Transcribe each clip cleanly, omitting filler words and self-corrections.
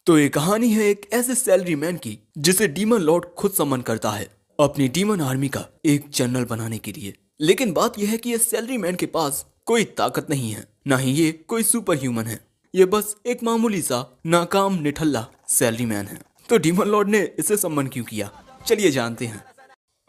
तो ये कहानी है एक ऐसे सैलरी मैन की जिसे डीमन लॉर्ड खुद समन करता है अपनी डीमन आर्मी का एक जनरल बनाने के लिए। लेकिन बात यह है कि ये सैलरी मैन के पास कोई ताकत नहीं है, ना ही ये कोई सुपर ह्यूमन है। ये बस एक मामूली सा नाकाम निठल्ला सैलरी मैन है। तो डीमन लॉर्ड ने इसे सम्मन क्यों किया, चलिए जानते हैं।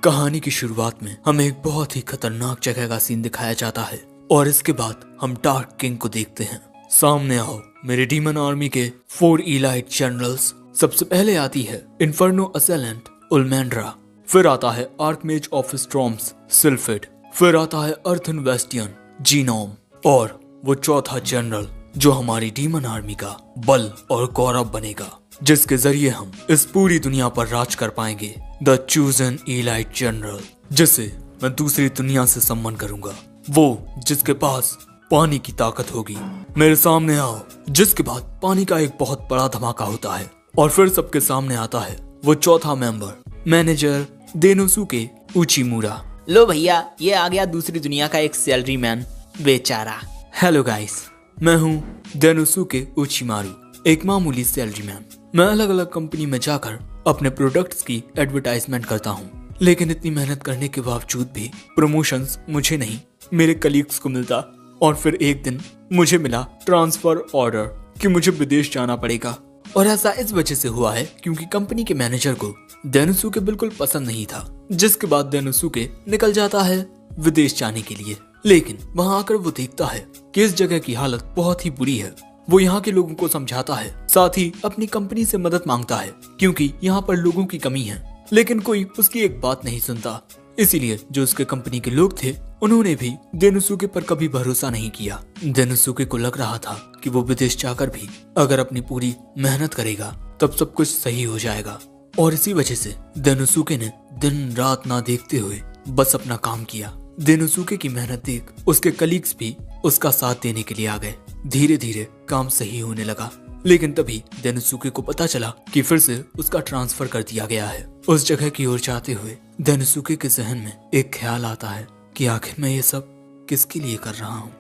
कहानी की शुरुआत में हमें एक बहुत ही खतरनाक जगह का सीन दिखाया जाता है और इसके बाद हम डार्क किंग को देखते हैं। सामने आओ मेरे डीमन आर्मी के 4 इलाइट जनरल्स। सबसे पहले आती है इन्फर्नो असेलेंट उलमेंड्रा, फिर आता है आर्कमेज ऑफ स्ट्रॉम्स सिल्फिड, फिर आता है अर्थन वेस्टियन जीनोम, और वो चौथा जनरल जो हमारी डीमन आर्मी का बल और गौरव बनेगा, जिसके जरिए हम इस पूरी दुनिया पर राज कर पाएंगे, द चूजन इलाइट जनरल, जिसे मैं दूसरी दुनिया से सम्मान करूंगा। वो जिसके पास पानी की ताकत होगी। मेरे सामने आओ। जिसके बाद पानी का एक बहुत बड़ा धमाका होता है और फिर सबके सामने आता है वो चौथा मेंबर, मैनेजर देनोसुके उचिमुरा। लो भैया, ये आ गया दूसरी दुनिया का एक सैलरी मैन बेचारा। हेलो गाइस, मैं हूँ देनोसुके उचिमारू, एक मामूली सैलरी मैन। मैं अलग अलग कंपनी में जाकर अपने प्रोडक्ट्स की एडवर्टाइजमेंट करता हूँ, लेकिन इतनी मेहनत करने के बावजूद भी प्रमोशंस मुझे नहीं, मेरे कलीग्स को मिलता। और फिर एक दिन मुझे मिला ट्रांसफर ऑर्डर कि मुझे विदेश जाना पड़ेगा। और ऐसा इस वजह से हुआ है क्योंकि कंपनी के मैनेजर को देनोसुके बिल्कुल पसंद नहीं था, जिसके बाद देनोसुके निकल जाता है विदेश जाने के लिए। लेकिन वहां आकर वो देखता है कि इस जगह की हालत बहुत ही बुरी है। वो यहाँ के लोगों को समझाता है, साथ ही अपनी कंपनी से मदद मांगता है क्योंकि यहाँ पर लोगों की कमी है, लेकिन कोई उसकी एक बात नहीं सुनता। इसीलिए जो उसके कंपनी के लोग थे उन्होंने भी देनोसुके पर कभी भरोसा नहीं किया। देनोसुके को लग रहा था कि वो विदेश जाकर भी अगर अपनी पूरी मेहनत करेगा तब सब कुछ सही हो जाएगा, और इसी वजह से देनोसुके ने दिन रात ना देखते हुए बस अपना काम किया। देनोसुके की मेहनत देख उसके कलीग्स भी उसका साथ देने के लिए आ गए। धीरे धीरे काम सही होने लगा, लेकिन तभी देनोसुके को पता चला कि फिर से उसका ट्रांसफर कर दिया गया है। उस जगह की ओर जाते हुए देनोसुके के जहन में एक ख्याल आता है कि आखिर मैं ये सब किसके लिए कर रहा हूँ।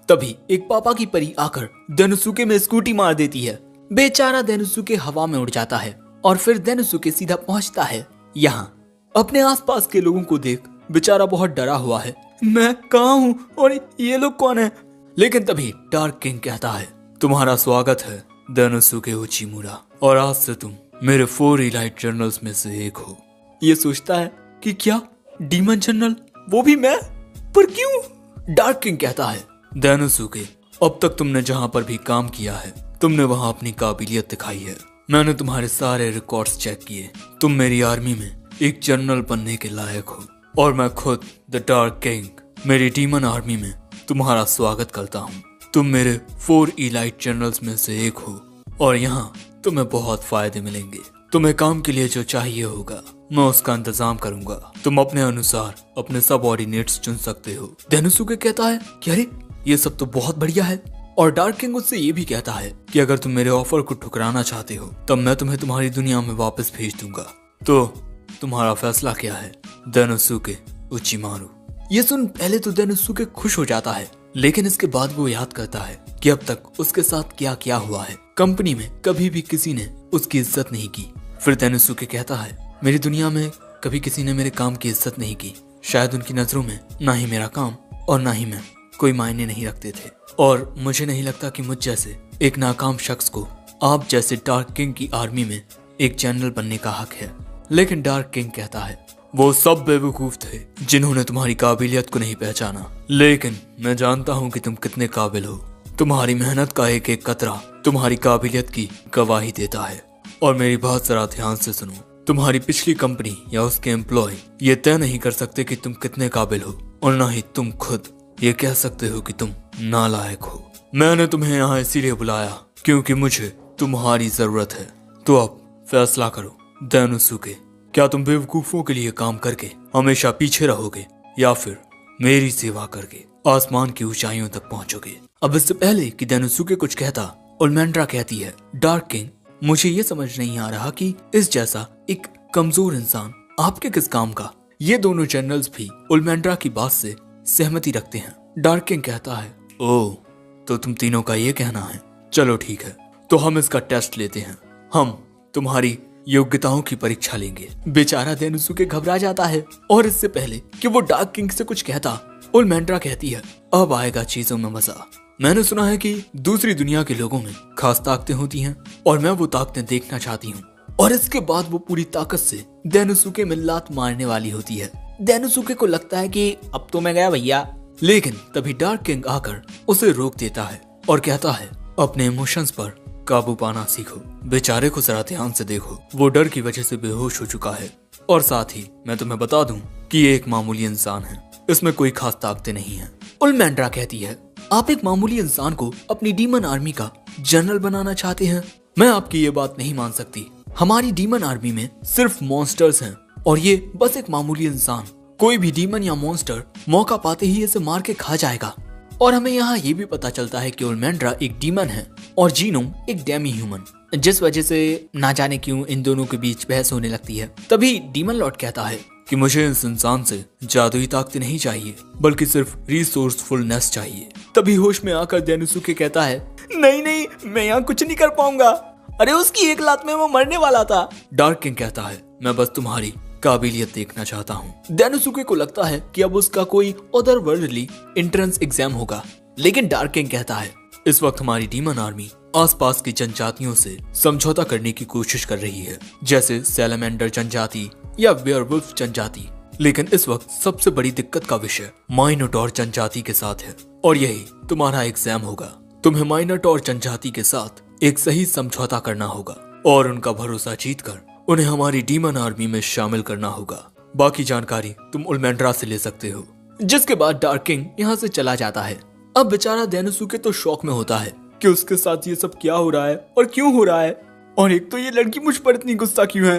तभी एक पापा की परी आकर देनोसुके में स्कूटी मार देती है। बेचारा देनोसुके हवा में उड़ जाता है और फिर देनोसुके सीधा पहुंचता है यहाँ। अपने आसपास के लोगों को देख बेचारा बहुत डरा हुआ है, मैं कहाँ हूँ और ये लोग कौन है। लेकिन तभी डार्क किंग कहता है, तुम्हारा स्वागत है देनोसुके उचिमुरा, और आज से तुम मेरे 4 इलाइट जनरल्स में से एक हो। ये सोचता है कि क्या डीमन जनरल, वो भी मैं, पर क्यों। डार्क किंग कहता है, देनोसुके अब तक तुमने जहां पर भी काम किया है तुमने वहां अपनी काबिलियत दिखाई है। मैंने तुम्हारे सारे रिकॉर्ड्स चेक किए, तुम मेरी आर्मी में एक जनरल बनने के लायक हो, और मैं खुद द डार्क किंग मेरी डीमन आर्मी में तुम्हारा स्वागत करता हूँ। तुम मेरे 4 इलाइट जनरल्स में से एक हो और यहाँ तुम्हें बहुत फायदे मिलेंगे। तुम्हें काम के लिए जो चाहिए होगा मैं उसका इंतजाम करूंगा। तुम अपने अनुसार अपने सबऑर्डिनेट्स चुन सकते हो। देनोसुके कहता है कि अरे ये सब तो बहुत बढ़िया है, और डार्क किंग उससे ये भी कहता है कि अगर तुम मेरे ऑफर को ठुकराना चाहते हो तब मैं तुम्हें तुम्हारी दुनिया में वापस भेज दूंगा। तो तुम्हारा फैसला क्या है देनोसुके उचिमारू। ये सुन पहले तो देनोसुके खुश हो जाता है, लेकिन इसके बाद वो याद करता है कि अब तक उसके साथ क्या क्या हुआ है। कंपनी में कभी भी किसी ने उसकी इज्जत नहीं की। फिर देनोसुके कहता है, मेरी दुनिया में कभी किसी ने मेरे काम की इज्जत नहीं की। शायद उनकी नजरों में ना ही मेरा काम और ना ही मैं कोई मायने नहीं रखते थे, और मुझे नहीं लगता कि मुझ जैसे एक नाकाम शख्स को आप जैसे डार्क किंग की आर्मी में एक जनरल बनने का हक है। लेकिन डार्क किंग कहता है, वो सब बेवकूफ थे जिन्होंने तुम्हारी काबिलियत को नहीं पहचाना, लेकिन मैं जानता हूँ कि तुम कितने काबिल हो। तुम्हारी मेहनत का एक एक कतरा तुम्हारी काबिलियत की गवाही देता है। और मेरी बात जरा ध्यान से सुनो, तुम्हारी पिछली कंपनी या उसके एम्प्लॉय ये तय नहीं कर सकते कि तुम कितने काबिल हो, और ना ही तुम खुद ये कह सकते हो कि तुम नालायक हो। मैंने तुम्हें यहाँ इसीलिए बुलाया क्योंकि मुझे तुम्हारी जरूरत है। तो अब फैसला करो देनोसुके, क्या तुम बेवकूफों के लिए काम करके हमेशा पीछे रहोगे या फिर मेरी सेवा करके आसमान की ऊंचाइयों तक पहुंचोगे। अब इससे पहले कि देनोसुके कुछ कहता, उलमेंड्रा कहती है, डार्क किंग मुझे ये समझ नहीं आ रहा कि इस जैसा एक कमजोर इंसान आपके किस काम का। ये दोनों जनरल्स भी उलमेंड्रा की बात से सहमति रखते हैं। डार्क किंग कहता है, ओह तो तुम तीनों का ये कहना है, चलो ठीक है, तो हम इसका टेस्ट लेते हैं। हम तुम्हारी योग्यताओं की परीक्षा लेंगे। बेचारा डेनोसुके घबरा जाता है और इससे पहले कि वो डार्क किंग से कुछ कहता, ओलमेंड्रा कहती है, अब आएगा चीजों में मजा। मैंने सुना है कि दूसरी दुनिया के लोगों में खास ताकतें होती हैं और मैं वो ताकतें देखना चाहती हूँ। और इसके बाद वो पूरी ताकत से डेनोसुके में लात मारने वाली होती है। डेनोसुके को लगता है कि अब तो मैं गया भैया। लेकिन तभी डार्क किंग आकर उसे रोक देता है और कहता है, अपने इमोशंस पर काबू पाना सीखो। बेचारे को जरा ध्यान से देखो, वो डर की वजह से बेहोश हो चुका है। और साथ ही मैं तुम्हें बता दूं कि ये एक मामूली इंसान है, इसमें कोई खास ताकतें नहीं है। ओलमेंड्रा कहती है, आप एक मामूली इंसान को अपनी डीमन आर्मी का जनरल बनाना चाहते हैं? मैं आपकी ये बात नहीं मान सकती। हमारी डीमन आर्मी में सिर्फ मॉन्स्टर्स हैं और ये बस एक मामूली इंसान। कोई भी डीमन या मॉन्स्टर मौका पाते ही इसे मार के खा जाएगा। और हमें यहाँ ये भी पता चलता है कि ओलमेंड्रा एक डीमन है और जीनोम एक डेमी ह्यूमन, जिस वजह से ना जाने क्यों इन दोनों के बीच बहस होने लगती है। तभी डीमन लॉर्ड कहता है कि मुझे इस इंसान से जादुई ताकतें नहीं चाहिए, बल्कि सिर्फ रिसोर्सफुलनेस चाहिए। तभी होश में आकर डेनोसुके कहता है, नहीं नहीं, मैं यहाँ कुछ नहीं कर पाऊंगा। अरे उसकी एक लात में वो मरने वाला था। डार्क किंग कहता है, मैं बस तुम्हारी काबिलियत देखना चाहता हूँ। डेनोसुके को लगता है कि अब उसका कोई अदर वर्ल्डली एंट्रेंस एग्जाम होगा, लेकिन डार्क किंग कहता है, इस वक्त हमारी डीमन आर्मी आसपास की जनजातियों से समझौता करने की कोशिश कर रही है, जैसे सैलामेंडर जनजाति या वेयरवुल्फ जनजाति। लेकिन इस वक्त सबसे बड़ी दिक्कत का विषय माइनोटॉर जनजाति के साथ है और यही तुम्हारा एग्जाम होगा। तुम्हें माइनोटॉर जनजाति के साथ एक सही समझौता करना होगा और उनका भरोसा जीतकर उन्हें हमारी डीमन आर्मी में शामिल करना होगा। बाकी जानकारी तुम ओलमेंड्रा से ले सकते हो। जिसके बाद डार्क किंग यहाँ से चला जाता है। अब बेचारा डेनोसुके तो शॉक में होता है कि उसके साथ ये सब क्या हो रहा है और क्यों हो रहा है, और एक तो ये लड़की मुझ पर इतनी गुस्सा क्यों है।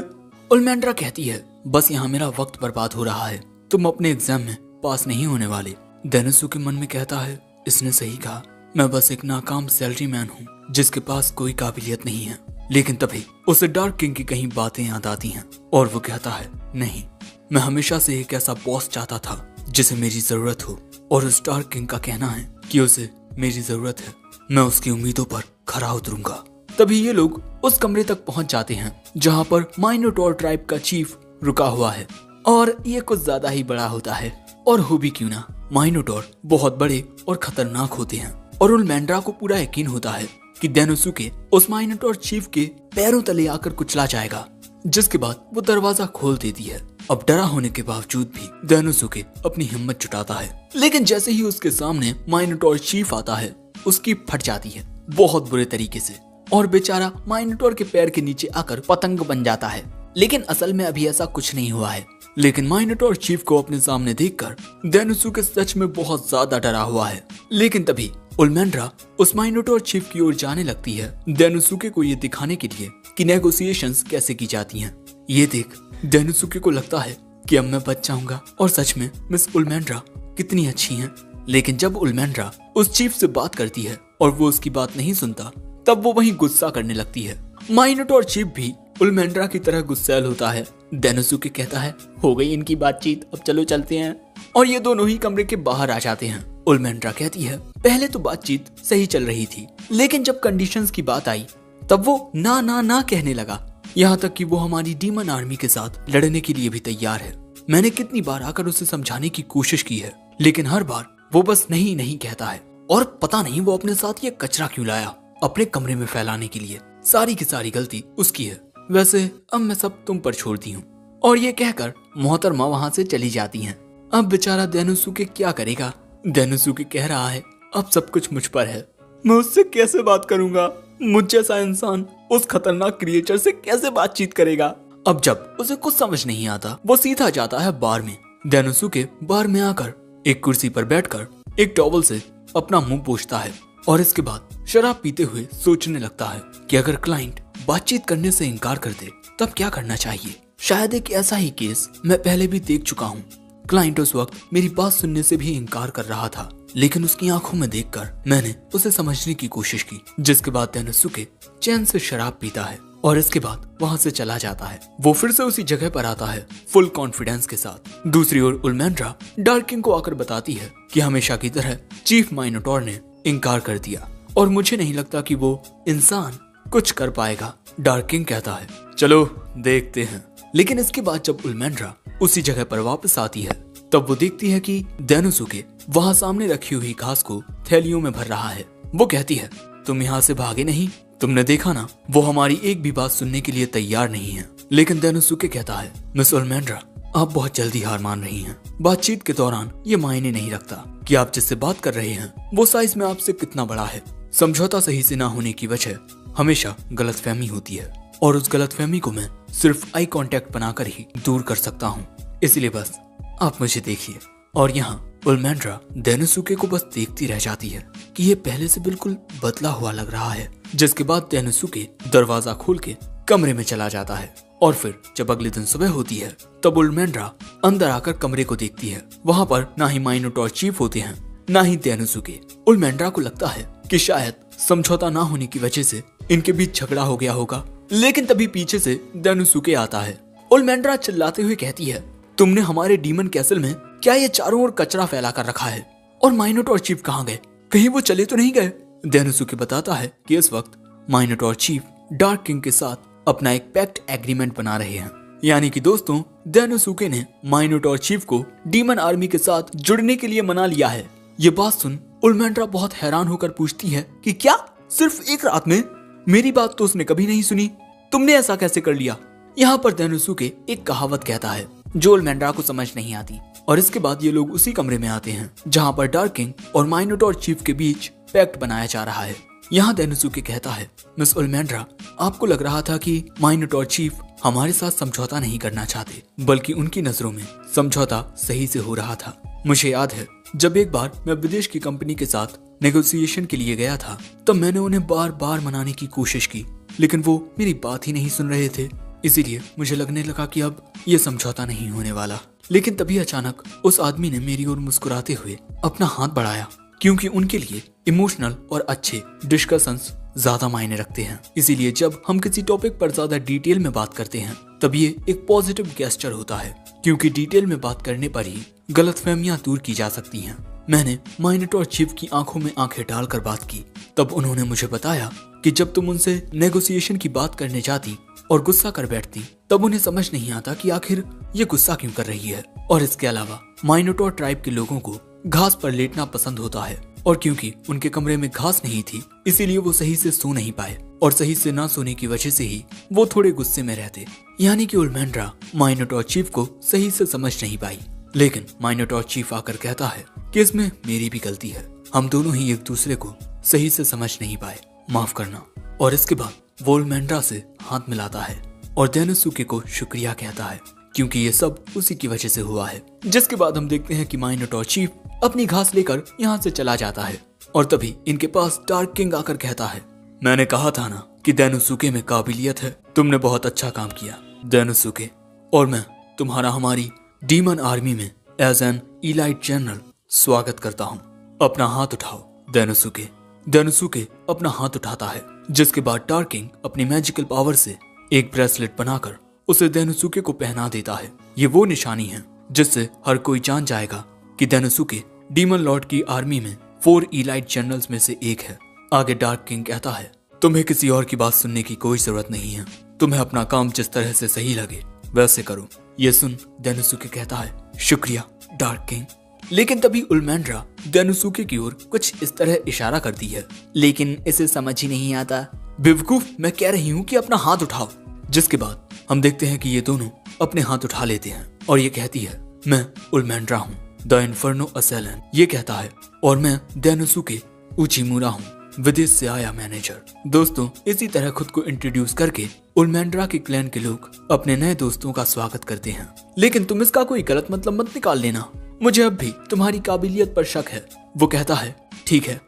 ओलमेंड्रा कहती है, बस यहाँ मेरा वक्त बर्बाद हो रहा है, तुम अपने एग्जाम में पास नहीं होने वाले। डेनोसुके मन में कहता है, इसने सही कहा, मैं बस एक नाकाम सैलरी मैन हूँ जिसके पास कोई काबिलियत नहीं है। लेकिन तभी उसे डार्क किंग की कहीं बातें याद आती हैं और वो कहता है, नहीं, मैं हमेशा से एक ऐसा बॉस चाहता था जिसे मेरी जरूरत हो, और उस डार्क किंग का कहना है कि उसे मेरी जरूरत है। मैं उसकी उम्मीदों पर खरा उतरूंगा। तभी ये लोग उस कमरे तक पहुंच जाते हैं जहां पर माइनोटॉर ट्राइब का चीफ रुका हुआ है, और ये कुछ ज्यादा ही बड़ा होता है। और हो भी क्यों ना, माइनोटॉर बहुत बड़े और खतरनाक होते हैं और ओलमेंड्रा को पूरा यकीन होता है कि डेनोसुके उस माइनोटॉर चीफ के पैरों तले आकर कुचला जाएगा। जिसके बाद वो दरवाजा खोल देती है। अब डरा होने के बावजूद भी डेनोसुके अपनी हिम्मत जुटाता है, लेकिन जैसे ही उसके सामने माइनोटॉर चीफ आता है, उसकी फट जाती है बहुत बुरे तरीके से, और बेचारा माइनोटॉर के पैर के नीचे आकर पतंग बन जाता है। लेकिन असल में अभी ऐसा कुछ नहीं हुआ है। लेकिन माइनोटॉर चीफ को अपने सामने देखकर डेनोसुके सच में बहुत ज्यादा डरा हुआ है। लेकिन तभी ओलमेंड्रा उस माइनोटॉर चीफ की ओर जाने लगती है, डेनोसुके को ये दिखाने के लिए कि नेगोशिएशंस कैसे की जाती हैं। ये देख डेनोसुके को लगता है कि अब मैं बच जाऊंगा, और सच में मिस ओलमेंड्रा कितनी अच्छी हैं। लेकिन जब ओलमेंड्रा उस चीफ से बात करती है और वो उसकी बात नहीं सुनता, तब वो वहीं गुस्सा करने लगती है। माइनोटॉर चीफ भी ओलमेंड्रा की तरह गुस्सैल होता है। डेनोसुके कहता है, हो गई इनकी बातचीत, अब चलो चलते हैं। और ये दोनों ही कमरे के बाहर आ जाते हैं। ओलमेंड्रा कहती है, पहले तो बातचीत सही चल रही थी, लेकिन जब कंडीशंस की बात आई तब वो ना ना ना कहने लगा, यहाँ तक कि वो हमारी डीमन आर्मी के साथ लड़ने के लिए भी तैयार है। मैंने कितनी बार आकर उसे समझाने की कोशिश की है, लेकिन हर बार वो बस नहीं नहीं कहता है। और पता नहीं वो अपने साथ ये कचरा क्यों लाया अपने कमरे में फैलाने के लिए। सारी की सारी गलती उसकी है। वैसे अब मैं सब तुम पर छोड़ती हूँ। और ये कहकर मोहतरमा वहाँ से चली जाती हैं। अब बेचारा डेनोसुके क्या करेगा। डेनोसुके कह रहा है, अब सब कुछ मुझ पर है, मैं उससे कैसे बात करूंगा। मुझ जैसा इंसान उस खतरनाक क्रिएचर से कैसे बातचीत करेगा। अब जब उसे कुछ समझ नहीं आता, वो सीधा जाता है बार में। डेनोसुके बार में आकर एक कुर्सी पर बैठकर एक टॉवल से अपना मुंह पोंछता है और इसके बाद शराब पीते हुए सोचने लगता है कि अगर क्लाइंट बातचीत करने से इनकार कर दे तब क्या करना चाहिए। शायद एक ऐसा ही केस मैं पहले भी देख चुका हूँ। क्लाइंट उस वक्त मेरी बात सुनने से भी इनकार कर रहा था, लेकिन उसकी आंखों में देखकर मैंने उसे समझने की कोशिश की। जिसके बाद डेनोसुके चैन से शराब पीता है और इसके बाद वहाँ से चला जाता है। वो फिर से उसी जगह पर आता है फुल कॉन्फिडेंस के साथ। दूसरी ओर ओलमेंड्रा डार्क किंग को आकर बताती है कि हमेशा की तरह चीफ माइनोटॉर ने इनकार कर दिया और मुझे नहीं लगता कि वो इंसान कुछ कर पाएगा। डार्क किंग कहता है चलो देखते हैं। लेकिन इसके बाद जब उल्मेंड्रा उसी जगह पर वापस आती है तब वो देखती है कि डेनोसुके वहाँ सामने रखी हुई घास को थैलियों में भर रहा है। वो कहती है तुम यहाँ से भागे नहीं, तुमने देखा ना वो हमारी एक भी बात सुनने के लिए तैयार नहीं है। लेकिन डेनोसुके कहता है मिस उल्मेंड्रा आप बहुत जल्दी हार मान रही हैं। बातचीत के दौरान ये मायने नहीं रखता कि आप जिससे बात कर रहे हैं वो साइज में आपसे कितना बड़ा है। समझौता सही से ना होने की वजह हमेशा गलतफहमी होती है और उस गलतफहमी को मैं सिर्फ आई कांटेक्ट बनाकर ही दूर कर सकता हूँ। इसलिए बस आप मुझे देखिए। और यहाँ उल्मेंड्रा डेनोसुके को बस देखती रह जाती है कि ये पहले से बिल्कुल बदला हुआ लग रहा है। जिसके बाद डेनोसुके दरवाजा खोल के कमरे में चला जाता है और फिर जब अगले दिन सुबह होती है तब उल्मेंड्रा अंदर आकर कमरे को देखती है। वहाँ पर ना ही माइनोटॉर चीफ होते हैं ना ही डेनोसुके। उल्मेंड्रा को लगता है कि शायद समझौता ना होने की वजह से इनके बीच झगड़ा हो गया होगा। लेकिन तभी पीछे से डेनोसुके आता है। उल्मेंड्रा चिल्लाते हुए कहती है तुमने हमारे डीमन कैसल में क्या ये चारों ओर कचरा फैला कर रखा है? और माइनोटॉर चीफ कहाँ गए? कहीं वो चले तो नहीं गए? डेनोसुके बताता है कि इस वक्त माइनोटॉर चीफ डार्क किंग के साथ अपना एक पैक्ट एग्रीमेंट बना रहे हैं। यानी कि दोस्तों डेनोसुके ने माइनोटॉर चीफ को डीमन आर्मी के साथ जुड़ने के लिए मना लिया है। ये बात सुन उल्मेंड्रा बहुत हैरान होकर पूछती है कि क्या सिर्फ एक रात में? मेरी बात तो उसने कभी नहीं सुनी, तुमने ऐसा कैसे कर लिया? यहाँ पर डेनोसुके एक कहावत कहता है जो उल्मेंड्रा को समझ नहीं आती। और इसके बाद ये लोग उसी कमरे में आते हैं जहाँ पर डार्क किंग और माइनोटॉर चीफ के बीच पैक्ट बनाया जा रहा है। यहाँ डेनोसुके कहता है मिस उल्मेंड्रा आपको लग रहा था कि माइनोटॉर चीफ हमारे साथ समझौता नहीं करना चाहते, बल्कि उनकी नजरों में समझौता सही से हो रहा था। मुझे याद है जब एक बार मैं विदेश की कंपनी के साथ नेगोशिएशन के लिए गया था तब मैंने उन्हें बार बार मनाने की कोशिश की, लेकिन वो मेरी बात ही नहीं सुन रहे थे। इसीलिए मुझे लगने लगा कि अब ये समझौता नहीं होने वाला। लेकिन तभी अचानक उस आदमी ने मेरी ओर मुस्कुराते हुए अपना हाथ बढ़ाया, क्योंकि उनके लिए इमोशनल और अच्छे डिस्कशंस ज्यादा मायने रखते हैं। इसीलिए जब हम किसी टॉपिक पर ज्यादा डिटेल में बात करते हैं तब ये एक पॉजिटिव गेस्चर होता है, क्योंकि डिटेल में बात करने पर ही गलतफहमियां दूर की जा सकती हैं। मैंने माइनोटॉर चीफ की आंखों में आंखें डालकर बात की। तब उन्होंने मुझे बताया कि जब तुम उनसे नेगोशिएशन की बात करने जाती और गुस्सा कर बैठती तब उन्हें समझ नहीं आता कि आखिर ये गुस्सा क्यों कर रही है। और इसके अलावा माइनोटॉर ट्राइब के लोगों को घास पर लेटना पसंद होता है, और क्योंकि उनके कमरे में घास नहीं थी इसीलिए वो सही से सो नहीं पाए, और सही से ना सोने की वजह से ही वो थोड़े गुस्से में रहते। यानी कि उल्मेंड्रा माइनोटॉर चीफ को सही से समझ नहीं पाई। लेकिन माइनोटॉर चीफ आकर कहता है कि इसमें मेरी भी गलती है, हम दोनों ही एक दूसरे को सही से समझ नहीं पाए, माफ करना। और इसके बाद वो उल्मेंड्रा से हाथ मिलाता है और डेनोसुके को शुक्रिया कहता है, क्योंकि ये सब उसी की वजह से हुआ है। जिसके बाद हम देखते हैं कि माइनोटॉर चीफ अपनी घास लेकर यहाँ से चला जाता है और तभी इनके पास डार्क किंग आकर कहता है मैंने कहा था ना कि डेनोसुके में काबिलियत है, तुमने बहुत अच्छा काम किया डेनोसुके, और मैं तुम्हारा हमारी डीमन आर्मी में एज एन इलाइट जनरल स्वागत करता हूँ। अपना हाथ उठाओ डेनोसुके। डेनोसुके अपना हाथ उठाता है, जिसके बाद डार्क किंग अपनी मैजिकल पावर से एक ब्रेसलेट बनाकर उसे डेनोसुके को पहना देता है। ये वो निशानी है जिससे हर कोई जान जाएगा कि डेनोसुके डीमन लॉर्ड की आर्मी में 4 इलाइट जनरल्स में से एक है। आगे डार्क किंग कहता है तुम्हें किसी और की बात सुनने की कोई जरूरत नहीं है, तुम्हें अपना काम जिस तरह से सही लगे वैसे करो। ये सुन डेनोसुके कहता है शुक्रिया डार्क किंग। लेकिन तभी उल्मेंड्रा डेनोसुके की ओर कुछ इस तरह इशारा करती है, लेकिन इसे समझ ही नहीं आता। बेवकूफ, मैं कह रही हूँ कि अपना हाथ उठाओ। जिसके बाद हम देखते हैं कि ये दोनों अपने हाथ उठा लेते हैं और ये कहती है मैं उल्मेंड्रा हूँ द इन्फर्नो असैलन। ये कहता है और मैं डेनोसुके उचिमुरा हूँ, विदेश से आया मैनेजर। दोस्तों इसी तरह खुद को इंट्रोड्यूस करके उल्मेंड्रा के क्लैन के लोग अपने नए दोस्तों का स्वागत करते हैं। लेकिन तुम इसका कोई गलत मतलब मत निकाल लेना, मुझे अब भी तुम्हारी काबिलियत पर शक है। वो कहता है ठीक है।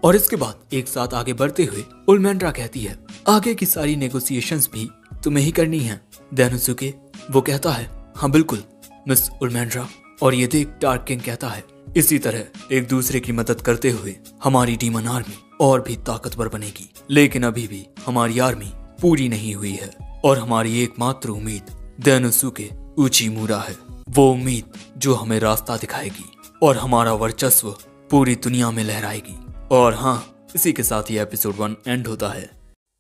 और इसके बाद एक साथ आगे बढ़ते हुए उल्मेंड्रा कहती है आगे की सारी नेगोशिएशंस भी तुम्हें ही करनी है डेनोसुके। वो कहता है हाँ बिल्कुल मिस उल्मेंड्रा। और ये देख डार्क किंग कहता है इसी तरह एक दूसरे की मदद करते हुए हमारी डीमन आर्मी और भी ताकतवर बनेगी। लेकिन अभी भी हमारी आर्मी पूरी नहीं हुई है और हमारी एकमात्र उम्मीद डेनोसुके उचिमुरा है, वो उम्मीद जो हमें रास्ता दिखाएगी और हमारा वर्चस्व पूरी दुनिया में लहराएगी। और हाँ, इसी के साथ ये एपिसोड 1 एंड होता है।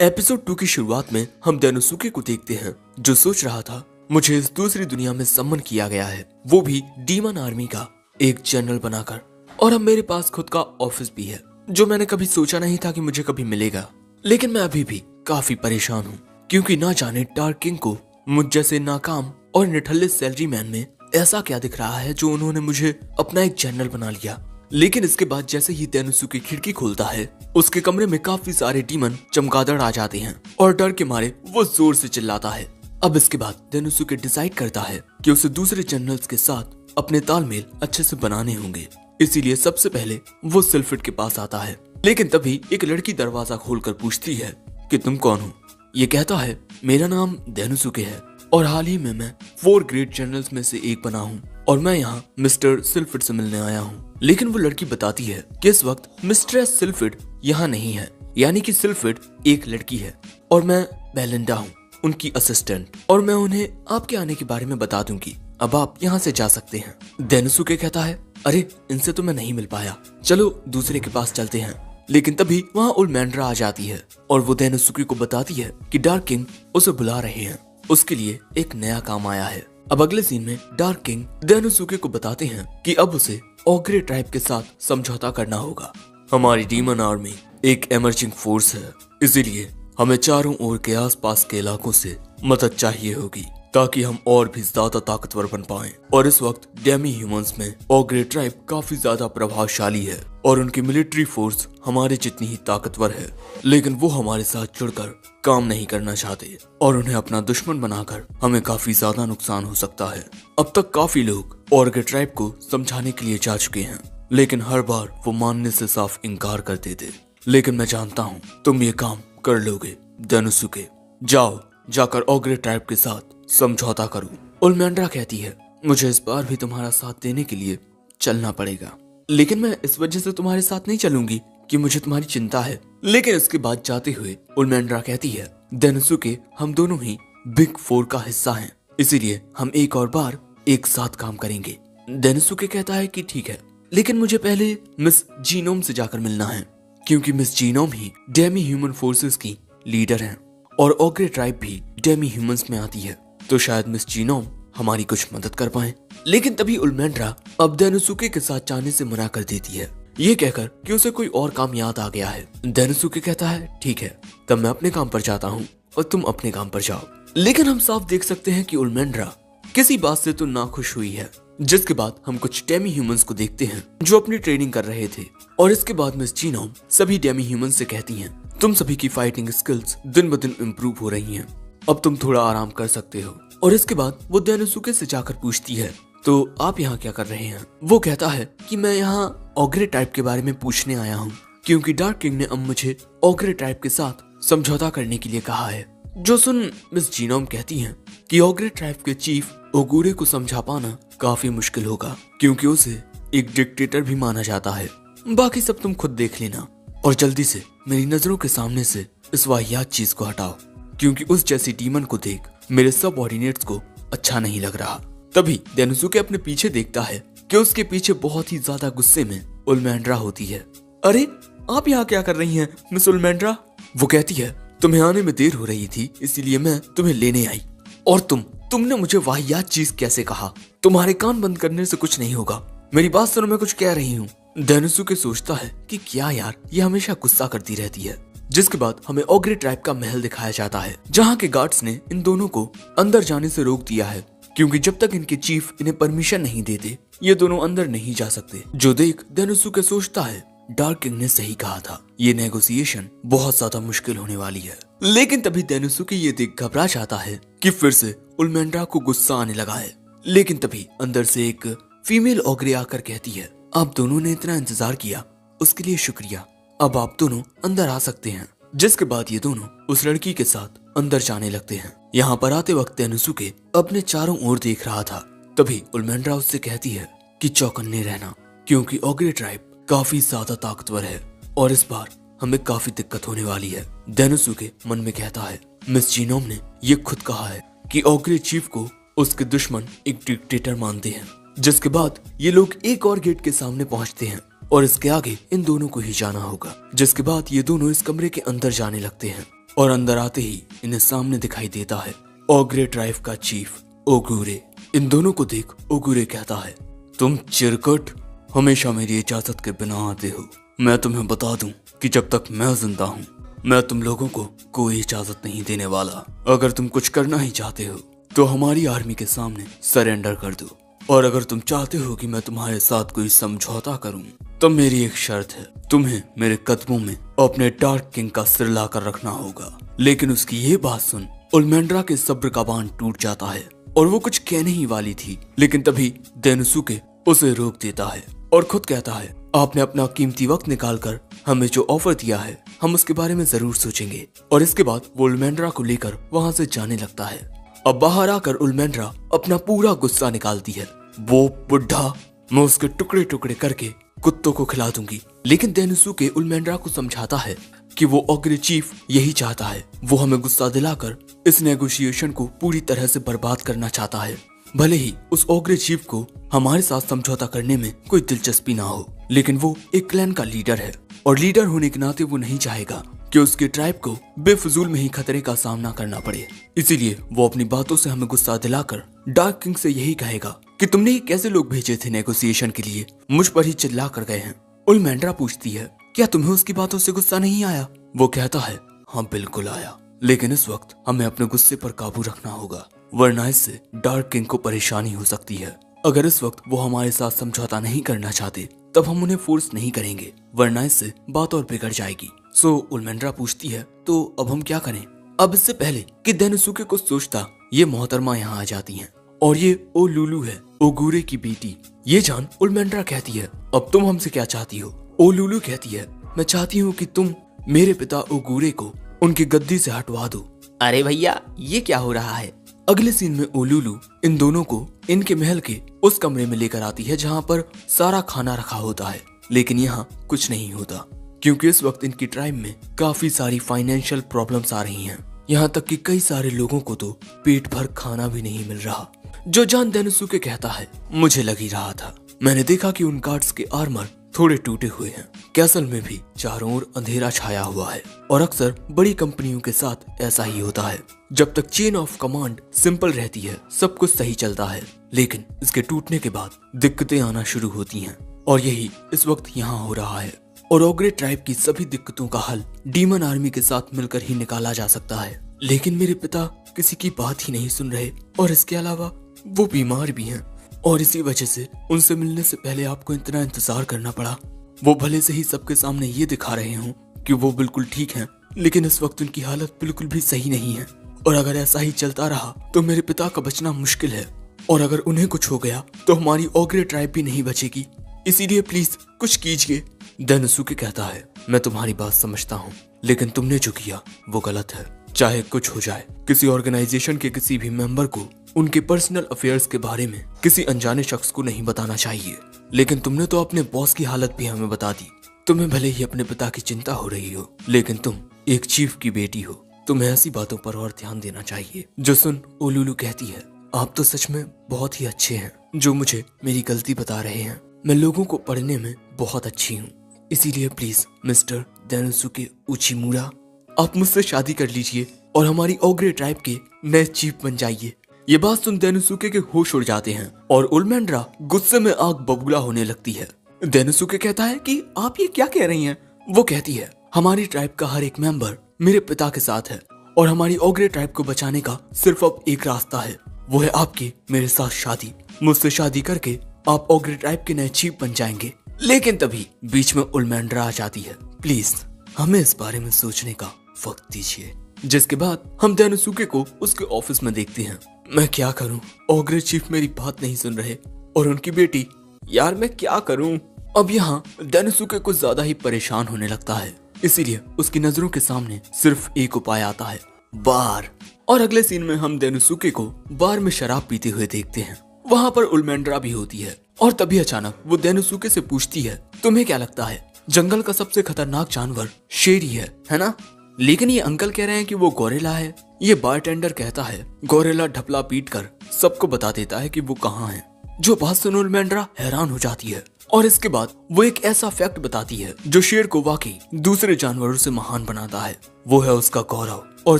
एपिसोड 2 की शुरुआत में हम डेनोसुके को देखते हैं, जो सोच रहा था मुझे इस दूसरी दुनिया में सम्मन किया गया है, वो भी डीमन आर्मी का एक जनरल बनाकर, और अब मेरे पास खुद का ऑफिस भी है, जो मैंने कभी सोचा नहीं था कि मुझे कभी मिलेगा। लेकिन मैं अभी भी काफी परेशान हूँ, क्योंकि ना जाने डार्क किंग को मुझ जैसे नाकाम और निठल्ले सैलरी मैन में ऐसा क्या दिख रहा है जो उन्होंने मुझे अपना एक जनरल बना लिया। लेकिन इसके बाद जैसे ही डेनोसुके खिड़की खोलता है, उसके कमरे में काफी सारे डीमन चमगादड़ आ जाते हैं और डर के मारे वो जोर से चिल्लाता है। अब इसके बाद डेनोसुके डिसाइड करता है कि उसे दूसरे जनरल्स के साथ अपने तालमेल अच्छे से बनाने होंगे, इसीलिए सबसे पहले वो सिल्फिड के पास आता है। लेकिन तभी एक लड़की दरवाजा खोलकर पूछती है कि तुम कौन हो। ये कहता है मेरा नाम डेनोसुके है और हाल ही में मैं 4 ग्रेट जनरल्स में से एक बना हूँ और मैं यहाँ मिस्टर सिल्फिड से मिलने आया हूँ। लेकिन वो लड़की बताती है कि इस वक्त मिस्ट्रेस सिल्फिड यहाँ नहीं है, यानी कि सिल्फिड एक लड़की है और मैं बेलिंडा हूँ, उनकी असिस्टेंट, और मैं उन्हें आपके आने के बारे में बता दूंगी। अब आप यहाँ से जा सकते हैं। डेनोसुके कहता है अरे इनसे तो मैं नहीं मिल पाया, चलो दूसरे के पास चलते हैं। लेकिन तभी वहाँ उलमैंड्रा आ जाती है और वो डेनोसुके को बताती है कि डार्क किंग उसे बुला रहे हैं, उसके लिए एक नया काम आया है। अब अगले सीन में डार्क किंग डेनोसुके को बताते हैं कि अब उसे ओग्रे ट्राइब के साथ समझौता करना होगा। हमारी डीमन आर्मी एक एमर्जिंग फोर्स है, इसीलिए हमें चारों ओर के आसपास के इलाकों से मदद चाहिए होगी ताकि हम और भी ज्यादा ताकतवर बन पाएं। और इस वक्त डेमी ह्यूमंस में ओग्रे ट्राइब काफी ज्यादा प्रभावशाली है और उनकी मिलिट्री फोर्स हमारे जितनी ही ताकतवर है, लेकिन वो हमारे साथ जुड़कर काम नहीं करना चाहते और उन्हें अपना दुश्मन बनाकर हमें काफी ज्यादा नुकसान हो सकता है। अब तक काफी लोग ओग्रे ट्राइब को समझाने के लिए जा चुके हैं, लेकिन हर बार वो मानने से साफ इनकार करते थे। लेकिन मैं जानता हूँ तुम ये काम कर लोगे डेनोसुके। जाओ, जाकर ओग्रे ट्राइब के साथ समझौता करो। उलमैंड्रा कहती है मुझे इस बार भी तुम्हारा साथ देने के लिए चलना पड़ेगा, लेकिन मैं इस वजह से तुम्हारे साथ नहीं चलूंगी कि मुझे तुम्हारी चिंता है। लेकिन इसके बाद जाते हुए उलमैंड्रा कहती है डेनोसुके हम दोनों ही बिग 4 का हिस्सा हैं, इसीलिए हम एक और बार एक साथ काम करेंगे। डेनोसुके कहता है कि ठीक है, लेकिन मुझे पहले मिस जीनोम से जाकर मिलना है, क्योंकि मिस जीनोम ही डेमी ह्यूमन फोर्सेस की लीडर हैं और ओग्रे ट्राइब भी डेमी ह्यूमंस में आती है, तो शायद मिस जीनोम हमारी कुछ मदद कर पाए। लेकिन तभी उलमैंड्रा अब डेनोसुके के साथ जाने से मना कर देती है, ये कहकर कि उसे कोई और काम याद आ गया है। डेनोसुके कहता है ठीक है, तब मैं अपने काम पर जाता हूँ और तुम अपने काम पर जाओ। लेकिन हम साफ देख सकते हैं कि उलमैंड्रा किसी बात से तो नाखुश हुई है, जिसके बाद हम कुछ डेमी ह्यूमंस को देखते हैं जो अपनी ट्रेनिंग कर रहे थे। और इसके बाद मिस जीनोम सभी डेमी ह्यूमंस से कहती हैं तुम सभी की फाइटिंग स्किल्स दिन ब दिन इम्प्रूव हो रही हैं, अब तुम थोड़ा आराम कर सकते हो। और इसके बाद वो डेनोसुके से जाकर पूछती है तो आप यहाँ क्या कर रहे हैं। वो कहता है कि मैं यहाँ ओग्रे ट्राइब के बारे में पूछने आया हूँ, क्योंकि डार्क किंग ने अब मुझे ओग्रे ट्राइब के साथ समझौता करने के लिए कहा है। जो सुन मिस जीनोम कहती हैं कि ओग्रे ट्राइब के चीफ ओगुरे को समझा पाना काफी मुश्किल होगा, क्योंकि उसे एक डिक्टेटर भी माना जाता है। बाकी सब तुम खुद देख लेना और जल्दी से मेरी नजरों के सामने से इस वाहियात चीज को हटाओ, क्योंकि उस जैसी डीमन को देख मेरे सबऑर्डिनेट्स को अच्छा नहीं लग रहा। तभी डेनोसुके अपने पीछे देखता है कि उसके पीछे बहुत ही ज्यादा गुस्से में उलमैंड्रा होती है। अरे आप यहाँ क्या कर रही हैं मिस उलमैंड्रा। वो कहती है तुम्हें आने में देर हो रही थी, इसीलिए मैं तुम्हें लेने आई। और तुमने मुझे वाहियात चीज कैसे कहा। तुम्हारे कान बंद करने से कुछ नहीं होगा, मेरी बात सुनो, मैं कुछ कह रही हूँ। डेनोसुके सोचता है कि क्या यार, ये हमेशा गुस्सा करती रहती है। जिसके बाद हमें ओग्रे ट्राइब का महल दिखाया जाता है, जहाँ के गार्ड्स ने इन दोनों को अंदर जाने से रोक दिया है, क्योंकि जब तक इनके चीफ इन्हें परमिशन नहीं देते ये दोनों अंदर नहीं जा सकते। जो देख डेनोसुके सोचता है डार्क किंग ने सही कहा था, ये नेगोशिएशन बहुत ज्यादा मुश्किल होने वाली है। लेकिन तभी डेनोसुके ये देख घबरा जाता है कि फिर से उलमैंड्रा को गुस्सा आने लगा है। लेकिन तभी अंदर से एक फीमेल ओग्रे आकर कहती है आप दोनों ने इतना इंतजार किया, उसके लिए शुक्रिया, अब आप दोनों अंदर आ सकते हैं। जिसके बाद ये दोनों उस लड़की के साथ अंदर जाने लगते हैं। यहाँ पर आते वक्त डेनोसुके अपने चारों ओर देख रहा था। तभी उलमैंड्रा उससे कहती है कि चौकन्ने रहना, क्योंकि ओग्रे ट्राइब काफी ज्यादा ताकतवर है और इस बार हमें काफी दिक्कत होने वाली है। डेनोसुके मन में कहता है मिस जीनोम ने ये खुद कहा है कि ओग्रे चीफ को उसके दुश्मन एक डिक्टेटर मानते हैं। जिसके बाद ये लोग एक और गेट के सामने पहुंचते हैं और इसके आगे इन दोनों को ही जाना होगा। जिसके बाद ये दोनों इस कमरे के अंदर जाने लगते हैं और अंदर आते ही इन्हें सामने दिखाई देता है ओग्रे ट्राइब का चीफ ओगुरे। इन दोनों को देख ओगुरे कहता है, तुम चिरकुट हमेशा मेरी इजाजत के बिना आते हो। मैं तुम्हें बता दूं कि जब तक मैं जिंदा हूँ मैं तुम लोगों को कोई इजाजत नहीं देने वाला। अगर तुम कुछ करना ही चाहते हो तो हमारी आर्मी के सामने सरेंडर कर दो, और अगर तुम चाहते हो कि मैं तुम्हारे साथ कोई समझौता करूं तो मेरी एक शर्त है, तुम्हें मेरे कदमों में अपने डार्क किंग का सिर लाकर रखना होगा। लेकिन उसकी ये बात सुन उल्मेंड्रा के सब्र का बांध टूट जाता है और वो कुछ कहने ही वाली थी, लेकिन तभी देनुसुके उसे रोक देता है और खुद कहता है, आपने अपना कीमती वक्त निकालकर हमें जो ऑफर दिया है हम उसके बारे में जरूर सोचेंगे। और इसके बाद वो उल्मेंड्रा को लेकर वहाँ से जाने लगता है। अब बाहर आकर उल्मेंड्रा अपना पूरा गुस्सा निकालती है, वो बुढ़ा, मैं उसके टुकड़े टुकड़े करके कुत्तों को खिला दूंगी। लेकिन देनुसुके उल्मेंड्रा को समझाता है कि वो ओग्रे चीफ यही चाहता है, वो हमें गुस्सा दिलाकर इस नेगोशिएशन को पूरी तरह से बर्बाद करना चाहता है। भले ही उस ओग्रे चीफ को हमारे साथ समझौता करने में कोई दिलचस्पी ना हो, लेकिन वो एक क्लैन का लीडर है और लीडर होने के नाते वो नहीं चाहेगा कि उसके ट्राइब को बेफजूल में ही खतरे का सामना करना पड़े। इसीलिए वो अपनी बातों से हमें गुस्सा दिलाकर डार्क किंग से यही कहेगा कि तुमने ये कैसे लोग भेजे थे नेगोशिएशन के लिए, मुझ पर ही चिल्ला कर गए हैं। उल्मेंड्रा पूछती है, क्या तुम्हें उसकी बातों से गुस्सा नहीं आया? वो कहता है, हाँ बिल्कुल आया, लेकिन इस वक्त हमें अपने गुस्से पर काबू रखना होगा, वरना इससे डार्क किंग को परेशानी हो सकती है। अगर इस वक्त वो हमारे साथ समझौता नहीं करना चाहते तब हम उन्हें फोर्स नहीं करेंगे, वरना इससे बात और बिगड़ जाएगी। सो उल्मेंड्रा पूछती है, तो अब हम क्या करें? अब इससे पहले कि देनुसुके कुछ सोचता, ये मोहतरमा यहाँ आ जाती हैं और ये ओ लुलू है, ओगुरे की बेटी। ये जान उल्मेंड्रा कहती है, अब तुम हमसे क्या चाहती हो? ओ लुलू कहती है, मैं चाहती हूँ कि तुम मेरे पिता ओगुरे को उनकी गद्दी से हटवा दो। अरे भैया ये क्या हो रहा है? अगले सीन में ओलुलू इन दोनों को इनके महल के उस कमरे में लेकर आती है जहाँ पर सारा खाना रखा होता है, लेकिन यहाँ कुछ नहीं होता क्योंकि इस वक्त इनकी ट्राइब में काफी सारी फाइनेंशियल प्रॉब्लम्स आ रही हैं। यहाँ तक कि कई सारे लोगों को तो पेट भर खाना भी नहीं मिल रहा। जो जान देनुसुके कहता है, मुझे लग ही रहा था, मैंने देखा कि उन गार्ड्स के आर्मर थोड़े टूटे हुए हैं। कैसल में भी चारों ओर अंधेरा छाया हुआ है और अक्सर बड़ी कंपनियों के साथ ऐसा ही होता है। जब तक चेन ऑफ कमांड सिंपल रहती है सब कुछ सही चलता है, लेकिन इसके टूटने के बाद दिक्कतें आना शुरू होती हैं और यही इस वक्त यहाँ हो रहा है। और ओग्रे ट्राइब की सभी दिक्कतों का हल डीमन आर्मी के साथ मिलकर ही निकाला जा सकता है, लेकिन मेरे पिता किसी की बात ही नहीं सुन रहे और इसके अलावा वो बीमार भी हैं और इसी वजह से उनसे मिलने से पहले आपको इतना इंतजार करना पड़ा। वो भले से ही सबके सामने ये दिखा रहे हों कि वो बिल्कुल ठीक हैं, लेकिन इस वक्त उनकी हालत बिल्कुल भी सही नहीं है और अगर ऐसा ही चलता रहा तो मेरे पिता का बचना मुश्किल है और अगर उन्हें कुछ हो गया तो हमारी ओग्रे ट्राइब भी नहीं बचेगी, इसीलिए प्लीज कुछ कीजिए। देनुसुके कहता है, मैं तुम्हारी बात समझता हूँ, लेकिन तुमने जो किया वो गलत है। चाहे कुछ हो जाए, किसी ऑर्गेनाइजेशन के किसी भी मेंबर को उनके पर्सनल अफेयर्स के बारे में किसी अनजाने शख्स को नहीं बताना चाहिए, लेकिन तुमने तो अपने बॉस की हालत भी हमें बता दी। तुम्हें भले ही अपने पिता की चिंता हो रही हो, लेकिन तुम एक चीफ की बेटी हो, तुम्हें ऐसी बातों पर और ध्यान देना चाहिए। जो सुन ओलुलू कहती है, आप तो सच में बहुत ही अच्छे हैं जो मुझे मेरी गलती बता रहे हैं। मैं लोगों को पढ़ने में बहुत अच्छी हूँ, इसीलिए प्लीज मिस्टर देनुसुके उचिमुरा आप मुझसे शादी कर लीजिए और हमारी ओग्रे ट्राइब के नए चीफ बन जाइए। ये बात सुन देनुसुके के होश उड़ जाते हैं और उल्मेंड्रा गुस्से में आग बबूला होने लगती है। देनुसुके कहता है कि आप ये क्या कह रही हैं? वो कहती है, हमारी ट्राइब का हर एक मेंबर मेरे पिता के साथ है और हमारी ओग्रे ट्राइब को बचाने का सिर्फ अब एक रास्ता है, वो है आपकी मेरे साथ शादी। मुझसे शादी करके आप ओग्रे ट्राइब के नए चीफ बन जाएंगे। लेकिन तभी बीच में उल्मेंड्रा आ जाती है, प्लीज हमें इस बारे में सोचने का वक्त दीजिए। जिसके बाद हम देनुसुके को उसके ऑफिस में देखते हैं। मैं क्या करूं, ओग्रे चीफ मेरी बात नहीं सुन रहे और उनकी बेटी, यार मैं क्या करूं। अब यहाँ देनुसुके कुछ ज्यादा ही परेशान होने लगता है, इसीलिए उसकी नजरों के सामने सिर्फ एक उपाय आता है, बार। और अगले सीन में हम देनुसुके को बार में शराब पीते हुए देखते हैं। वहाँ पर उल्मेंड्रा भी होती है और तभी अचानक वो देनुसुके से पूछती है, तुम्हें क्या लगता है जंगल का सबसे खतरनाक जानवर शेर ही है ना? लेकिन ये अंकल कह रहे हैं कि वो गोरिल्ला है। ये बारटेंडर कहता है, गोरिल्ला ढपला पीट कर सबको बता देता है कि वो कहाँ है। जो बात सुन उल्मेंड्रा हैरान हो जाती है और इसके बाद वो एक ऐसा फैक्ट बताती है जो शेर को वाकई दूसरे जानवरों से महान बनाता है, वो है उसका गौरव। और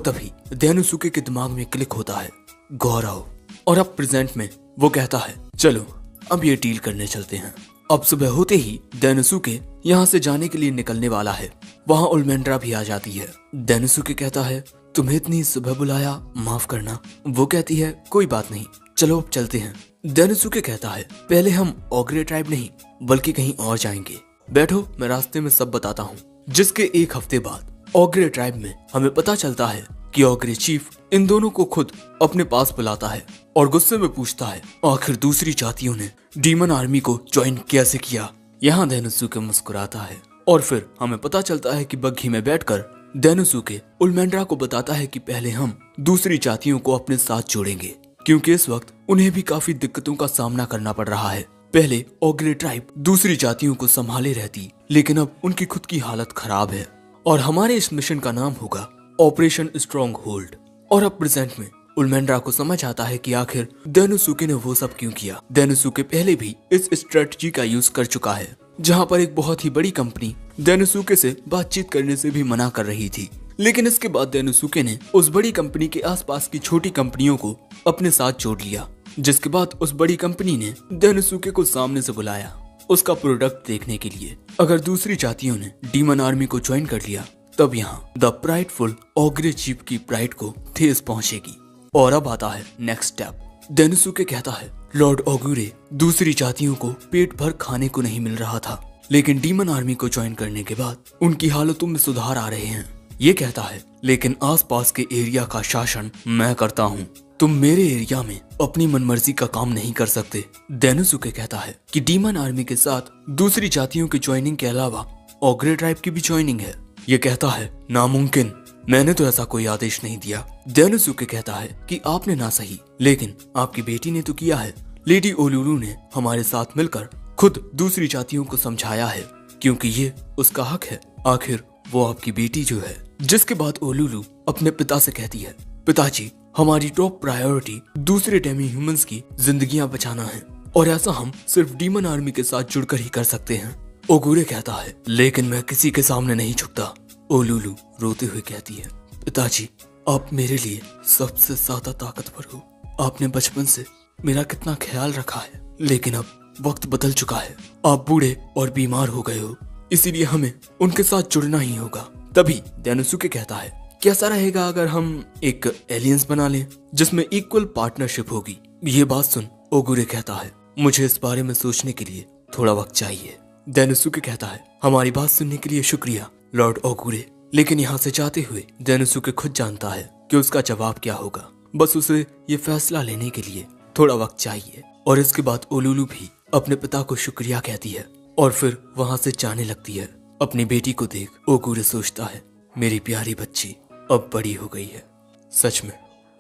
तभी डेनोसुके के दिमाग में क्लिक होता है, गौरव। और अब प्रेजेंट में वो कहता है, चलो अब ये डील करने चलते हैं। अब सुबह होते ही डेनोसुके यहाँ से जाने के लिए निकलने वाला है। वहाँ उल्मेंड्रा भी आ जाती है। डेनोसुके कहता है, तुम्हें इतनी सुबह बुलाया, माफ करना। वो कहती है, कोई बात नहीं, चलो अब चलते हैं। डेनोसुके कहता है, पहले हम ओग्रे ट्राइब नहीं बल्कि कहीं और जाएंगे। बैठो, मैं रास्ते में सब बताता हूँ। जिसके एक हफ्ते बाद ओग्रे ट्राइब में हमें पता चलता है कि ओग्रे चीफ इन दोनों को खुद अपने पास बुलाता है और गुस्से में पूछता है, आखिर दूसरी जातियों ने डीमन आर्मी को ज्वाइन कैसे किया। यहाँ डेनोसुके मुस्कुराता है और फिर हमें पता चलता है कि बग्घी में बैठकर डेनोसुके उल्मेंड्रा को बताता है कि पहले हम दूसरी जातियों को अपने साथ जोड़ेंगे, क्योंकि इस वक्त उन्हें भी काफी दिक्कतों का सामना करना पड़ रहा है। पहले ओग्रे ट्राइब दूसरी जातियों को संभाले रहती, लेकिन अब उनकी खुद की हालत खराब है और हमारे इस मिशन का नाम होगा ऑपरेशन स्ट्रॉन्ग होल्ड। और अब प्रेजेंट में उल्मेंड्रा को समझ आता है कि आखिर डेनोसुके ने वो सब क्यों किया। डेनोसुके पहले भी इस स्ट्रेटजी का यूज कर चुका है, जहाँ पर एक बहुत ही बड़ी कंपनी डेनोसुके से बातचीत करने से भी मना कर रही थी, लेकिन इसके बाद डेनोसुके ने उस बड़ी कंपनी के आसपास की छोटी कंपनियों को अपने साथ जोड़ लिया। जिसके बाद उस बड़ी कंपनी ने डेनोसुके को सामने से बुलाया उसका प्रोडक्ट देखने के लिए। अगर दूसरी जातियों ने डीमन आर्मी को ज्वाइन कर लिया, तब यहाँ द प्राइडफुल ओग्रे चीफ की प्राइड को ठेस पहुंचेगी। और अब आता है नेक्स्ट स्टेप। डेनोसुके कहता है, लॉर्ड ओगुरे, दूसरी जातियों को पेट भर खाने को नहीं मिल रहा था, लेकिन डीमन आर्मी को ज्वाइन करने के बाद उनकी हालतों में सुधार आ रहे हैं। ये कहता है, लेकिन आसपास के एरिया का शासन मैं करता हूँ, तुम मेरे एरिया में अपनी मनमर्जी का काम नहीं कर सकते। डेनोसुके कहता है कि डीमन आर्मी के साथ दूसरी जातियों की ज्वाइनिंग के अलावा ओग्रे ट्राइब की भी ज्वाइनिंग है। ये कहता है, नामुमकिन, मैंने तो ऐसा कोई आदेश नहीं दिया। डेनोसुके कहता है कि आपने ना सही, लेकिन आपकी बेटी ने तो किया है। लेडी ओलुलु ने हमारे साथ मिलकर खुद दूसरी जातियों को समझाया है, क्योंकि ये उसका हक है, आखिर वो आपकी बेटी जो है। जिसके बाद ओलुलु अपने पिता से कहती है, पिताजी, हमारी टॉप प्रायोरिटी दूसरे डेमी ह्यूमंस की जिंदगियां बचाना है, और ऐसा हम सिर्फ डीमन आर्मी के साथ जुड़कर ही कर सकते हैं। ओगुरे कहता है, लेकिन मैं किसी के सामने नहीं झुकता। ओलुलु रोते हुए कहती है, पिताजी, आप मेरे लिए सबसे ज्यादा ताकतवर हो। आपने बचपन से मेरा कितना ख्याल रखा है, लेकिन अब वक्त बदल चुका है। आप बूढ़े और बीमार हो गए हो, इसीलिए हमें उनके साथ जुड़ना ही होगा। तभी डेनोसुके कहता है, कैसा रहेगा अगर हम एक एलियंस बना लें जिसमें इक्वल पार्टनरशिप होगी। ये बात सुन ओगुरे कहता है, मुझे इस बारे में सोचने के लिए थोड़ा वक्त चाहिए। डेनोसुके कहता है, हमारी बात सुनने के लिए शुक्रिया लॉर्ड ओगुरे। लेकिन यहाँ से जाते हुए डेनोसुके खुद जानता है कि उसका जवाब क्या होगा। बस उसे ये फैसला लेने के लिए थोड़ा वक्त चाहिए। और इसके बाद ओलुलु भी अपने पिता को शुक्रिया कहती है और फिर वहाँ से जाने लगती है। अपनी बेटी को देख ओगुरे सोचता है, मेरी प्यारी बच्ची अब बड़ी हो गई है। सच में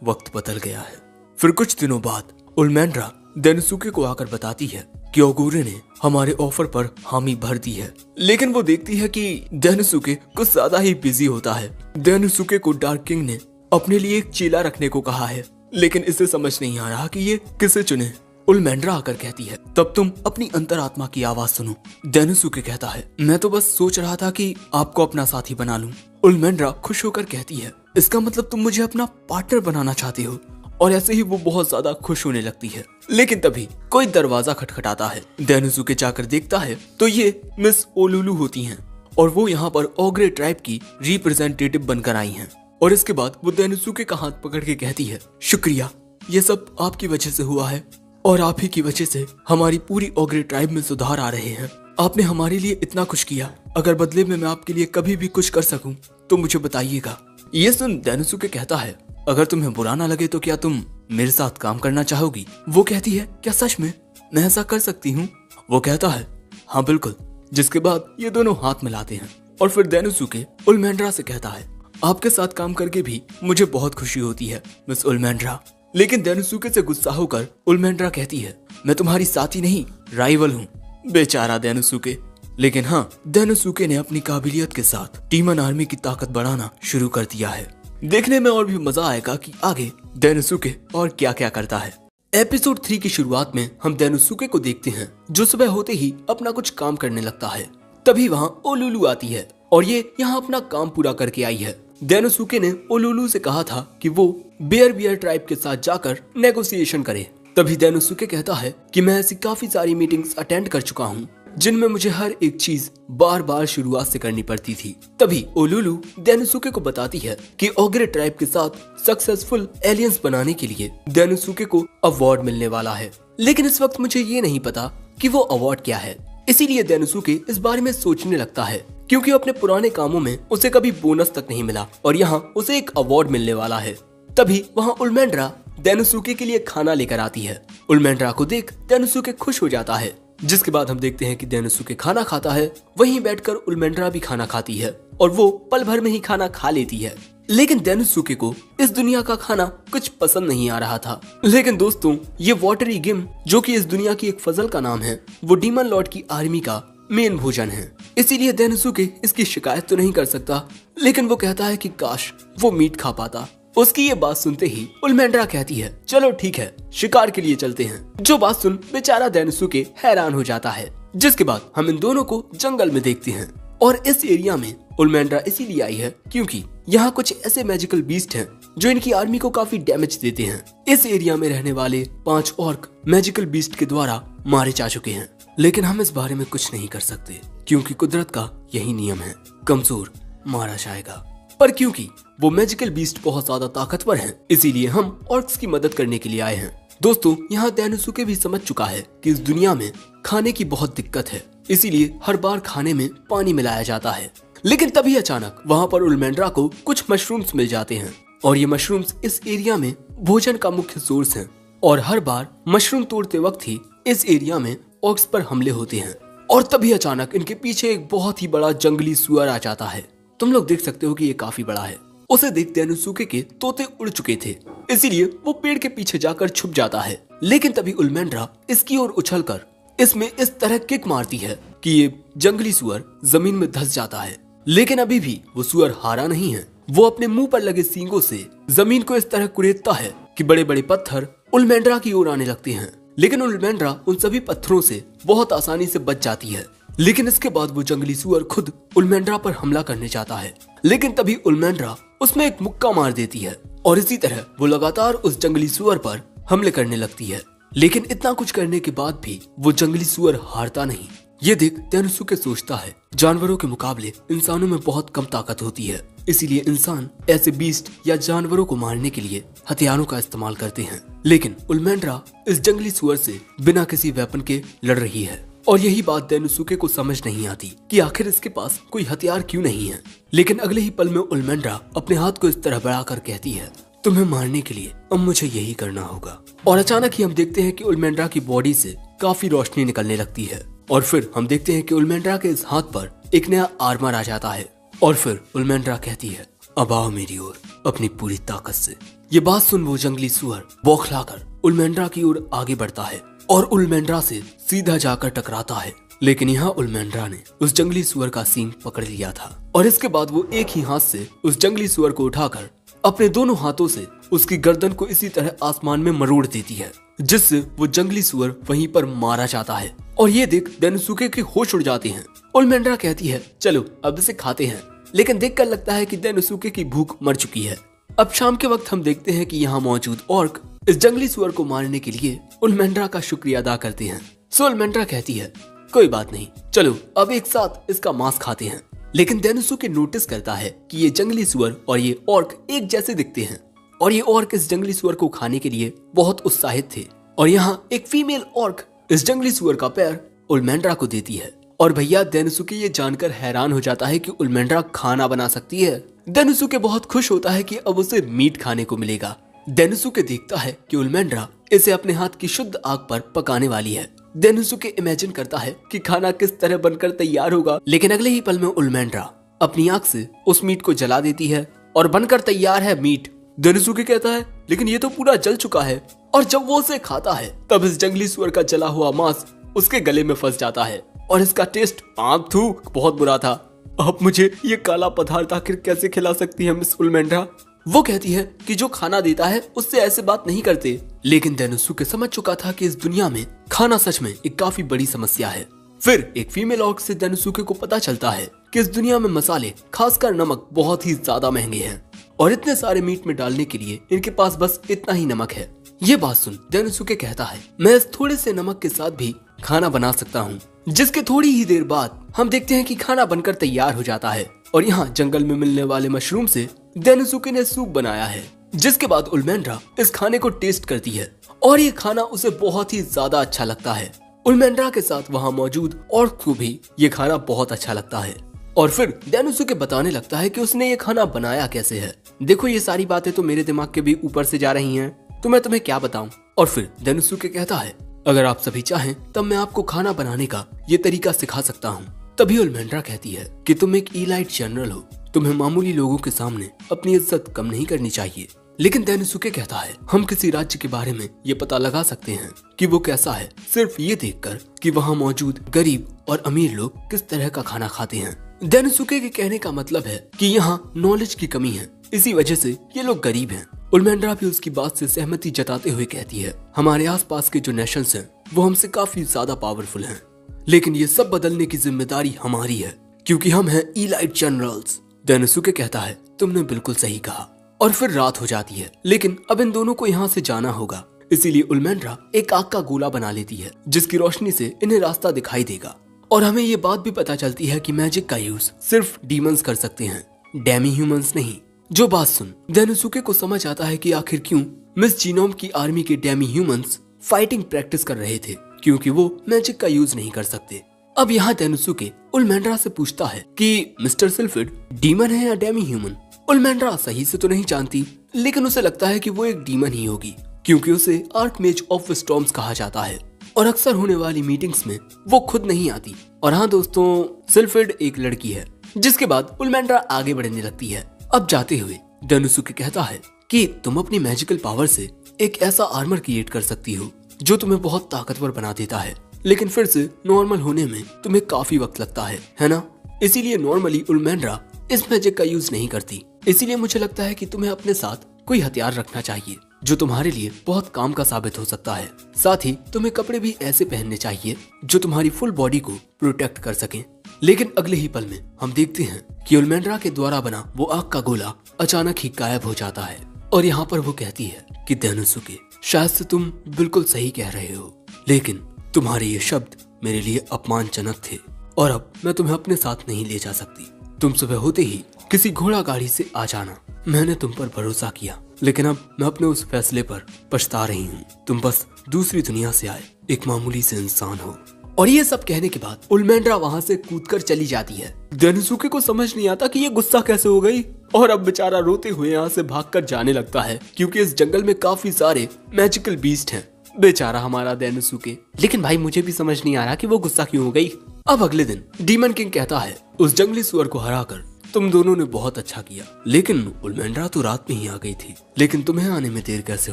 वक्त बदल गया है। फिर कुछ दिनों बाद उल्मेंड्रा डेनोसुके को आकर बताती है कि ओगुरे ने हमारे ऑफर पर हामी भर दी है, लेकिन वो देखती है कि डेनोसुके कुछ ज्यादा ही बिजी होता है। डेनोसुके को डार्क किंग ने अपने लिए एक चेला रखने को कहा है, लेकिन इसे समझ नहीं आ रहा कि ये किसे चुने। उल्मेंड्रा आकर कहती है, तब तुम अपनी अंतरात्मा की आवाज सुनो। डेनोसुके कहता है, मैं तो बस सोच रहा था कि आपको अपना साथी बना लूं। उल्मेंड्रा खुश होकर कहती है, इसका मतलब तुम मुझे अपना पार्टनर बनाना चाहती हो। और ऐसे ही वो बहुत ज्यादा खुश होने लगती है। लेकिन तभी कोई दरवाजा खटखटाता है। डेनोसुके जाकर देखता है तो ये मिस ओलुलु होती हैं और वो यहाँ पर ओग्रे ट्राइब की रिप्रेजेंटेटिव बनकर आई हैं। और इसके बाद वो डेनोसुके का हाथ पकड़ के कहती है, शुक्रिया, ये सब आपकी वजह से हुआ है और आप ही की वजह से हमारी पूरी ओग्रे ट्राइब में सुधार आ रहे हैं। आपने हमारे लिए इतना कुछ किया, अगर बदले में मैं आपके लिए कभी भी कुछ कर सकूं तो मुझे बताइएगा। ये सुन डेनोसुके कहता है, अगर तुम्हें बुरा ना लगे तो क्या तुम मेरे साथ काम करना चाहोगी। वो कहती है, क्या सच में मैं ऐसा कर सकती हूँ। वो कहता है, हाँ बिल्कुल। जिसके बाद ये दोनों हाथ मिलाते हैं और फिर डेनोसुके उल्मेंड्रा से कहता है, आपके साथ काम करके भी मुझे बहुत खुशी होती है मिस उल्मेंड्रा। लेकिन डेनोसुके से गुस्सा होकर उल्मेंड्रा कहती है, मैं तुम्हारी साथी नहीं राइवल हूँ। बेचारा डेनोसुके। लेकिन हाँ, डेनोसुके ने अपनी काबिलियत के साथ डीमन आर्मी की ताकत बढ़ाना शुरू कर दिया है। देखने में और भी मजा आएगा कि आगे डेनोसुके और क्या क्या करता है। एपिसोड 3 की शुरुआत में हम डेनोसुके को देखते हैं जो सुबह होते ही अपना कुछ काम करने लगता है। तभी वहाँ ओलुलु आती है और ये यहाँ अपना काम पूरा करके आई है। डेनोसुके ने ओलुलु से कहा था कि वो बियर ट्राइब के साथ जाकर नेगोशिएशन करे। तभी डेनोसुके कहता है कि मैं ऐसी काफी सारी मीटिंग्स अटेंड कर चुका हूँ जिनमें मुझे हर एक चीज बार बार शुरुआत से करनी पड़ती थी। तभी ओलुलु डेनोसुके को बताती है कि ओग्रे ट्राइब के साथ सक्सेसफुल एलियंस बनाने के लिए डेनोसुके को अवार्ड मिलने वाला है, लेकिन इस वक्त मुझे ये नहीं पता कि वो अवार्ड क्या है। इसीलिए डेनोसुके इस बारे में सोचने लगता है क्योंकि अपने पुराने कामों में उसे कभी बोनस तक नहीं मिला और यहाँ उसे एक अवार्ड मिलने वाला है। तभी वहाँ उल्मेंड्रा डेनोसुके के लिए खाना लेकर आती है। उल्मेंड्रा को देख डेनोसुके खुश हो जाता है, जिसके बाद हम देखते हैं कि डेनोसुके खाना खाता है। वहीं बैठकर उल्मेंड्रा भी खाना खाती है और वो पल भर में ही खाना खा लेती है। लेकिन डेनोसुके को इस दुनिया का खाना कुछ पसंद नहीं आ रहा था। लेकिन दोस्तों, ये वाटरी गिम जो कि इस दुनिया की एक फजल का नाम है, वो डीमन लॉर्ड की आर्मी का मेन भोजन है। इसीलिए डेनोसुके इसकी शिकायत तो नहीं कर सकता, लेकिन वो कहता है कि काश वो मीट खा पाता। उसकी ये बात सुनते ही उल्मेंड्रा कहती है चलो ठीक है, शिकार के लिए चलते हैं। जो बात सुन बेचारा डेनोसुके हैरान हो जाता है। जिसके बाद हम इन दोनों को जंगल में देखते हैं और इस एरिया में उल्मेंड्रा इसीलिए आई है क्योंकि यहाँ कुछ ऐसे मैजिकल बीस्ट हैं जो इनकी आर्मी को काफी डैमेज देते हैं। इस एरिया में रहने वाले 5 ऑर्क मैजिकल बीस्ट के द्वारा मारे जा चुके हैं, लेकिन हम इस बारे में कुछ नहीं कर सकते क्योंकि कुदरत का यही नियम है, कमजोर मारा जाएगा। पर क्योंकि वो मैजिकल बीस्ट बहुत ज्यादा ताकतवर हैं, इसीलिए हम ऑर्क्स की मदद करने के लिए आए हैं। दोस्तों, यहाँ डेनोसुके भी समझ चुका है कि इस दुनिया में खाने की बहुत दिक्कत है, इसीलिए हर बार खाने में पानी मिलाया जाता है। लेकिन तभी अचानक वहाँ पर उल्मेंड्रा को कुछ मशरूम्स मिल जाते हैं और ये मशरूम्स इस एरिया में भोजन का मुख्य सोर्स हैं और हर बार मशरूम तोड़ते वक्त ही इस एरिया में ऑर्क्स पर हमले होते हैं। और तभी अचानक इनके पीछे एक बहुत ही बड़ा जंगली सुअर आ जाता है। तुम लोग देख सकते हो कि ये काफी बड़ा है। उसे देख डेनोसुके के तोते उड़ चुके थे, इसीलिए वो पेड़ के पीछे जाकर छुप जाता है। लेकिन तभी उल्मेंड्रा इसकी ओर उछलकर इसमें इस तरह किक मारती है कि ये जंगली सुअर जमीन में धंस जाता है। लेकिन अभी भी वो सुअर हारा नहीं है। वो अपने मुंह पर लगे सींगों से जमीन को इस तरह कुरेदता है कि बड़े बड़े पत्थर उल्मेंड्रा की ओर आने लगते हैं। लेकिन उल्मेंड्रा उन सभी पत्थरों से बहुत आसानी से बच जाती है। लेकिन इसके बाद वो जंगली सुअर खुद उल्मेंड्रा पर हमला करने जाता है, लेकिन तभी उल्मेंड्रा उसमें एक मुक्का मार देती है और इसी तरह वो लगातार उस जंगली सुअर पर हमले करने लगती है। लेकिन इतना कुछ करने के बाद भी वो जंगली सुअर हारता नहीं। ये देख डेनोसुके सोचता है जानवरों के मुकाबले इंसानों में बहुत कम ताकत होती है, इसीलिए इंसान ऐसे बीस्ट या जानवरों को मारने के लिए हथियारों का इस्तेमाल करते हैं। लेकिन उल्मेंड्रा इस जंगली सुअर से बिना किसी वेपन के लड़ रही है और यही बात डेनोसुके को समझ नहीं आती कि आखिर इसके पास कोई हथियार क्यों नहीं है। लेकिन अगले ही पल में उल्मेंड्रा अपने हाथ को इस तरह बढ़ाकर कहती है तुम्हें मारने के लिए अब मुझे यही करना होगा। और अचानक ही हम देखते हैं कि उल्मेंड्रा की बॉडी से काफी रोशनी निकलने लगती है और फिर हम देखते हैं कि उल्मेंड्रा के इस हाथ पर एक नया आर्मर आ जाता है और फिर उल्मेंड्रा कहती है अब आओ मेरी ओर अपनी पूरी ताकत से। ये बात सुन वो जंगली सुअर बौखलाकर उल्मेंड्रा की ओर आगे बढ़ता है और उल्मेंड्रा से सीधा जाकर टकराता है। लेकिन यहाँ उल्मेंड्रा ने उस जंगली सुअर का सींग पकड़ लिया था और इसके बाद वो एक ही हाथ से उस जंगली सुअर को उठाकर अपने दोनों हाथों से उसकी गर्दन को इसी तरह आसमान में मरोड़ देती है, जिससे वो जंगली सुअर वहीं पर मारा जाता है। और ये देख डेनोसुके के होश उड़ जाते हैं। उल्मेंड्रा कहती है चलो अब इसे खाते हैं, लेकिन देखकर लगता है कि डेनोसुके की भूख मर चुकी है। अब शाम के वक्त हम देखते हैं कि यहाँ मौजूद ऑर्क इस जंगली सुअर को मारने के लिए उल्मेंड्रा का शुक्रिया अदा करते हैं। सो उल्मेंड्रा कहती है कोई बात नहीं, चलो अब एक साथ इसका मांस खाते हैं। लेकिन डेनोसुके नोटिस करता है कि ये जंगली सुअर और ये ऑर्क एक जैसे दिखते हैं और ये ऑर्क इस जंगली सुअर को खाने के लिए बहुत उत्साहित थे। और यहाँ एक फीमेल ऑर्क इस जंगली सुअर का पैर उल्मेंड्रा को देती है और भैया डेनोसुके ये जानकर हैरान हो जाता है कि उल्मेंड्रा खाना बना सकती है। डेनोसुके बहुत खुश होता है कि अब उसे मीट खाने को मिलेगा। डेनोसुके देखता है कि उल्मेंड्रा इसे अपने हाथ की शुद्ध आग पर पकाने वाली है। डेनोसुके इमेजिन करता है कि खाना किस तरह बनकर तैयार होगा, लेकिन अगले ही पल में उल्मेंड्रा अपनी आग से उस मीट को जला देती है और बनकर तैयार है मीट। डेनोसुके कहता है लेकिन ये तो पूरा जल चुका है। और जब वो उसे खाता है तब इस जंगली सुअर का जला हुआ मांस उसके गले में फंस जाता है और इसका टेस्ट बहुत बुरा था। अब मुझे ये काला पदार्थ आखिर कैसे खिला सकती है मिस उल्मेंड्रा? वो कहती है कि जो खाना देता है उससे ऐसे बात नहीं करते। लेकिन डेनोसुके समझ चुका था कि इस दुनिया में खाना सच में एक काफी बड़ी समस्या है। फिर एक फीमेल ऑर्क से डेनोसुके को पता चलता है कि इस दुनिया में मसाले, खासकर नमक, बहुत ही ज्यादा महंगे हैं और इतने सारे मीट में डालने के लिए इनके पास बस इतना ही नमक है। ये बात सुन डेनोसुके कहता है, मैं इस थोड़े से नमक के साथ भी खाना बना सकता हूँ। जिसके थोड़ी ही देर बाद हम देखते हैं कि खाना बनकर तैयार हो जाता है और यहाँ जंगल में मिलने वाले मशरूम से डेनोसुके ने सूप बनाया है। जिसके बाद उल्मेंड्रा इस खाने को टेस्ट करती है और ये खाना उसे बहुत ही ज्यादा अच्छा लगता है। उल्मेंड्रा के साथ वहाँ मौजूद ऑर्क को भी ये खाना बहुत अच्छा लगता है और फिर डेनोसुके बताने लगता है कि उसने ये खाना बनाया कैसे है। देखो ये सारी बातें तो मेरे दिमाग के भी ऊपर से जा रही हैं, तो मैं तुम्हें क्या बताऊं। और फिर डेनोसुके कहता है, अगर आप सभी चाहें तब मैं आपको खाना बनाने का ये तरीका सिखा सकता हूँ। तभी उल्मेंड्रा कहती है कि तुम एक इलाइट जनरल हो, तुम्हें मामूली लोगों के सामने अपनी इज्जत कम नहीं करनी चाहिए। लेकिन डेनोसुके कहता है, हम किसी राज्य के बारे में ये पता लगा सकते हैं कि वो कैसा है सिर्फ ये देखकर कि वहाँ मौजूद गरीब और अमीर लोग किस तरह का खाना खाते हैं। डेनोसुके के कहने का मतलब है कि यहाँ नॉलेज की कमी है, इसी वजह से ये लोग गरीब हैं। उल्मेंड्रा भी उसकी बात से सहमति जताते हुए कहती है, हमारे आसपास के जो नेशंस हैं वो हमसे काफी ज्यादा पावरफुल हैं, लेकिन ये सब बदलने की जिम्मेदारी हमारी है क्योंकि हम हैं इलाइट जनरल्स। डेनोसुके कहता है, तुमने बिल्कुल सही कहा। और फिर रात हो जाती है, लेकिन अब इन दोनों को यहाँ से जाना होगा, इसीलिए उल्मेंड्रा एक आग का गोला बना लेती है जिसकी रोशनी से इन्हें रास्ता दिखाई देगा। और हमें ये बात भी पता चलती है कि मैजिक का यूज सिर्फ डीमंस कर सकते हैं, डेमी ह्यूमंस नहीं। जो बात सुन डेनोसुके को समझ आता है कि आखिर क्यों मिस जीनोम की आर्मी के डेमी ह्यूमंस फाइटिंग प्रैक्टिस कर रहे थे, क्योंकि वो मैजिक का यूज नहीं कर सकते। अब यहाँ डेनोसुके उल्मेंड्रा से पूछता है कि मिस्टर सिल्फिड डीमन है या डेमी ह्यूमन। उल्मेंड्रा सही से तो नहीं जानती, लेकिन उसे लगता है कि वो एक डीमन ही होगी क्योंकि उसे आर्कमेज ऑफ स्टॉर्म्स कहा जाता है और अक्सर होने वाली मीटिंग्स में वो खुद नहीं आती। और हाँ दोस्तों, सिल्फिड एक लड़की है। जिसके बाद उल्मेंड्रा आगे बढ़ने लगती है। अब जाते हुए डेनोसुके कहता है कि तुम अपनी मैजिकल पावर से एक ऐसा आर्मर क्रिएट कर सकती हो जो तुम्हें बहुत ताकतवर बना देता है, लेकिन फिर से नॉर्मल होने में तुम्हें काफी वक्त लगता है ना। इसीलिए नॉर्मली उल्मेंड्रा इस मैजिक का यूज नहीं करती। इसीलिए मुझे लगता है कि तुम्हें अपने साथ कोई हथियार रखना चाहिए जो तुम्हारे लिए बहुत काम का साबित हो सकता है। साथ ही तुम्हें कपड़े भी ऐसे पहनने चाहिए जो तुम्हारी फुल बॉडी को प्रोटेक्ट कर सकें। लेकिन अगले ही पल में हम देखते हैं कि उल्मेंड्रा के द्वारा बना वो आग का गोला अचानक ही गायब हो जाता है और यहाँ पर वो कहती है कि डेनोसुके, शायद से तुम बिल्कुल सही कह रहे हो, लेकिन तुम्हारे ये शब्द मेरे लिए अपमानजनक थे और अब मैं तुम्हें अपने साथ नहीं ले जा सकती। तुम सुबह होते ही किसी घोड़ा गाड़ी से आ जाना। मैंने तुम पर भरोसा किया, लेकिन अब मैं अपने उस फैसले पर पछता रही हूँ। तुम बस दूसरी दुनिया से आए एक मामूली से इंसान हो। और ये सब कहने के बाद उल्मेंड्रा वहाँ से कूदकर चली जाती है। डेनोसुके को समझ नहीं आता कि ये गुस्सा कैसे हो गई और अब बेचारा रोते हुए यहाँ से भागकर जाने लगता है क्योंकि इस जंगल में काफी सारे मैजिकल बीस्ट हैं। बेचारा हमारा डेनोसुके। लेकिन भाई मुझे भी समझ नहीं आ रहा कि वो गुस्सा क्यों हो गई। अब अगले दिन डीमन किंग कहता है, उस जंगली सुअर को हराकर तुम दोनों ने बहुत अच्छा किया, लेकिन उल्मेंड्रा तो रात में ही आ गई थी, लेकिन तुम्हें आने में देर कैसे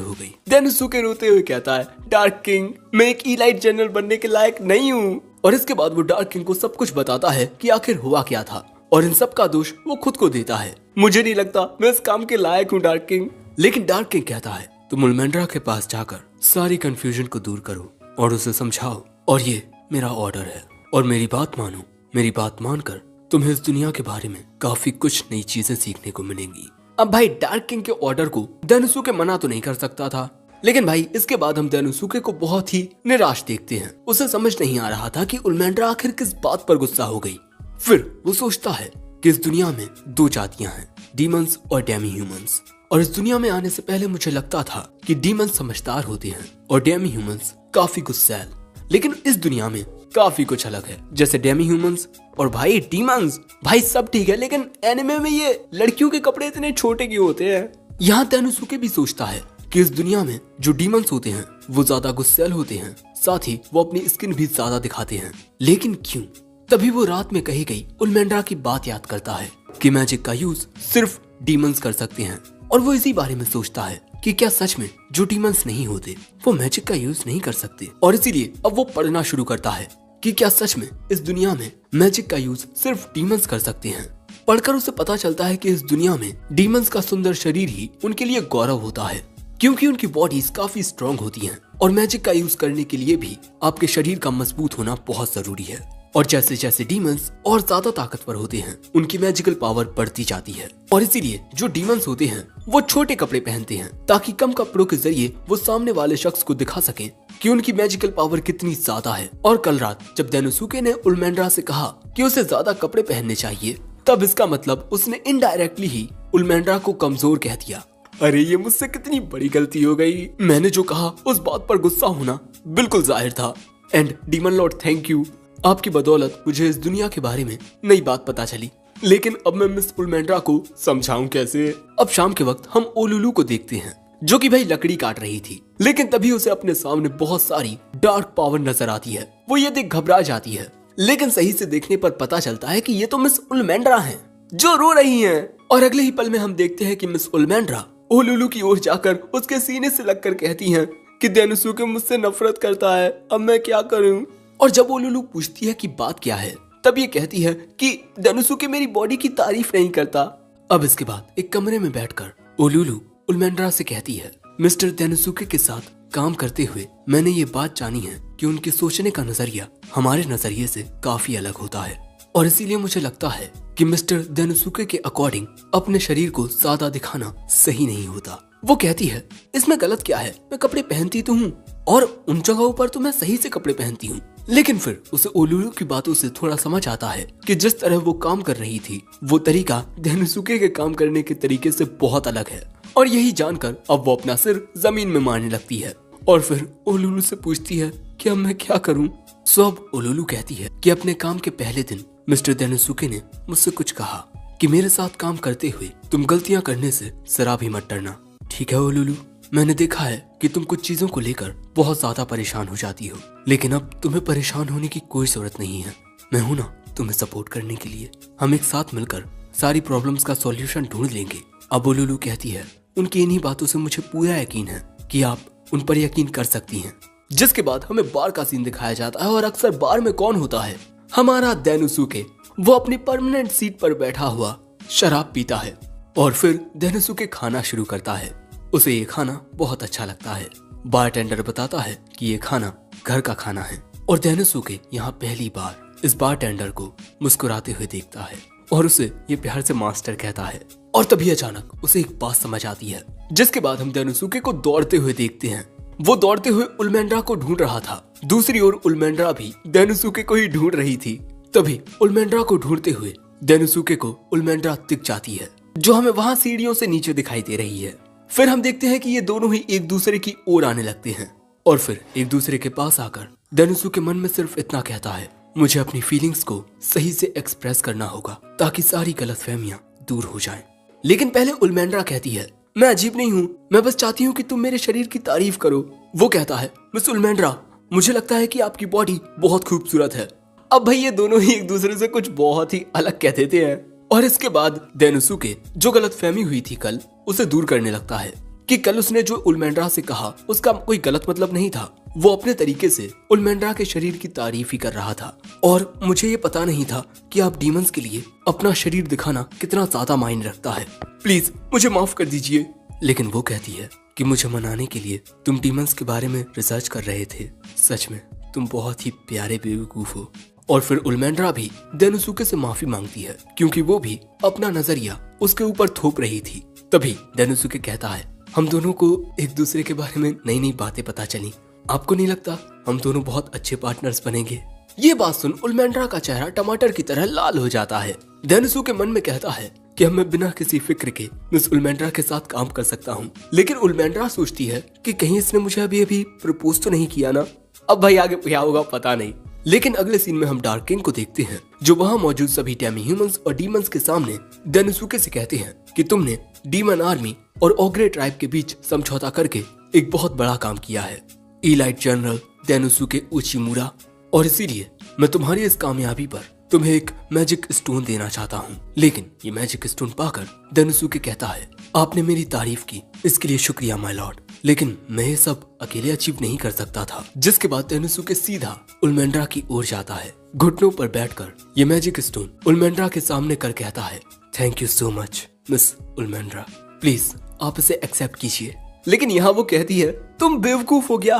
हो गई। डेनोसुके रोते हुए कहता है, डार्क किंग, मैं एक इलाइट जनरल बनने के लायक नहीं हूँ। और इसके बाद वो डार्क किंग को सब कुछ बताता है कि आखिर हुआ क्या था और इन सब का दोष वो खुद को देता है। मुझे नहीं लगता मैं इस काम के लायक हूँ डार्क किंग। लेकिन डार्क किंग कहता है, तुम उल्मेंड्रा के पास जाकर सारी कंफ्यूजन को दूर करो और उसे समझाओ और ये मेरा ऑर्डर है और मेरी बात मानो। मेरी बात मानकर तुम्हें इस दुनिया के बारे में काफी कुछ नई चीजें सीखने को मिलेंगी। अब भाई डार्क किंग के ऑर्डर को डेनोसुके मना तो नहीं कर सकता था, लेकिन भाई इसके बाद हम डेनोसुके को बहुत ही निराश देखते हैं। उसे समझ नहीं आ रहा था कि उल्मेंड्रा आखिर किस बात पर गुस्सा हो गई। फिर वो सोचता है कि इस दुनिया में दो जातियां हैं, डीमंस और डेमी ह्यूमंस। और इस दुनिया में आने से पहले मुझे लगता था कि डीमंस समझदार होते हैं और डेमी ह्यूमंस काफी गुस्सैल, लेकिन इस दुनिया में काफी कुछ अलग है। जैसे डेमी ह्यूमंस और भाई डीमंस, भाई सब ठीक है, लेकिन एनिमे में ये लड़कियों के कपड़े इतने छोटे क्यों होते हैं। यहाँ डेनोसुके भी सोचता है कि इस दुनिया में जो डीमंस होते हैं वो ज्यादा गुस्सैल होते हैं, साथ ही वो अपनी स्किन भी ज्यादा दिखाते हैं, लेकिन क्यों। तभी वो रात में कही गई उल्मेंड्रा की बात याद करता है कि मैजिक का यूज सिर्फ डीमंस कर सकते हैं और वो इसी बारे में सोचता है कि क्या सच में जो डीमंस नहीं होते वो मैजिक का यूज नहीं कर सकते। और इसीलिए अब वो पढ़ना शुरू करता है कि क्या सच में इस दुनिया में मैजिक का यूज सिर्फ डीमंस कर सकते हैं। पढ़कर उसे पता चलता है कि इस दुनिया में डीमंस का सुंदर शरीर ही उनके लिए गौरव होता है, क्योंकि उनकी बॉडीज काफी स्ट्रांग होती हैं और मैजिक का यूज करने के लिए भी आपके शरीर का मजबूत होना बहुत जरूरी है। और जैसे जैसे डीमंस और ज्यादा ताकतवर होते हैं उनकी मैजिकल पावर बढ़ती जाती है, और इसीलिए जो डीमंस होते हैं वो छोटे कपड़े पहनते हैं ताकि कम कपड़ों के जरिए वो सामने वाले शख्स को दिखा सकें कि उनकी मैजिकल पावर कितनी ज्यादा है। और कल रात जब डेनोसुके ने उल्मेंड्रा से कहा कि उसे ज्यादा कपड़े पहनने चाहिए, तब इसका मतलब उसने इनडायरेक्टली ही उल्मेंड्रा को कमजोर कह दिया। अरे ये मुझसे कितनी बड़ी गलती हो गई। मैंने जो कहा उस बात पर गुस्सा होना बिल्कुल जाहिर था। And demon Lord thank you, आपकी बदौलत मुझे इस दुनिया के बारे में नई बात पता चली। लेकिन अब मैं मिस उल्मेंड्रा को समझाऊं कैसे। अब शाम के वक्त हम ओलुलू को देखते हैं जो कि भाई लकड़ी काट रही थी, लेकिन तभी उसे अपने सामने बहुत सारी डार्क पावर नजर आती है। वो ये देख घबरा जाती है, लेकिन सही से देखने पर पता चलता है कि ये तो मिस उल्मेंड्रा हैं जो रो रही हैं। और अगले ही पल में हम देखते हैं कि मिस उल्मेंड्रा ओलुलू की ओर जाकर उसके सीने से लगकर कहती हैं कि डेनोसुके मुझसे नफरत करता है, अब मैं क्या करूं। और जब ओलुलू पूछती है कि बात क्या है, तब ये कहती है कि डेनोसुके मेरी बॉडी की तारीफ नहीं करता। अब इसके बाद एक कमरे में बैठकर ओलुलू उल्मेंड्रा से कहती है, मिस्टर डेनोसुके के साथ काम करते हुए मैंने ये बात जानी है कि उनके सोचने का नजरिया हमारे नजरिए से काफी अलग होता है, और इसीलिए मुझे लगता है कि मिस्टर डेनोसुके के अकॉर्डिंग अपने शरीर को ज्यादा दिखाना सही नहीं होता। वो कहती है, इसमें गलत क्या है, मैं कपड़े पहनती तो हूँ और उन जगहों पर तो मैं सही से कपड़े पहनती हूँ। लेकिन फिर उसे ओलुलू की बातों से थोड़ा समझ आता है कि जिस तरह वो काम कर रही थी वो तरीका डेनोसुके के काम करने के तरीके से बहुत अलग है। और यही जानकर अब वो अपना सिर जमीन में मारने लगती है और फिर ओलुलू से पूछती है कि अब मैं क्या करूं। सो अब ओलुलू कहती है कि अपने काम के पहले दिन मिस्टर डेनोसुके ने मुझसे कुछ कहा कि मेरे साथ काम करते हुए तुम गलतियां करने से जरा भी मत डरना। ठीक है ओलुलू, मैंने देखा है कि तुम कुछ चीजों को लेकर बहुत ज्यादा परेशान हो जाती हो, लेकिन अब तुम्हें परेशान होने की कोई जरूरत नहीं है। मैं हूं ना तुम्हें सपोर्ट करने के लिए। हम एक साथ मिलकर सारी प्रॉब्लम्स का सॉल्यूशन ढूंढ लेंगे। अब ओलुलू कहती है, उनकी इन्हीं बातों से मुझे पूरा यकीन है कि आप उन पर यकीन कर सकती हैं। जिसके बाद हमें बार का सीन दिखाया जाता है, और अक्सर बार में कौन होता है, हमारा डेनोसुके। वो अपनी परमानेंट सीट पर बैठा हुआ शराब पीता है और फिर डेनोसुके खाना शुरू करता है। उसे ये खाना बहुत अच्छा लगता है। बारटेंडर बताता है कि ये खाना घर का खाना है, और डेनोसुके यहाँ पहली बार इस बारटेंडर को मुस्कुराते हुए देखता है और उसे ये प्यार से मास्टर कहता है। और तभी अचानक उसे एक बात समझ आती है, जिसके बाद हम डेनोसुके को दौड़ते हुए देखते हैं। वो दौड़ते हुए उल्मेंड्रा को ढूंढ रहा था, दूसरी ओर उल्मेंड्रा भी डेनोसुके को ही ढूंढ रही थी। तभी उल्मेंड्रा को ढूंढते हुए डेनोसुके को उल्मेंड्रा दिख जाती है, जो हमें वहां सीढ़ियों से नीचे दिखाई दे रही है। फिर हम देखते हैं कि ये दोनों ही एक दूसरे की ओर आने लगते हैं, और फिर एक दूसरे के पास आकर डेनोसुके मन में सिर्फ इतना कहता है, मुझे अपनी फीलिंग्स को सही से एक्सप्रेस करना होगा ताकि सारी गलतफहमियां दूर हो जाएं। लेकिन पहले उल्मेंड्रा कहती है, मैं अजीब नहीं हूँ, मैं बस चाहती हूँ कि तुम मेरे शरीर की तारीफ करो। वो कहता है, मिस उल्मेंड्रा, मुझे लगता है कि आपकी बॉडी बहुत खूबसूरत है। अब भाई ये दोनों ही एक दूसरे से कुछ बहुत ही अलग कह देते हैं। और इसके बाद डेनोसुके जो गलतफहमी हुई थी कल, उसे दूर करने लगता है कि कल उसने जो उल्मेंड्रा से कहा उसका कोई गलत मतलब नहीं था। वो अपने तरीके से उल्मेंड्रा के शरीर की तारीफ ही कर रहा था, और मुझे ये पता नहीं था कि आप डीमंस के लिए अपना शरीर दिखाना कितना ज्यादा मायने रखता है। प्लीज मुझे माफ कर दीजिए। लेकिन वो कहती है कि मुझे मनाने के लिए तुम डीमंस के बारे में रिसर्च कर रहे थे। सच में तुम बहुत ही प्यारे बेवकूफ हो। और फिर उल्मेंड्रा भी डेनोसुके से माफी मांगती है, क्योंकि वो भी अपना नजरिया उसके ऊपर थोप रही थी। तभी डेनोसुके कहता है, हम दोनों को एक दूसरे के बारे में नई नई बातें पता चली। आपको नहीं लगता हम दोनों बहुत अच्छे पार्टनर्स बनेंगे? ये बात सुन उल्मेंड्रा का चेहरा टमाटर की तरह लाल हो जाता है। डेनोसुके मन में कहता है कि अब मैं बिना किसी फिक्र के मिस उल्मेंड्रा के साथ काम कर सकता हूँ। लेकिन उल्मेंड्रा सोचती है कि कहीं इसने मुझे अभी प्रपोज तो नहीं किया ना। अब भाई आगे क्या होगा पता नहीं। लेकिन अगले सीन में हम डार्क किंग को देखते हैं, जो वहाँ मौजूद सभी डेमी ह्यूमंस और डीमंस के सामने डेनोसुके से कहते हैं कि तुमने डीमन आर्मी और ओग्रे ट्राइब के बीच समझौता करके एक बहुत बड़ा काम किया है, इलाइट जनरल डेनोसुके उचिमुरा, और इसीलिए मैं तुम्हारी इस कामयाबी पर तुम्हें एक मैजिक स्टोन देना चाहता हूँ। लेकिन ये मैजिक स्टोन पाकर डेनोसुके कहता है, आपने मेरी तारीफ की, इसके लिए शुक्रिया माय लॉर्ड, लेकिन मैं ये सब अकेले अचीव नहीं कर सकता था। जिसके बाद डेनोसुके सीधा उल्मेंड्रा की ओर जाता है, घुटनों पर बैठकर ये मैजिक स्टोन उल्मेंड्रा के सामने कर कहता है, thank you so much miss Ulmendra, please आप इसे एक्सेप्ट कीजिए। लेकिन यहाँ वो कहती है तुम बेवकूफ हो गया,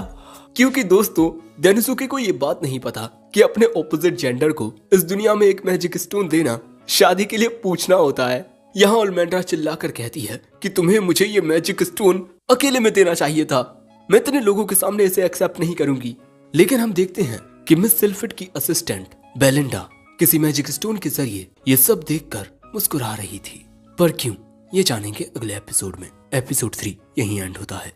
क्योंकि दोस्तों डेनोसुके को ये बात नहीं पता कि अपने ऑपोजिट जेंडर को इस दुनिया में एक मैजिक स्टोन देना शादी के लिए पूछना होता है। यहाँ उलमेंड्रा चिल्लाकर कहती है कि तुम्हें मुझे ये मैजिक स्टोन अकेले में देना चाहिए था, मैं इतने लोगों के सामने इसे एक्सेप्ट नहीं करूंगी। लेकिन हम देखते हैं कि मिस सिल्फिड की असिस्टेंट बेलिंडा किसी मैजिक स्टोन के जरिए ये सब देखकर मुस्कुरा रही थी। पर क्यों, ये जानेंगे अगले एपिसोड में। एपिसोड 3 यहीं एंड होता है।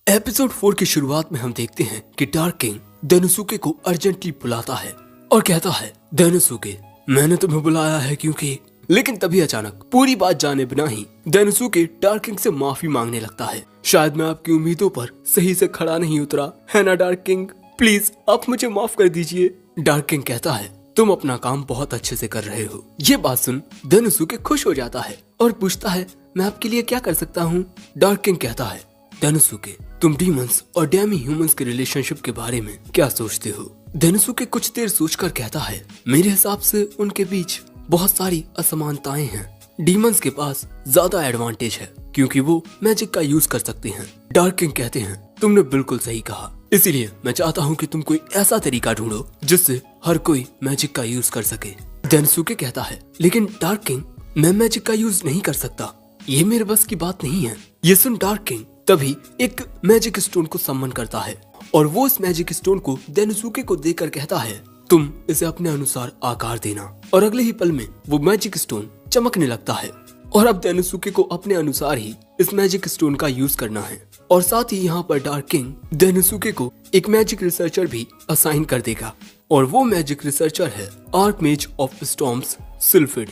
एपिसोड 4 की शुरुआत में हम देखते हैं कि डार्क किंग डेनोसुके को अर्जेंटली बुलाता है और कहता है डेनोसुके मैंने तुम्हें बुलाया है क्योंकि। लेकिन तभी अचानक पूरी बात जाने बिना ही डेनोसुके डार्क किंग से माफी मांगने लगता है। शायद मैं आपकी उम्मीदों पर सही से खड़ा नहीं उतरा है ना डार्क किंग, प्लीज आप मुझे माफ कर दीजिए। डार्क किंग कहता है तुम अपना काम बहुत अच्छे से कर रहे हो। ये बात सुन डेनोसुके खुश हो जाता है और पूछता है मैं आपके लिए क्या कर सकता हूँ। डार्क किंग कहता है डेनोसुके तुम डीमंस और डेमी ह्यूमंस के रिलेशनशिप के बारे में क्या सोचते हो। डेनोसुके कुछ देर सोचकर कहता है मेरे हिसाब से उनके बीच बहुत सारी असमानताएं हैं। डीमंस के पास ज्यादा एडवांटेज है क्योंकि वो मैजिक का यूज कर सकते हैं। डार्क किंग कहते हैं तुमने बिल्कुल सही कहा, इसीलिए मैं चाहता हूँ कि तुम कोई ऐसा तरीका ढूंढो जिससे हर कोई मैजिक का यूज कर सके। डेनोसुके कहता है लेकिन डार्क किंग मैं मैजिक का यूज नहीं कर सकता, ये मेरे बस की बात नहीं है। ये सुन डार्क किंग तभी एक मैजिक स्टोन को सम्मन करता है और वो इस मैजिक स्टोन को डेनोसुके को देकर कहता है तुम इसे अपने अनुसार आकार देना। और अगले ही पल में वो मैजिक स्टोन चमकने लगता है और अब डेनोसुके को अपने अनुसार ही इस मैजिक स्टोन का यूज करना है। और साथ ही यहाँ पर डार्क किंग डेनोसुके को एक मैजिक रिसर्चर भी असाइन कर देगा और वो मैजिक रिसर्चर है आर्कमेज ऑफ स्टॉर्म्स सिल्फिड।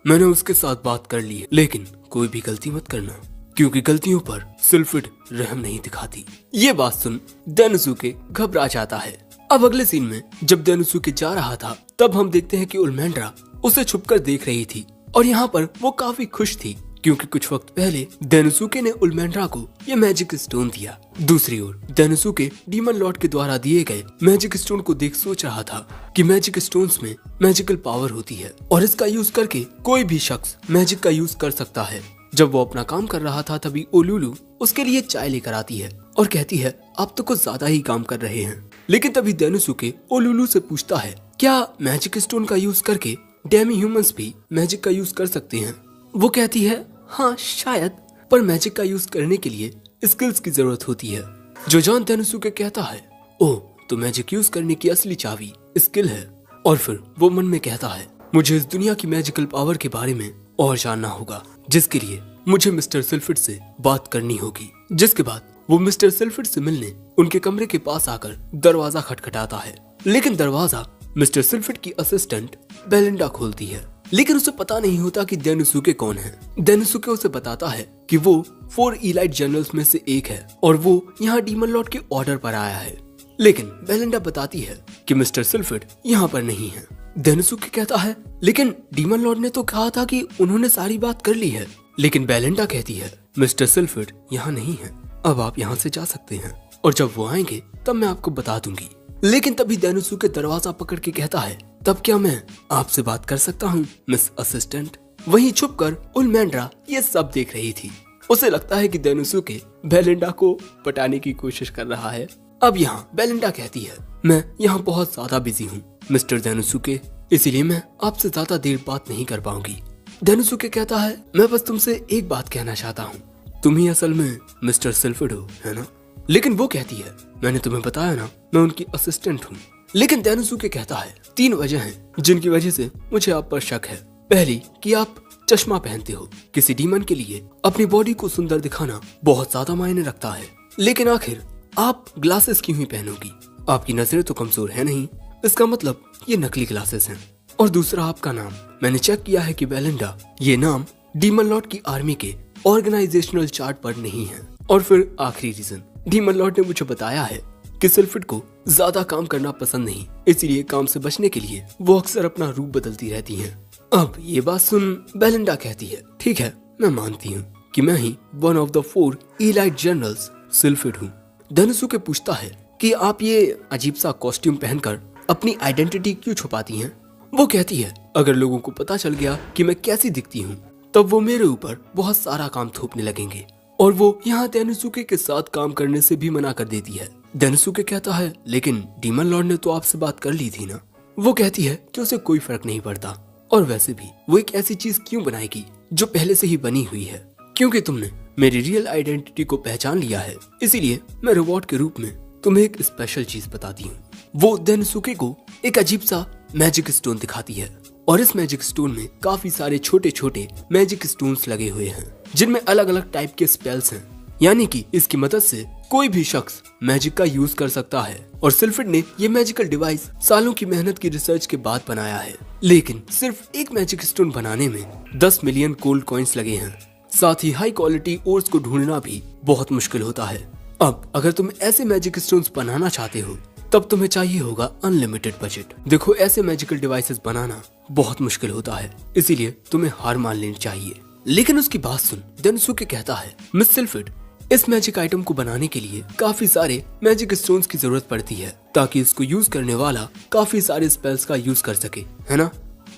मैंने उसके साथ बात कर ली है, लेकिन कोई भी गलती मत करना क्योंकि गलतियों पर सिल्फिड रहम नहीं दिखाती। ये बात सुन डेनोसुके घबरा जाता है। अब अगले सीन में जब डेनोसुके जा रहा था तब हम देखते हैं कि उलमेंड्रा उसे छुपकर देख रही थी और यहाँ पर वो काफी खुश थी क्योंकि कुछ वक्त पहले डेनोसुके ने उलमेंड्रा को ये मैजिक स्टोन दिया। दूसरी ओर डेनोसुके डीमन लॉर्ड के द्वारा दिए गए मैजिक स्टोन को देख सोच रहा था कि मैजिक स्टोन्स में मैजिकल पावर होती है और इसका यूज करके कोई भी शख्स मैजिक का यूज कर सकता है। जब वो अपना काम कर रहा था तभी ओलुलु उसके लिए चाय लेकर आती है और कहती है आप तो कुछ ज्यादा ही काम कर रहे हैं। लेकिन तभी डेनोसुके ओलुलु से पूछता है क्या मैजिक स्टोन का यूज करके डेमी ह्यूमंस भी मैजिक का यूज कर सकते हैं। वो कहती है हाँ शायद, पर मैजिक का यूज करने के लिए स्किल्स की जरूरत होती है। जो जॉन डेनोसुके कहता है ओह तो मैजिक यूज करने की असली चाबी स्किल है। और फिर वो मन में कहता है मुझे इस दुनिया की मैजिकल पावर के बारे में और जानना होगा, जिसके लिए मुझे मिस्टर सिल्फिड से बात करनी होगी। जिसके बाद वो मिस्टर सिल्फिड से मिलने उनके कमरे के पास आकर दरवाजा खटखटाता है, लेकिन दरवाजा मिस्टर सिल्फिड की असिस्टेंट बेलिंडा खोलती है। लेकिन उसे पता नहीं होता कि डेनोसुके कौन है। डेनोसुके उसे बताता है कि वो 4 इलाइट जनरल्स में से एक है और वो यहाँ डीमन लॉर्ड के ऑर्डर पर आया है। लेकिन बेलिंडा बताती है कि मिस्टर सिल्फिड यहाँ पर नहीं है। डेनोसुके कहता है लेकिन डीमन लॉर्ड ने तो कहा था कि उन्होंने सारी बात कर ली है। लेकिन बेलिंडा कहती है मिस्टर सिल्फिड यहाँ नहीं है, अब आप यहाँ से जा सकते हैं और जब वो आएंगे तब मैं आपको बता दूंगी। लेकिन तभी डेनोसुके दरवाजा पकड़ के कहता है तब क्या मैं आपसे बात कर सकता हूँ मिस असिस्टेंट। वहीं छुपकर उलमेंड्रा ये सब देख रही थी। उसे लगता है कि डेनोसुके बेलिंडा को पटाने की कोशिश कर रहा है। अब यहाँ बेलिंडा कहती है मैं यहाँ बहुत ज्यादा बिजी हूँ मिस्टर डेनोसुके, इसीलिए मैं आपसे ज्यादा देर बात नहीं कर पाऊंगी। डेनोसुके कहता है मैं बस तुमसे एक बात कहना चाहता हूँ, तुम ही असल में मिस्टर सिल्फिड हो है ना। लेकिन वो कहती है मैंने तुम्हें बताया ना मैं उनकी असिस्टेंट हूँ। लेकिन डेनोसुके कहता है 3 वजह हैं जिनकी वजह से मुझे आप पर शक है। पहली कि आप चश्मा पहनते हो, किसी डीमन के लिए अपनी बॉडी को सुंदर दिखाना बहुत ज्यादा मायने रखता है। लेकिन आखिर आप ग्लासेस क्यों ही पहनोगी, आपकी नजरें तो कमजोर है नहीं, इसका मतलब ये नकली ग्लासेस हैं। और दूसरा आपका नाम, मैंने चेक किया है कि बेलिंडा ये नाम डीमन लॉर्ड की आर्मी के ऑर्गेनाइजेशनल चार्ट पर नहीं है। और फिर आखिरी रीजन, डीमन लॉर्ड ने मुझे बताया है कि सिल्फिड को ज्यादा काम करना पसंद नहीं, इसीलिए काम से बचने के लिए वो अक्सर अपना रूप बदलती रहती हैं। अब ये बात सुन बेलिंडा कहती है ठीक है मैं मानती हूँ कि मैं ही one of the 4 elite generals Sylphid हूँ। डेनोसुके पूछता है कि आप ये अजीब सा कॉस्ट्यूम पहनकर अपनी आइडेंटिटी क्यों छुपाती हैं। वो कहती है अगर लोगों को पता चल गया कि मैं कैसी दिखती हूँ तब वो मेरे ऊपर बहुत सारा काम थोपने लगेंगे और वो यहाँ डेनोसुके के साथ काम करने से भी मना कर देती है। डेनोसुके कहता है, लेकिन डीमन लॉर्ड ने तो आपसे बात कर ली थी ना। वो कहती है कि उसे कोई फर्क नहीं पड़ता, और वैसे भी वो एक ऐसी चीज क्यों बनाएगी जो पहले से ही बनी हुई है, क्योंकि तुमने मेरी रियल आइडेंटिटी को पहचान लिया है, इसीलिए मैं रिवॉर्ड के रूप में तुम्हें एक स्पेशल चीज बताती हूँ। वो डेनोसुके को एक अजीब सा मैजिक स्टोन दिखाती है और इस मैजिक स्टोन में काफी सारे छोटे छोटे मैजिक स्टोन्स लगे हुए हैं जिनमें अलग अलग टाइप के स्पेल्स हैं, यानी कि इसकी मदद से कोई भी शख्स मैजिक का यूज कर सकता है। और सिल्फिड ने ये मैजिकल डिवाइस सालों की मेहनत की रिसर्च के बाद बनाया है, लेकिन सिर्फ एक मैजिक स्टोन बनाने में 10 मिलियन गोल्ड कॉइन्स लगे हैं। साथ ही हाई क्वालिटी ओर्स को ढूंढना भी बहुत मुश्किल होता है। अब अगर तुम ऐसे मैजिक स्टोन्स बनाना चाहते हो तब तुम्हें चाहिए होगा अनलिमिटेड बजट। देखो, ऐसे मैजिकल डिवाइसेस बनाना बहुत मुश्किल होता है, इसीलिए तुम्हें हार मान लेनी चाहिए। लेकिन उसकी बात सुन डेनोसुके कहता है, मिस सिल्फिड, इस मैजिक आइटम को बनाने के लिए काफी सारे मैजिक स्टोन्स की जरूरत पड़ती है ताकि इसको यूज करने वाला काफी सारे स्पेल्स का यूज कर सके, है ना?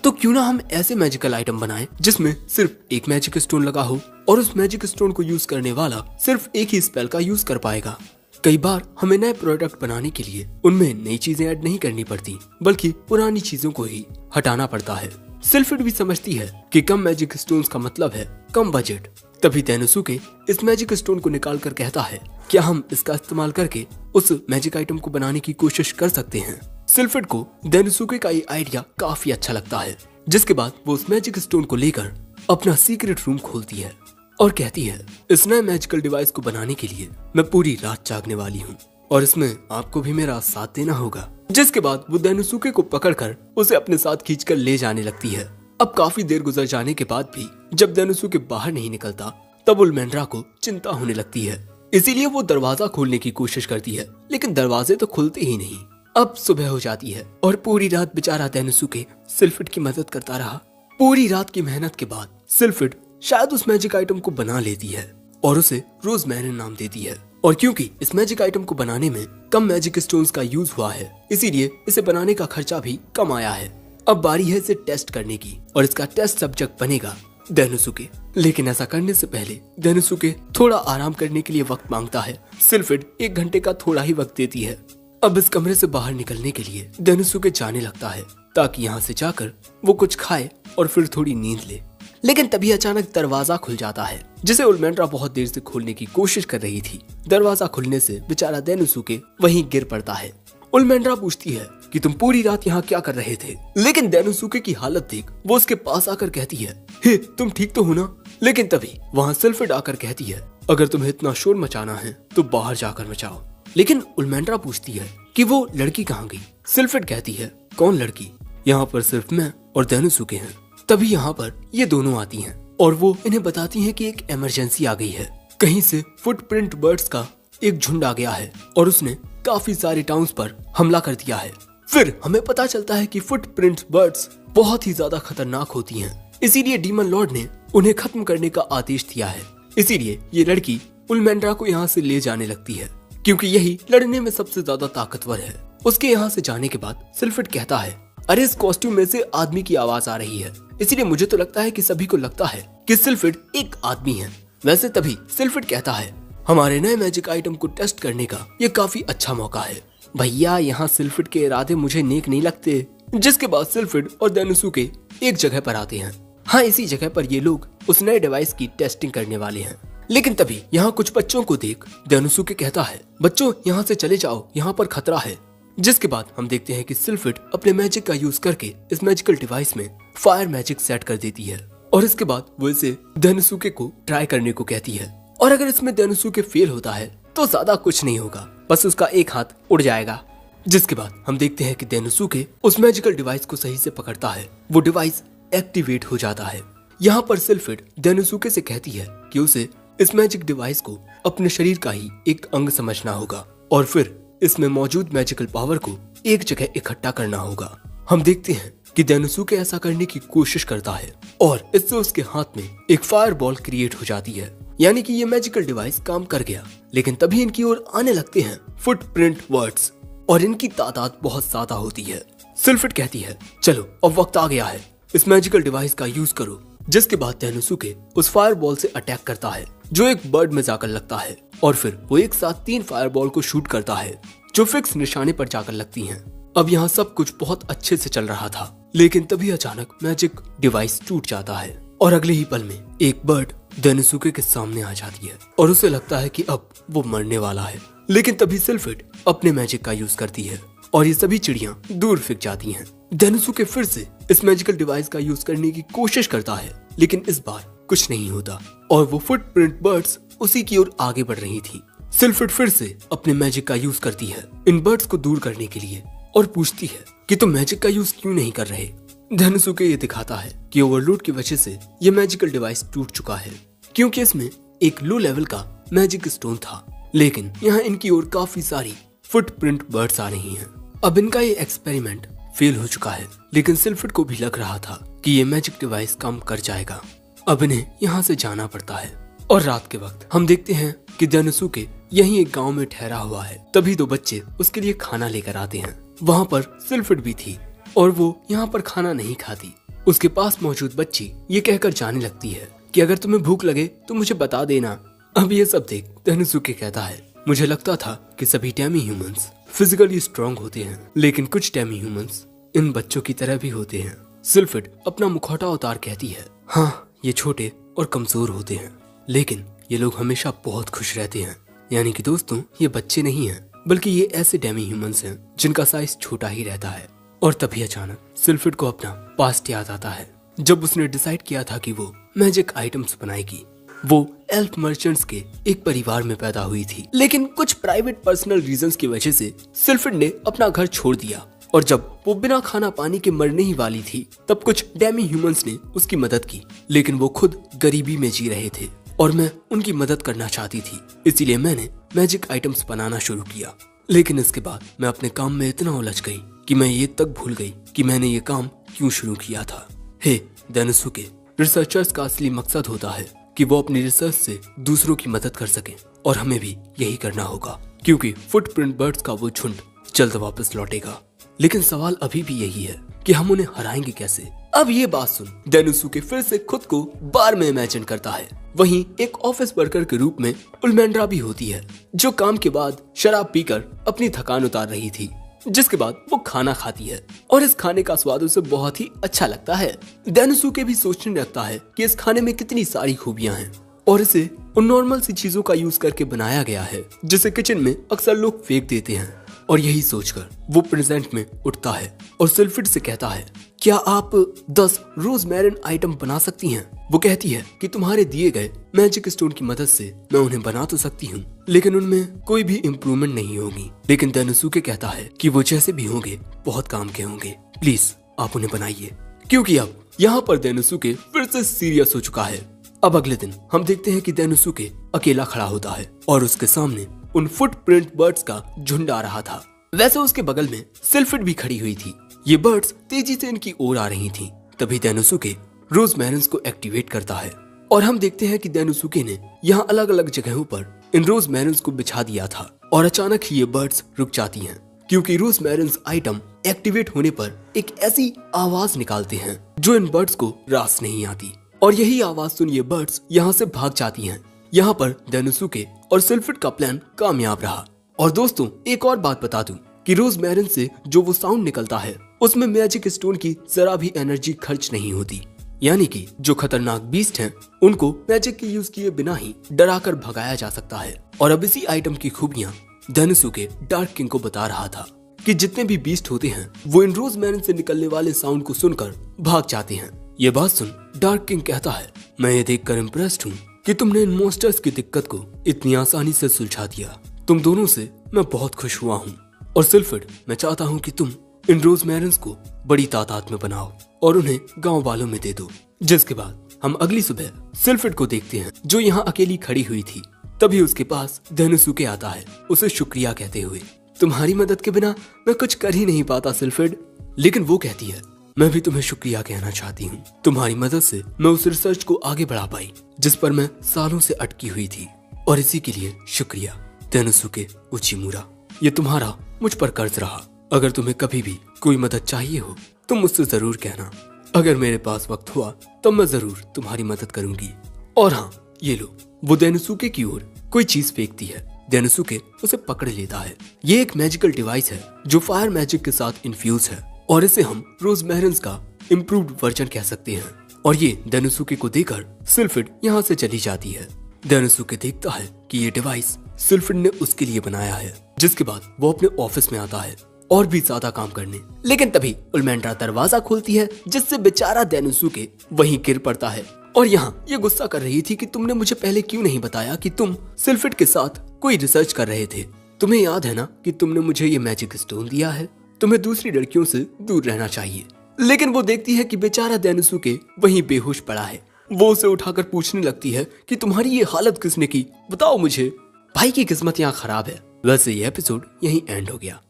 तो क्यों ना हम ऐसे मैजिकल आइटम बनाएं जिसमें सिर्फ एक मैजिक स्टोन लगा हो और उस मैजिक स्टोन को यूज करने वाला सिर्फ एक ही स्पेल का यूज कर पाएगा। कई बार हमें नए प्रोडक्ट बनाने के लिए उनमें नई चीजें ऐड नहीं करनी पड़ती, बल्कि पुरानी चीजों को ही हटाना पड़ता है। सिल्फिड भी समझती है कि कम मैजिक स्टोन्स का मतलब है कम बजट। तभी डेनोसुके इस मैजिक स्टोन को निकाल कर कहता है, क्या हम इसका इस्तेमाल करके उस मैजिक आइटम को बनाने की कोशिश कर सकते हैं? सिल्फिड को डेनोसुके का ये आइडिया काफी अच्छा लगता है, जिसके बाद वो उस मैजिक स्टोन को लेकर अपना सीक्रेट रूम खोलती है और कहती है, इस नए मैजिकल डिवाइस को बनाने के लिए मैं पूरी रात जागने वाली हूँ और इसमें आपको भी मेरा साथ देना होगा। जिसके बाद वो डेनोसुके को पकड़कर उसे अपने साथ खींचकर ले जाने लगती है। अब काफी देर गुजर जाने के बाद भी जब डेनोसुके बाहर नहीं निकलता तब उल्मेंड्रा को चिंता होने लगती है, इसीलिए वो दरवाजा खोलने की कोशिश करती है, लेकिन दरवाजे तो खुलते ही नहीं। अब सुबह हो जाती है और पूरी रात बेचारा डेनोसुके सिल्फिड की मदद करता रहा। पूरी रात की मेहनत के बाद सिल्फिड शायद उस मैजिक आइटम को बना लेती है और उसे रोजमेरिन नाम देती है। और क्योंकि इस मैजिक आइटम को बनाने में कम मैजिक स्टोन्स का यूज हुआ है, इसीलिए इसे बनाने का खर्चा भी कम आया है। अब बारी है इसे टेस्ट करने की और इसका टेस्ट सब्जेक्ट बनेगा डेनोसुके। लेकिन ऐसा करने से पहले डेनोसुके थोड़ा आराम करने के लिए वक्त मांगता है। सिल्फिड 1 घंटे का थोड़ा ही वक्त देती है। अब इस कमरे से बाहर निकलने के लिए डेनोसुके जाने लगता है ताकि यहाँ से जाकर वो कुछ खाए और फिर थोड़ी नींद ले। लेकिन तभी अचानक दरवाजा खुल जाता है, जिसे उल्मेंड्रा बहुत देर से खोलने की कोशिश कर रही थी। दरवाजा खुलने से बेचारा डेनोसुके वहीं गिर पड़ता है। उल्मेंड्रा पूछती है कि तुम पूरी रात यहाँ क्या कर रहे थे? लेकिन डेनोसुके की हालत देख वो उसके पास आकर कहती है, हे तुम ठीक तो हो ना? लेकिन तभी वहाँ सिल्फिड आकर कहती है, अगर तुम्हें इतना शोर मचाना है तो बाहर जाकर मचाओ। लेकिन उल्मेंड्रा पूछती है कि वो लड़की कहाँ गई? सिल्फिड कहती है, कौन लड़की? यहाँ पर सिर्फ मैं और डेनोसुके हैं। तभी यहाँ पर ये दोनों आती हैं और वो इन्हें बताती हैं कि एक इमरजेंसी आ गई है। कहीं से फुटप्रिंट बर्ड्स का एक झुंड आ गया है और उसने काफी सारे टाउन्स पर हमला कर दिया है। फिर हमें पता चलता है कि फुटप्रिंट बर्ड्स बहुत ही ज्यादा खतरनाक होती हैं, इसीलिए डीमन लॉर्ड ने उन्हें खत्म करने का आदेश दिया है। इसीलिए ये लड़की उल्मेंड्रा को यहाँ से ले जाने लगती है, क्योंकि यही लड़ने में सबसे ज्यादा ताकतवर है। उसके यहाँ से जाने के बाद सिल्फिड कहता है, अरे इस कॉस्ट्यूम में से आदमी की आवाज आ रही है, इसीलिए मुझे तो लगता है कि सभी को लगता है कि सिल्फिड एक आदमी है। वैसे तभी सिल्फिड कहता है, हमारे नए मैजिक आइटम को टेस्ट करने का ये काफी अच्छा मौका है। भैया यहाँ सिल्फिड के इरादे मुझे नेक नहीं लगते। जिसके बाद सिल्फिड और डेनोसुके एक जगह पर आते हैं। हाँ, इसी जगह पर ये लोग उस नए डिवाइस की टेस्टिंग करने वाले हैं। लेकिन तभी यहाँ कुछ बच्चों को देख डेनोसुके कहता है, बच्चों यहाँ से चले जाओ, यहाँ पर खतरा है। जिसके बाद हम देखते हैं कि सिल्फिड अपने मैजिक का यूज करके इस मैजिकल डिवाइस में फायर मैजिक सेट कर देती है और इसके बाद वो इसे डेनोसुके को ट्राई करने को कहती है। और अगर इसमें डेनोसुके फेल होता है तो ज्यादा कुछ नहीं होगा, बस उसका एक हाथ उड़ जाएगा। जिसके बाद हम देखते हैं कि डेनोसुके उस मैजिकल डिवाइस को सही से पकड़ता है, वो डिवाइस एक्टिवेट हो जाता है। यहाँ पर सिल्फिड डेनोसुके से कहती है कि उसे इस मैजिक डिवाइस को अपने शरीर का ही एक अंग समझना होगा और फिर इसमें मौजूद मैजिकल पावर को एक जगह इकट्ठा करना होगा। हम देखते हैं कि डेनोसुके ऐसा करने की कोशिश करता है और इससे उसके हाथ में एक फायर बॉल क्रिएट हो जाती है, यानी कि ये मैजिकल डिवाइस काम कर गया। लेकिन तभी इनकी ओर आने लगते हैं फुटप्रिंट बर्ड्स और इनकी तादाद बहुत ज्यादा होती है। सिल्फिड कहती है, चलो अब वक्त आ गया है, इस मैजिकल डिवाइस का यूज करो जिसके बाद तेनुसुके उस फायरबॉल से अटैक करता है जो एक बर्ड में जाकर लगता है और फिर वो एक साथ 3 फायरबॉल को शूट करता है जो फिक्स निशाने पर जाकर लगती हैं। अब यहाँ सब कुछ बहुत अच्छे से चल रहा था, लेकिन तभी अचानक मैजिक डिवाइस टूट जाता है और अगले ही पल में एक बर्ड तेनुसुके के सामने आ जाती है और उसे लगता है कि अब वो मरने वाला है। लेकिन तभी सिल्फिड अपने मैजिक का यूज करती है और ये सभी चिड़ियां दूर फेंक जाती हैं। तेनुसुके फिर से इस मैजिकल डिवाइस का यूज करने की कोशिश करता है, लेकिन इस बार कुछ नहीं होता और वो फुटप्रिंट बर्ड्स उसी की ओर आगे बढ़ रही थी। सिल्फिड फिर से अपने मैजिक का यूज करती है इन बर्ड्स को दूर करने के लिए और पूछती है कि तुम मैजिक का यूज क्यों नहीं कर रहे। तेनुसुके ये दिखाता है कि ओवरलोड की वजह से ये मैजिकल डिवाइस टूट चुका है, क्योंकि इसमें एक लो लेवल का मैजिक स्टोन था। लेकिन यहाँ इनकी ओर काफी सारी फुटप्रिंट बर्ड्स आ रही हैं। अब इनका ये एक्सपेरिमेंट फेल हो चुका है, लेकिन सिल्फिड को भी लग रहा था कि ये मैजिक डिवाइस काम कर जाएगा। अब इन्हें यहाँ से जाना पड़ता है और रात के वक्त हम देखते हैं कि तेनुसुके यहीं एक गांव में ठहरा हुआ है। तभी 2 बच्चे उसके लिए खाना लेकर आते हैं। वहाँ पर सिल्फिड भी थी और वो यहाँ पर खाना नहीं खाती। उसके पास मौजूद बच्ची ये कहकर जाने लगती है कि अगर तुम्हें भूख लगे तो मुझे बता देना। अब ये सब देख तेनुसुके कहता है, मुझे लगता था कि सभी डेमी ह्यूमंस फिजिकली स्ट्रांग होते हैं, लेकिन कुछ डेमी ह्यूमंस इन बच्चों की तरह भी होते हैं। सिल्फिड अपना मुखौटा उतार कहती है, हाँ ये छोटे और कमजोर होते हैं, लेकिन ये लोग हमेशा बहुत खुश रहते हैं। यानी कि दोस्तों ये बच्चे नहीं हैं, बल्कि ये ऐसे डेमी ह्यूमंस हैं जिनका साइज छोटा ही रहता है। और तभी अचानक सिल्फिड को अपना पास्ट याद आता है, जब उसने डिसाइड किया था कि वो मैजिक आइटम्स बनाएगी। वो एल्फ मर्चेंट्स के एक परिवार में पैदा हुई थी, लेकिन कुछ प्राइवेट पर्सनल रीजंस की वजह से सिल्फिड ने अपना घर छोड़ दिया और जब वो बिना खाना पानी के मरने ही वाली थी, तब कुछ डेमी ह्यूमंस ने उसकी मदद की। लेकिन वो खुद गरीबी में जी रहे थे और मैं उनकी मदद करना चाहती थी, इसीलिए मैंने मैजिक आइटम्स बनाना शुरू किया। लेकिन इसके बाद मैं अपने काम में इतना उलझ गई कि मैं ये तक भूल गई कि मैंने ये काम क्यों शुरू किया था। हे तेनुसुके, रिसर्चर्स का असली मकसद होता है कि वो अपनी रिसर्च से दूसरों की मदद कर सकें, और हमें भी यही करना होगा, क्योंकि फुटप्रिंट बर्ड्स का वो झुंड जल्द वापस लौटेगा। लेकिन सवाल अभी भी यही है कि हम उन्हें हराएंगे कैसे। अब ये बात सुन तेनुसुके फिर से खुद को बार में इमेजिन करता है। वहीं एक ऑफिस वर्कर के रूप में उल्मेंड्रा भी होती है, जो काम के बाद शराब पीकर अपनी थकान उतार रही थी, जिसके बाद वो खाना खाती है और इस खाने का स्वाद उसे बहुत ही अच्छा लगता है। तेनुसुके भी सोचने लगता है कि इस खाने में कितनी सारी खूबियां हैं और इसे उन नॉर्मल सी चीजों का यूज करके बनाया गया है जिसे किचन में अक्सर लोग फेंक देते हैं। और यही सोचकर वो प्रेजेंट में उठता है और सिल्फिड से कहता है, क्या आप 10 रोजमेरिन आइटम बना सकती हैं? वो कहती है कि तुम्हारे दिए गए मैजिक स्टोन की मदद से मैं उन्हें बना तो सकती हूँ, लेकिन उनमें कोई भी इम्प्रूवमेंट नहीं होगी। लेकिन तेनुसुके कहता है कि वो जैसे भी होंगे बहुत काम के होंगे, प्लीज आप उन्हें बनाइए। क्योंकि अब यहाँ पर तेनुसुके फिर से सीरियस हो चुका है। अब अगले दिन हम देखते हैं कि तेनुसुके अकेला खड़ा होता है और उसके सामने उन फुटप्रिंट बर्ड्स का झुंड आ रहा था। वैसे उसके बगल में सिल्फिड भी खड़ी हुई थी। ये बर्ड्स तेजी से इनकी ओर आ रही थीं। तभी तेनुसुके रोजमेरिन्स को एक्टिवेट करता है और हम देखते हैं कि तेनुसुके ने यहाँ अलग अलग जगहों पर इन रोजमेरिन्स को बिछा दिया था और अचानक ही ये बर्ड्स रुक जाती हैं, क्योंकि रोजमेरिन्स आइटम एक्टिवेट होने पर एक ऐसी आवाज निकालते हैं जो इन बर्ड्स को रास नहीं आती, और यही आवाज सुन ये बर्ड्स यहाँ से भाग जाती हैं। यहाँ पर तेनुसुके और सिल्फिड का प्लान कामयाब रहा। और दोस्तों एक और बात बता दूं कि रोजमेरिन से जो वो साउंड निकलता है उसमें मैजिक स्टोन की जरा भी एनर्जी खर्च नहीं होती, यानी कि जो खतरनाक बीस्ट हैं उनको मैजिक के यूज किए बिना ही डरा कर भगाया जा सकता है। और अब इसी आइटम की खूबियां तेनुसुके डार्क किंग को बता रहा था कि जितने भी बीस्ट होते हैं वो इन रोजमेरिन से निकलने वाले साउंड को सुनकर भाग जाते हैं। ये बात सुन डार्क किंग कहता है, मैं ये देखकर इम्प्रेस्ड हूँ कि तुमने इन मॉन्स्टर्स की दिक्कत को इतनी आसानी से सुलझा दिया। तुम दोनों से मैं बहुत खुश हुआ हूँ। और सिल्फिड, मैं चाहता हूँ कि तुम इन रोजमेरिन्स को बड़ी तादाद में बनाओ और उन्हें गांव वालों में दे दो। जिसके बाद हम अगली सुबह सिल्फिड को देखते हैं जो यहाँ अकेली खड़ी हुई थी। तभी उसके पास तेनुसुके आता है उसे शुक्रिया कहते हुए, तुम्हारी मदद के बिना मैं कुछ कर ही नहीं पाता सिल्फिड। लेकिन वो कहती है, मैं भी तुम्हें शुक्रिया कहना चाहती हूँ। तुम्हारी मदद से मैं उस रिसर्च को आगे बढ़ा पाई जिस पर मैं सालों से अटकी हुई थी, और इसी के लिए शुक्रिया तेनुसुके उचिमुरा। ये तुम्हारा मुझ पर कर्ज रहा। अगर तुम्हें कभी भी कोई मदद चाहिए हो तो मुझसे जरूर कहना। अगर मेरे पास वक्त हुआ तो मैं जरूर तुम्हारी मदद करूंगी। और हाँ, ये लो। वो डेनोसुके की ओर कोई चीज फेंकती है। डेनोसुके उसे पकड़ लेता है। ये एक मैजिकल डिवाइस है जो फायर मैजिक के साथ इन्फ्यूज है और इसे हम रोजमेरिन्स का इम्प्रूव्ड वर्जन कह सकते हैं। और ये डेनोसुके को देकर सिल्फिड यहाँ से चली जाती है। डेनोसुके देखता है कि ये डिवाइस सिल्फिड ने उसके लिए बनाया है, जिसके बाद वो अपने ऑफिस में आता है और भी ज्यादा काम करने। लेकिन तभी उल्मेंड्रा दरवाजा खोलती है, जिससे बेचारा डेनोसुके वहीं गिर पड़ता है। और यहाँ ये गुस्सा कर रही थी कि तुमने मुझे पहले क्यों नहीं बताया कि तुम सिल्फिड के साथ कोई रिसर्च कर रहे थे। तुम्हें याद है ना कि तुमने मुझे ये मैजिक स्टोन दिया है। तुम्हें दूसरी लड़कियों से दूर रहना चाहिए। लेकिन वो देखती है कि बेचारा डेनोसुके वहीं बेहोश पड़ा है। वो उसे उठाकर पूछने लगती है कि तुम्हारी ये हालत किसने की, बताओ मुझे। भाई की किस्मत यहाँ खराब है। वैसे ये एपिसोड यहीं एंड हो गया।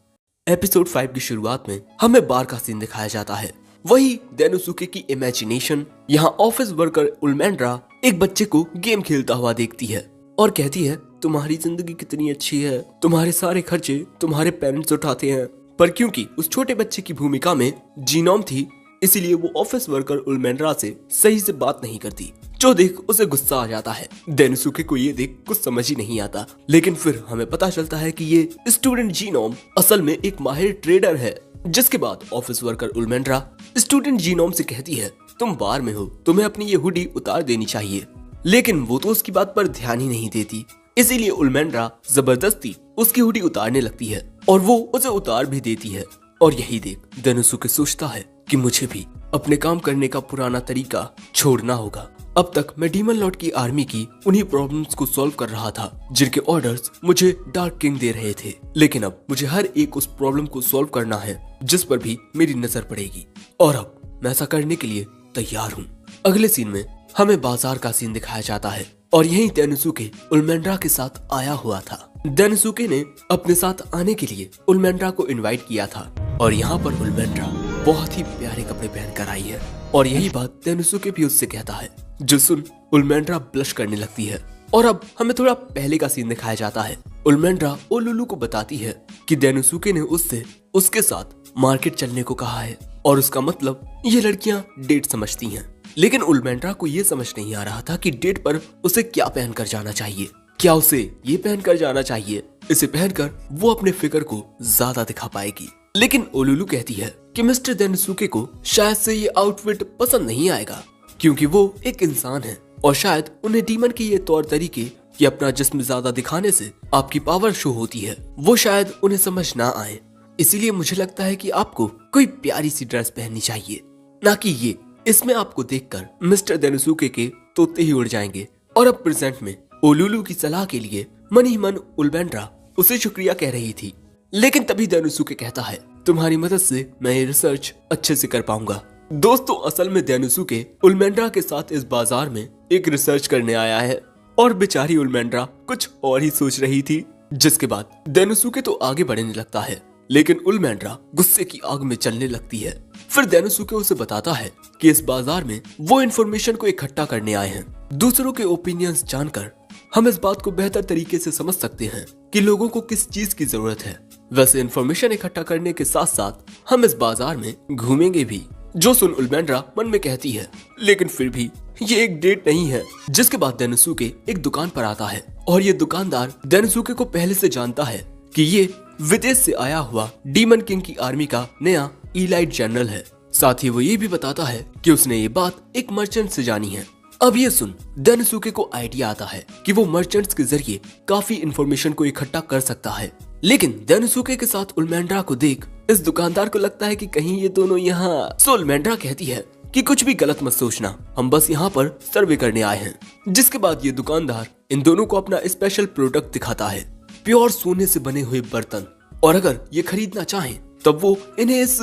एपिसोड 5 की शुरुआत में हमें बार का सीन दिखाया जाता है। वही डेनोसुके की इमेजिनेशन। यहाँ ऑफिस वर्कर उल्मेंड्रा एक बच्चे को गेम खेलता हुआ देखती है और कहती है, तुम्हारी जिंदगी कितनी अच्छी है, तुम्हारे सारे खर्चे तुम्हारे पेरेंट्स उठाते हैं। पर क्योंकि उस छोटे बच्चे की भूमिका में जीनोम थी, इसीलिए वो ऑफिस वर्कर उल्मेंड्रा से सही से बात नहीं करती, जो देख उसे गुस्सा आ जाता है। डेनोसुके को ये देख कुछ समझ ही नहीं आता। लेकिन फिर हमें पता चलता है कि ये स्टूडेंट जीनोम असल में एक माहिर ट्रेडर है। जिसके बाद ऑफिस वर्कर उल्मेंड्रा स्टूडेंट जीनोम से कहती है, तुम बार में हो, तुम्हें अपनी ये हुडी उतार देनी चाहिए। लेकिन वो तो उसकी बात पर ध्यान ही नहीं देती। इसीलिए उल्मेंड्रा जबरदस्ती उसकी हुडी उतारने लगती है और वो उसे उतार भी देती है। और यही देख डेनोसुके सोचता है कि मुझे भी अपने काम करने का पुराना तरीका छोड़ना होगा। अब तक मैं डीमन लॉर्ड की आर्मी की उन्हीं प्रॉब्लम्स को सॉल्व कर रहा था, जिनके ऑर्डर्स मुझे डार्क किंग दे रहे थे। लेकिन अब मुझे हर एक उस प्रॉब्लम को सॉल्व करना है जिस पर भी मेरी नजर पड़ेगी, और अब मैं ऐसा करने के लिए तैयार हूँ। अगले सीन में हमें बाजार का सीन दिखाया जाता है और यहीं डेनोसुके उल्मेंड्रा के साथ आया हुआ था। डेनोसुके ने अपने साथ आने के लिए उल्मेंड्रा को इनवाइट किया था और यहाँ पर उल्मेंड्रा बहुत ही प्यारे कपड़े पहनकर आई है। और यही बात डेनोसुके भी उससे कहता है, जो सुन उल्मेंड्रा ब्लश करने लगती है। और अब हमें थोड़ा पहले का सीन दिखाया जाता है। उल्मेंड्रा ओलुलु को बताती है कि डेनोसुके ने उससे उसके साथ मार्केट चलने को कहा है और उसका मतलब ये लड़कियां डेट समझती हैं। लेकिन उल्मेंड्रा को ये समझ नहीं आ रहा था कि डेट पर उसे क्या पहनकर जाना चाहिए। क्या उसे ये पहनकर जाना चाहिए? इसे पहनकर वो अपने फिगर को ज्यादा दिखा पाएगी। लेकिन ओलुलु कहती है कि मिस्टर डेनोसुके को शायद से ये आउटफिट पसंद नहीं आएगा, क्योंकि वो एक इंसान है और शायद उन्हें डीमन के ये तौर तरीके कि अपना जिस्म ज्यादा दिखाने से आपकी पावर शो होती है, वो शायद उन्हें समझ ना आए। इसीलिए मुझे लगता है कि आपको कोई प्यारी सी ड्रेस पहननी चाहिए, ना कि ये। इसमें आपको देखकर मिस्टर डेनोसुके के तोते ही उड़ जाएंगे। और अब प्रेजेंट में ओलुलु की सलाह के लिए मन ही मन उल्मेंड्रा उसे शुक्रिया कह रही थी। लेकिन तभी डेनोसुके कहता है, तुम्हारी मदद से मैं ये रिसर्च अच्छे से कर पाऊंगा। दोस्तों, असल में डेनोसुके उल्मेंड्रा के साथ इस बाजार में एक रिसर्च करने आया है और बेचारी उल्मेंड्रा कुछ और ही सोच रही थी। जिसके बाद डेनोसुके तो आगे बढ़ने लगता है, लेकिन उल्मेंड्रा गुस्से की आग में चलने लगती है। फिर डेनोसुके उसे बताता है कि इस बाजार में वो इन्फॉर्मेशन को इकट्ठा करने आए हैं। दूसरों के ओपिनियंस जानकर हम इस बात को बेहतर तरीके से समझ सकते हैं कि लोगों को किस चीज की जरूरत है। वैसे इन्फॉर्मेशन इकट्ठा करने के साथ साथ हम इस बाजार में घूमेंगे भी, जो सुन उल्मेंड्रा मन में कहती है, लेकिन फिर भी ये एक डेट नहीं है। जिसके बाद डेनोसुके एक दुकान पर आता है और ये दुकानदार डेनोसुके को पहले से जानता है कि ये विदेश से आया हुआ डीमन किंग की आर्मी का नया इलाइट जनरल है। साथ ही वो ये भी बताता है कि उसने ये बात एक मर्चेंट से जानी है। अब ये सुन डेनोसुके को आइडिया आता है कि वो मर्चेंट्स के जरिए काफी इंफॉर्मेशन को इकट्ठा कर सकता है। लेकिन डेनोसुके के साथ उल्मेंड्रा को देख इस दुकानदार को लगता है कि कहीं ये दोनों यहाँ। सो उल्मेंड्रा कहती है कि कुछ भी गलत मत सोचना, हम बस यहाँ पर सर्वे करने आए हैं। जिसके बाद ये दुकानदार इन दोनों को अपना स्पेशल प्रोडक्ट दिखाता है, प्योर सोने से बने हुए बर्तन। और अगर ये खरीदना चाहें तब वो इन्हें इस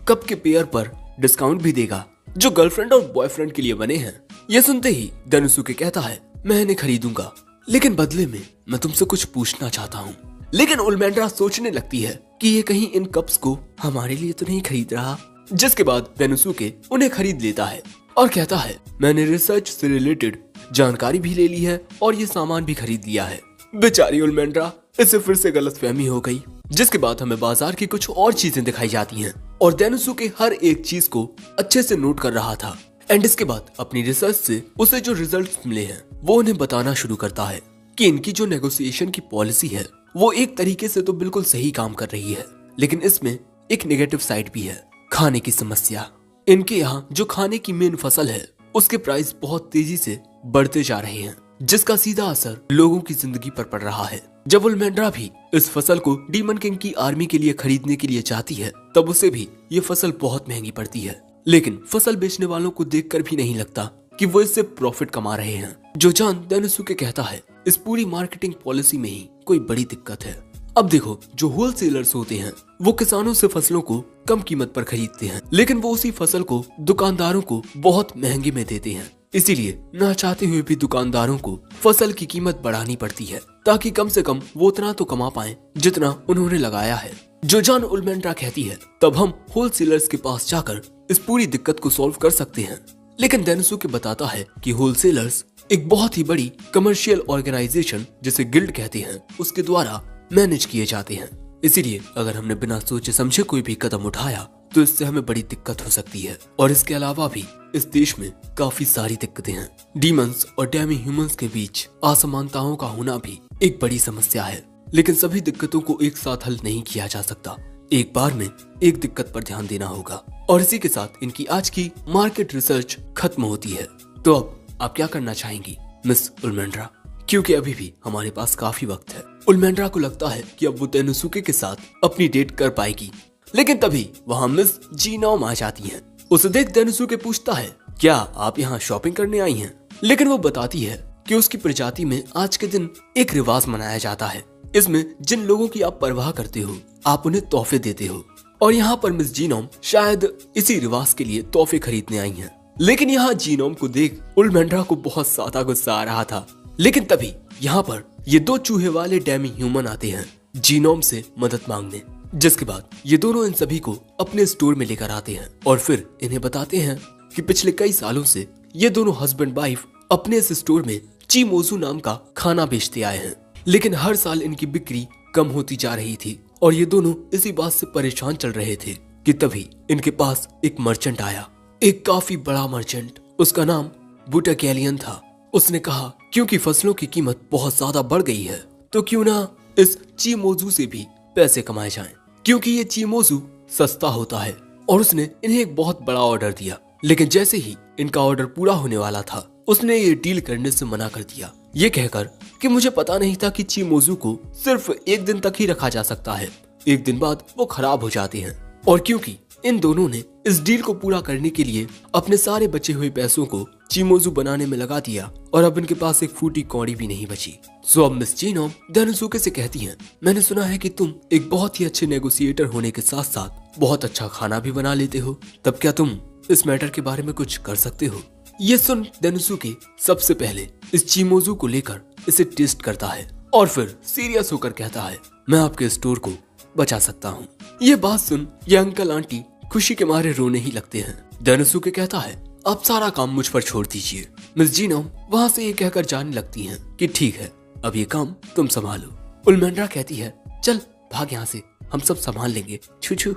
कप के पेयर पर डिस्काउंट भी देगा, जो गर्लफ्रेंड और बॉयफ्रेंड के लिए बने हैं। ये सुनते ही डेनोसुके कहता है, मैं इन्हें खरीदूंगा, लेकिन बदले में मैं तुमसे कुछ पूछना चाहता हूँ। लेकिन उल्मेंड्रा सोचने लगती है कि ये कहीं इन कप्स को हमारे लिए तो नहीं खरीद रहा। जिसके बाद डेनोसुके उन्हें खरीद लेता है और कहता है, मैंने रिसर्च से रिलेटेड जानकारी भी ले ली है और ये सामान भी खरीद लिया है। बेचारी उल्मेंड्रा, इसे फिर से गलतफहमी हो गई। जिसके बाद हमें बाजार की कुछ और चीजें दिखाई जाती हैं और डेनुसुके हर एक चीज को अच्छे से नोट कर रहा था। एंड इसके बाद अपनी रिसर्च से उसे जो रिजल्ट्स मिले हैं वो उन्हें बताना शुरू करता है कि इनकी जो नेगोशिएशन की पॉलिसी है वो एक तरीके से तो बिल्कुल सही काम कर रही है, लेकिन इसमें एक नेगेटिव साइड भी है, खाने की समस्या। इनके यहाँ जो खाने की मेन फसल है उसके प्राइस बहुत तेजी से बढ़ते जा रहे हैं, जिसका सीधा असर लोगों की जिंदगी पर पड़ रहा है। जब उल्मेंड्रा भी इस फसल को डीमन किंग की आर्मी के लिए खरीदने के लिए चाहती है तब उसे भी ये फसल बहुत महंगी पड़ती है, लेकिन फसल बेचने वालों को देखकर भी नहीं लगता कि वो इससे प्रॉफिट कमा रहे हैं। जो जान डेनुसुके कहता है इस पूरी मार्केटिंग पॉलिसी में ही कोई बड़ी दिक्कत है। अब देखो, जो होलसेलर्स होते हैं वो किसानों से फसलों को कम कीमत पर खरीदते हैं, लेकिन वो उसी फसल को दुकानदारों को बहुत महंगे में देते हैं। इसीलिए ना चाहते हुए भी दुकानदारों को फसल की कीमत बढ़ानी पड़ती है ताकि कम से कम वो उतना तो कमा पाएं जितना उन्होंने लगाया है। जो जान उल्मेंड्रा कहती है तब हम होलसेलर्स के पास जाकर इस पूरी दिक्कत को सॉल्व कर सकते हैं, लेकिन डेनुसुके बताता है कि होलसेलर्स एक बहुत ही बड़ी कमर्शियल ऑर्गेनाइजेशन जिसे गिल्ड कहते हैं उसके द्वारा मैनेज किए जाते हैं। इसीलिए अगर हमने बिना सोचे समझे कोई भी कदम उठाया तो इससे हमें बड़ी दिक्कत हो सकती है। और इसके अलावा भी इस देश में काफी सारी दिक्कतें हैं। डीमंस और डेमी ह्यूमंस के बीच असमानताओं का होना भी एक बड़ी समस्या है, लेकिन सभी दिक्कतों को एक साथ हल नहीं किया जा सकता। एक बार में एक दिक्कत पर ध्यान देना होगा। और इसी के साथ इनकी आज की मार्केट रिसर्च खत्म होती है। तो अब आप क्या करना चाहेंगी मिस उल्मेंड्रा? क्योंकि अभी भी हमारे पास काफी वक्त है। उल्मेंड्रा को लगता है कि अब वो डेनुसुके के साथ अपनी डेट कर पाएगी, लेकिन तभी वहाँ मिस जीनोम आ जाती हैं। उसे देख डेनुसुके पूछता है, क्या आप यहाँ शॉपिंग करने आई हैं? लेकिन वो बताती है कि उसकी प्रजाति में आज के दिन एक रिवाज मनाया जाता है। इसमें जिन लोगों की आप परवाह करते हो आप उन्हें तोहफे देते हो, और यहाँ पर मिस जीनोम शायद इसी रिवाज के लिए तोहफे खरीदने आई हैं। लेकिन यहाँ जीनोम को देख उल्मेंड्रा को बहुत ज्यादा गुस्सा आ रहा था। लेकिन तभी यहाँ पर ये दो चूहे वाले डेमी ह्यूमन आते हैं जीनोम से मदद मांगने, जिसके बाद ये दोनों इन सभी को अपने स्टोर में लेकर आते हैं और फिर इन्हें बताते हैं कि पिछले कई सालों से ये दोनों हस्बैंड वाइफ अपने इस स्टोर में चीमोजू नाम का खाना बेचते आए हैं, लेकिन हर साल इनकी बिक्री कम होती जा रही थी और ये दोनों इसी बात से परेशान चल रहे थे कि तभी इनके पास एक मर्चेंट आया, एक काफी बड़ा मर्चेंट। उसका नाम बुटाकेलियन था। उसने कहा क्योंकि फसलों की कीमत बहुत ज्यादा बढ़ गई है तो क्यों ना इस चीमोजू से भी पैसे कमाए जाएं, क्योंकि ये चीमोजू सस्ता होता है। और उसने इन्हें एक बहुत बड़ा ऑर्डर दिया, लेकिन जैसे ही इनका ऑर्डर पूरा होने वाला था उसने ये डील करने से मना कर दिया, ये कहकर कि मुझे पता नहीं था कि चीमोजू को सिर्फ एक दिन तक ही रखा जा सकता है, एक दिन बाद वो खराब हो जाते हैं। और क्योंकि इन दोनों ने इस डील को पूरा करने के लिए अपने सारे बचे हुए पैसों को चीमोजू बनाने में लगा दिया और अब इनके पास एक फूटी कौड़ी भी नहीं बची। सो अब मिस जीनोम डेनुसुके से कहती हैं, मैंने सुना है कि तुम एक बहुत ही अच्छे नेगोशिएटर होने के साथ साथ बहुत अच्छा खाना भी बना लेते हो, तब क्या तुम इस मैटर के बारे में कुछ कर सकते हो? ये सुन डेनुसुके सबसे पहले इस चीमोजू को लेकर इसे टेस्ट करता है और फिर सीरियस होकर कहता है, मैं आपके स्टोर को बचा सकता हूँ। ये बात सुन ये अंकल आंटी खुशी के मारे रोने ही लगते हैं। डेनुसुके कहता है, आप सारा काम मुझ पर छोड़ दीजिए। मिस जीनोम वहाँ से ये कहकर जाने लगती हैं कि ठीक है, अब ये काम तुम संभालो। उल्मेंड्रा कहती है, चल भाग यहाँ से, हम सब संभाल लेंगे, छू छू।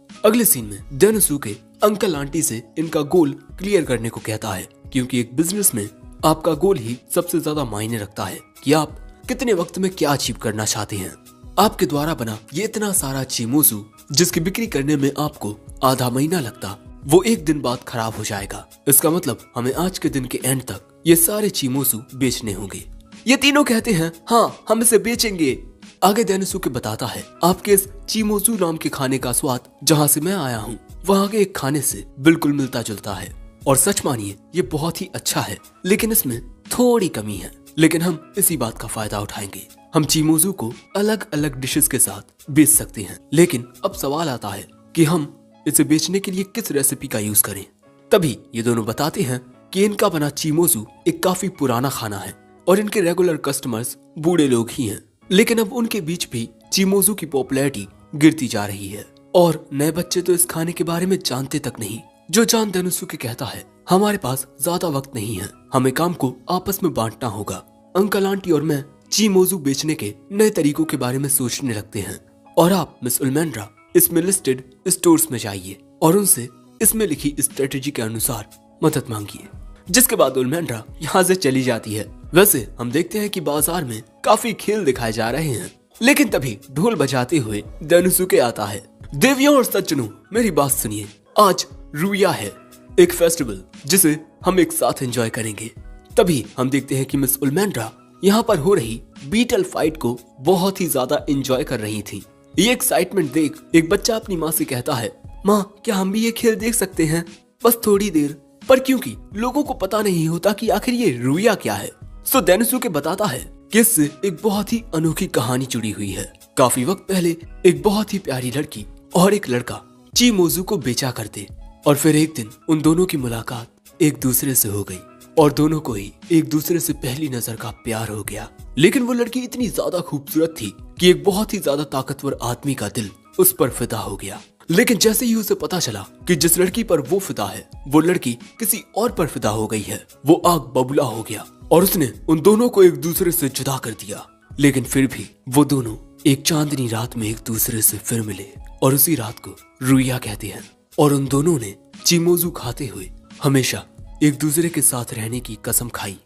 अगले सीन में डेनुसुके अंकल आंटी से इनका गोल क्लियर करने को कहता है, क्योंकि एक बिजनेस में आपका गोल ही सबसे ज्यादा मायने रखता है कि आप कितने वक्त में क्या अचीव करना चाहते हैं। आपके द्वारा बना ये इतना सारा चीमोजू जिसकी बिक्री करने में आपको आधा महीना लगता, वो एक दिन बाद खराब हो जाएगा। इसका मतलब हमें आज के दिन के एंड तक ये सारे चीमोजू बेचने होंगे। ये तीनों कहते हैं, हाँ हम इसे बेचेंगे। आगे डेनुसुके बताता है, आपके इस चीमोजू नाम के खाने का स्वाद जहाँ से मैं आया हूँ वहाँ के एक खाने से बिल्कुल मिलता जुलता है, और सच मानिए ये बहुत ही अच्छा है, लेकिन इसमें थोड़ी कमी है। लेकिन हम इसी बात का फायदा उठाएंगे। हम चीमोजू को अलग अलग डिशेस के साथ बेच सकते हैं, लेकिन अब सवाल आता है कि हम इसे बेचने के लिए किस रेसिपी का यूज करें। तभी ये दोनों बताते हैं कि इनका बना चीमोजू एक काफी पुराना खाना है और इनके रेगुलर कस्टमर्स बूढ़े लोग ही हैं, लेकिन अब उनके बीच भी चीमोजू की पॉपुलैरिटी गिरती जा रही है और नए बच्चे तो इस खाने के बारे में जानते तक नहीं। जो जान डेनुसुके कहता है, हमारे पास ज्यादा वक्त नहीं है, हमें काम को आपस में बांटना होगा। अंकल आंटी और मैं चीमोजू बेचने के नए तरीकों के बारे में सोचने लगते हैं और आप मिस उल्मेंड्रा इसमें लिस्टेड स्टोर्स में जाइए। और उनसे इसमें लिखी स्ट्रेटेजी के अनुसार मदद मांगी। जिसके बाद उल्मेंड्रा यहाँ से चली जाती है। वैसे हम देखते हैं कि बाजार में काफी खेल दिखाए जा रहे हैं, लेकिन तभी ढोल बजाते हुए दानुसुके आता है। देवियों और सज्जनों, मेरी बात सुनिए, आज रुया है, एक फेस्टिवल जिसे हम एक साथ एंजॉय करेंगे। तभी हम देखते हैं कि मिस उल्मेंड्रा यहाँ पर हो रही बीटल फाइट को बहुत ही ज्यादा एंजॉय कर रही थी। ये एक्साइटमेंट देख एक बच्चा अपनी माँ से कहता है, माँ क्या हम भी ये खेल देख सकते हैं, बस थोड़ी देर। पर क्योंकि लोगों को पता नहीं होता कि आखिर ये रुया क्या है, सो दानुसुके बताता है कि इससे एक बहुत ही अनोखी कहानी जुड़ी हुई है। काफी वक्त पहले एक बहुत ही प्यारी लड़की और एक लड़का चिमोजू को बेचा करते, और फिर एक दिन उन दोनों की मुलाकात एक दूसरे से हो गई और दोनों को ही एक दूसरे से पहली नजर का प्यार हो गया। लेकिन वो लड़की इतनी ज्यादा खूबसूरत थी कि एक बहुत ही ज्यादा ताकतवर आदमी का दिल उस पर फिदा हो गया। लेकिन जैसे ही उसे पता चला कि जिस लड़की पर वो फिदा है वो लड़की किसी और पर फिदा हो गई है, वो आग बबूला हो गया और उसने उन दोनों को एक दूसरे से जुदा कर दिया। लेकिन फिर भी वो दोनों एक चांदनी रात में एक दूसरे से फिर मिले और उसी रात को रुया कहते हैं। और उन दोनों ने चिमोजू खाते हुए हमेशा एक दूसरे के साथ रहने की कसम खाई,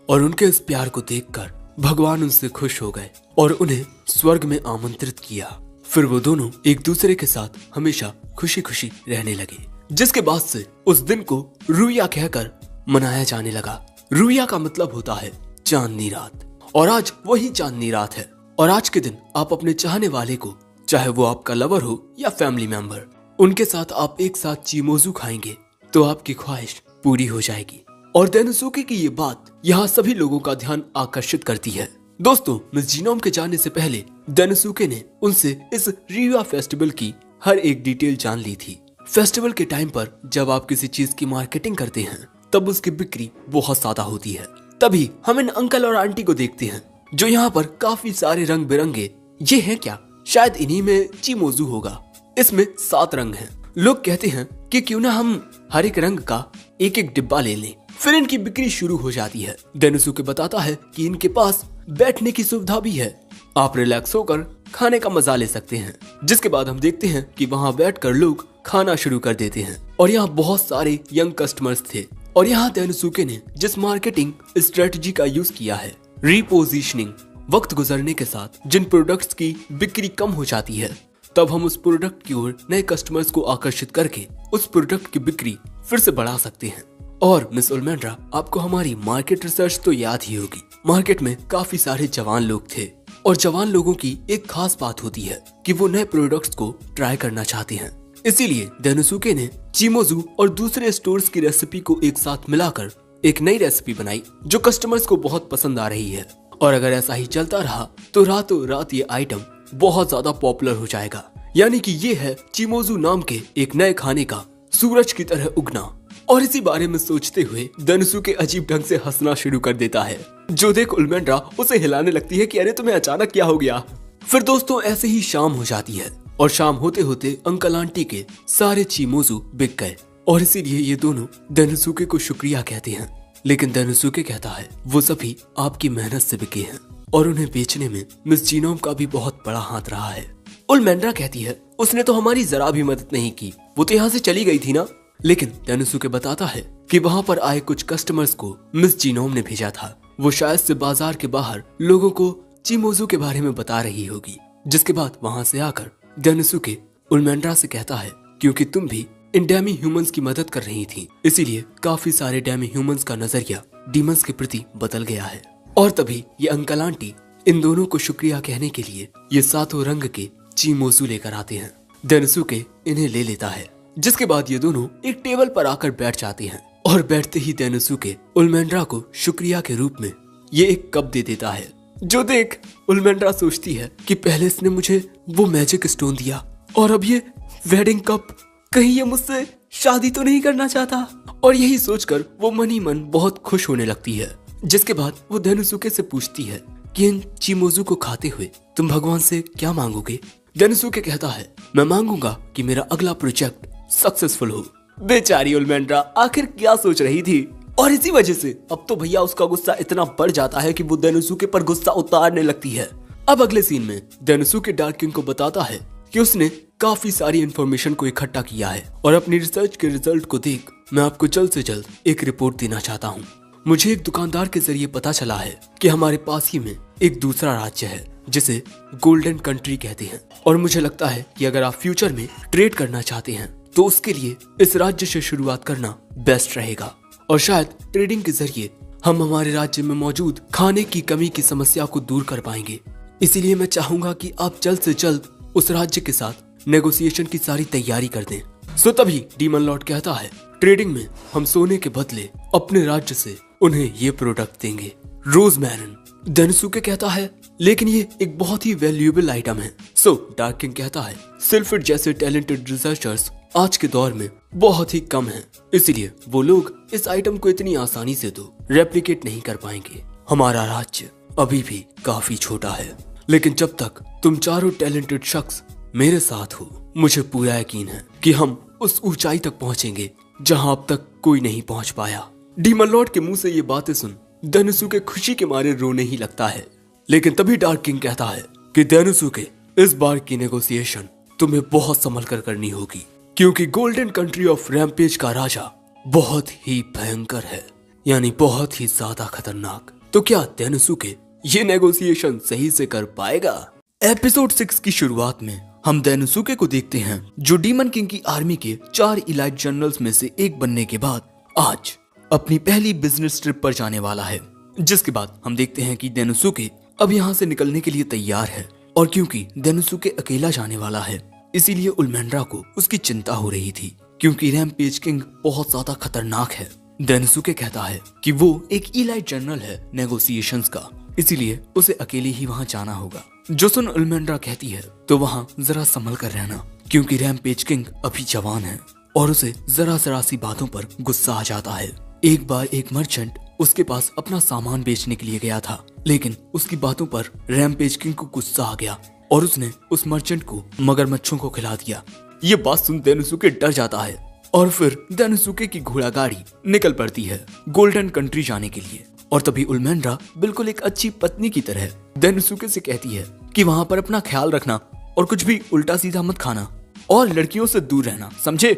और उनके इस प्यार को देखकर भगवान उनसे खुश हो गए और उन्हें स्वर्ग में आमंत्रित किया। फिर वो दोनों एक दूसरे के साथ हमेशा खुशी खुशी रहने लगे। जिसके बाद से उस दिन को रुया कहकर मनाया जाने लगा। रुया का मतलब होता है चांदनी रात, और आज वही चांदनी रात है। और आज के दिन आप अपने चाहने वाले को, चाहे वो आपका लवर हो या फैमिली मेंबर, उनके साथ आप एक साथ चिमोजू खाएंगे तो आपकी ख्वाहिश पूरी हो जाएगी। और दानुसुके की ये बात यहाँ सभी लोगों का ध्यान आकर्षित करती है। दोस्तों, मिस जीनोम के जाने से पहले दानुसुके ने उनसे इस रुया फेस्टिवल की हर एक डिटेल जान ली थी। फेस्टिवल के टाइम पर जब आप किसी चीज की मार्केटिंग करते हैं तब उसकी बिक्री बहुत ज्यादा होती है। तभी हम इन अंकल और आंटी को देखते हैं जो यहाँ पर काफी सारे रंग बिरंगे, ये हैं क्या, शायद इन्हीं में चिमोजू होगा। इसमें 7 रंग हैं। लोग कहते हैं कि क्यों ना हम हर एक रंग का एक एक डिब्बा ले लें। फिर इनकी बिक्री शुरू हो जाती है। दानुसुके बताता है कि इनके पास बैठने की सुविधा भी है, आप रिलैक्स होकर खाने का मजा ले सकते हैं। जिसके बाद हम देखते हैं कि वहाँ बैठकर लोग खाना शुरू कर देते हैं और यहाँ बहुत सारे यंग कस्टमर्स थे। और यहाँ दानुसुके ने जिस मार्केटिंग स्ट्रेटजी का यूज किया है, रीपोजिशनिंग, वक्त गुजरने के साथ जिन प्रोडक्ट्स की बिक्री कम हो जाती है तब हम उस प्रोडक्ट की ओर नए कस्टमर्स को आकर्षित करके उस प्रोडक्ट की बिक्री फिर से बढ़ा सकते हैं। और मिस उल्मेंड्रा, आपको हमारी मार्केट रिसर्च तो याद ही होगी। मार्केट में काफी सारे जवान लोग थे और जवान लोगों की एक खास बात होती है कि वो नए प्रोडक्ट्स को ट्राई करना चाहते हैं। इसीलिए दानुसुके ने चिमोजू और दूसरे स्टोर्स की रेसिपी को एक साथ मिलाकर एक नई रेसिपी बनाई जो कस्टमर्स को बहुत पसंद आ रही है। और अगर ऐसा ही चलता रहा तो रातों रात ये आइटम बहुत ज्यादा पॉपुलर हो जाएगा। यानी कि ये है चिमोजू नाम के एक नए खाने का सूरज की तरह उगना। और इसी बारे में सोचते हुए दानुसुके अजीब ढंग से हंसना शुरू कर देता है, जो देख उल्मेंड्रा उसे हिलाने लगती है कि अरे तुम्हें अचानक क्या हो गया। फिर दोस्तों ऐसे ही शाम हो जाती है और शाम होते होते अंकल आंटी के सारे चिमोजू बिक गए और इसीलिए ये दोनों दानुसुके को शुक्रिया कहते हैं। लेकिन दानुसुके कहता है वो सभी आपकी मेहनत से बिके हैं और उन्हें बेचने में मिस जीनोम का भी बहुत बड़ा हाथ रहा है। उल्मेंड्रा कहती है उसने तो हमारी जरा भी मदद नहीं की, वो तो यहाँ से चली गई थी ना। लेकिन दानुसुके बताता है कि वहाँ पर आए कुछ कस्टमर्स को मिस जीनोम ने भेजा था। वो शायद से बाजार के बाहर लोगों को चिमोजू के बारे में बता रही होगी। जिसके बाद वहाँ से आकर दानुसुके उल्मेंड्रा से कहता है क्योंकि तुम भी इन डेमी ह्यूमंस की मदद कर रही थी, इसीलिए काफी सारे डेमी ह्यूमंस का नजरिया डीमंस के प्रति बदल गया है। और तभी ये अंकल आंटी इन दोनों को शुक्रिया कहने के लिए ये 7 रंग के चिमोजू लेकर आते हैं। दानुसुके इन्हें ले लेता है। जिसके बाद ये दोनों एक टेबल पर आकर बैठ जाते हैं और बैठते ही दानुसुके उल्मेंड्रा को शुक्रिया के रूप में ये एक कप दे देता है, जो देख उल्मेंड्रा सोचती है कि पहले इसने मुझे वो मैजिक स्टोन दिया और अब ये वेडिंग कप, कहीं ये मुझसे शादी तो नहीं करना चाहता। और यही सोचकर वो मन ही मन बहुत खुश होने लगती है। जिसके बाद वो दानुसुके से पूछती है कि इन चिमोजू को खाते हुए तुम भगवान से क्या मांगोगे। दानुसुके कहता है मैं मांगूंगा कि मेरा अगला प्रोजेक्ट सक्सेसफुल हो। बेचारी उल्मेंड्रा आखिर क्या सोच रही थी। और इसी वजह से अब तो भैया उसका गुस्सा इतना बढ़ जाता है कि वो दानुसुके पर गुस्सा उतारने लगती है। अब अगले सीन में दानुसुके डार्क किंग को बताता है कि उसने काफी सारी इंफॉर्मेशन को इकट्ठा किया है और अपनी रिसर्च के रिजल्ट को देख मैं आपको जल्द से जल्द एक रिपोर्ट देना चाहता हूँ। मुझे एक दुकानदार के जरिए पता चला है कि हमारे पास ही में एक दूसरा राज्य है जिसे गोल्डन कंट्री कहते हैं, और मुझे लगता है कि अगर आप फ्यूचर में ट्रेड करना चाहते हैं तो उसके लिए इस राज्य से शुरुआत करना बेस्ट रहेगा, और शायद ट्रेडिंग के जरिए हम हमारे राज्य में मौजूद खाने की कमी की समस्या को दूर कर पाएंगे। इसीलिए मैं चाहूंगा कि आप जल्द से जल्द उस राज्य के साथ नेगोशिएशन की सारी तैयारी कर दें। सो तभी डीमन लॉर्ड कहता है, ट्रेडिंग में हम सोने के बदले अपने राज्य से उन्हें ये प्रोडक्ट देंगे, रोजमेरिन। डेनोसुके कहता है, लेकिन ये एक बहुत ही वैल्यूएबल आइटम है। सो डार्क किंग कहता है, सिल्फिड जैसे टैलेंटेड रिसर्चर्स आज के दौर में बहुत ही कम हैं, इसलिए वो लोग इस आइटम को इतनी आसानी से तो रेप्लिकेट नहीं कर पाएंगे। हमारा राज्य अभी भी काफी छोटा है, लेकिन जब तक तुम चारों टैलेंटेड शख्स मेरे साथ हो, मुझे पूरा यकीन है कि हम उस ऊंचाई तक पहुंचेंगे जहां अब तक कोई नहीं पहुंच पाया। डीमन लॉर्ड के मुंह से ये बातें सुन डेनोसुके खुशी के मारे रोने ही लगता है, लेकिन तभी डार्क किंग कहता है कि डेनोसुके, इस बार की नेगोशिएशन तुम्हें बहुत संभल कर करनी होगी, क्योंकि गोल्डन कंट्री ऑफ रैम्पेज का राजा बहुत ही भयंकर है, यानी बहुत ही ज्यादा खतरनाक। तो क्या डेनोसुके ये नेगोशिएशन सही से कर पाएगा? एपिसोड 6 की शुरुआत में हम डेनोसुके को देखते हैं, जो डीमन किंग की आर्मी के 4 इलाइट जनरल्स में से एक बनने के बाद आज अपनी पहली बिजनेस ट्रिप पर जाने वाला है। जिसके बाद हम देखते हैं कि डेनोसुके अब यहाँ से निकलने के लिए तैयार है, और क्योंकि डेनोसुके अकेला जाने वाला है, इसीलिए उल्मेंड्रा को उसकी चिंता हो रही थी, क्योंकि रैम्पेज किंग बहुत ज्यादा खतरनाक है। डेनोसुके कहता है कि वो एक इलाइट जनरल है नेगोशिएशंस का, इसीलिए उसे अकेले ही वहाँ जाना होगा। जो सुन उल्मेंड्रा कहती है, तो वहाँ जरा संभल कर रहना, क्योंकि रैम्पेज किंग अभी जवान है और उसे जरा सी बातों पर गुस्सा आ जाता है। एक बार एक मर्चेंट उसके पास अपना सामान बेचने के लिए गया था, लेकिन उसकी बातों पर रैम्पेज किंग को गुस्सा आ गया और उसने उस मर्चेंट को मगरमच्छों को खिला दिया। ये बात सुन डेनोसुके डर जाता है और फिर डेनोसुके की घोड़ा गाड़ी निकल पड़ती है गोल्डन कंट्री जाने के लिए। और तभी उल्मेंड्रा बिल्कुल एक अच्छी पत्नी की तरह डेनोसुके से कहती है कि वहाँ पर अपना ख्याल रखना और कुछ भी उल्टा सीधा मत खाना और लड़कियों से दूर रहना, समझे?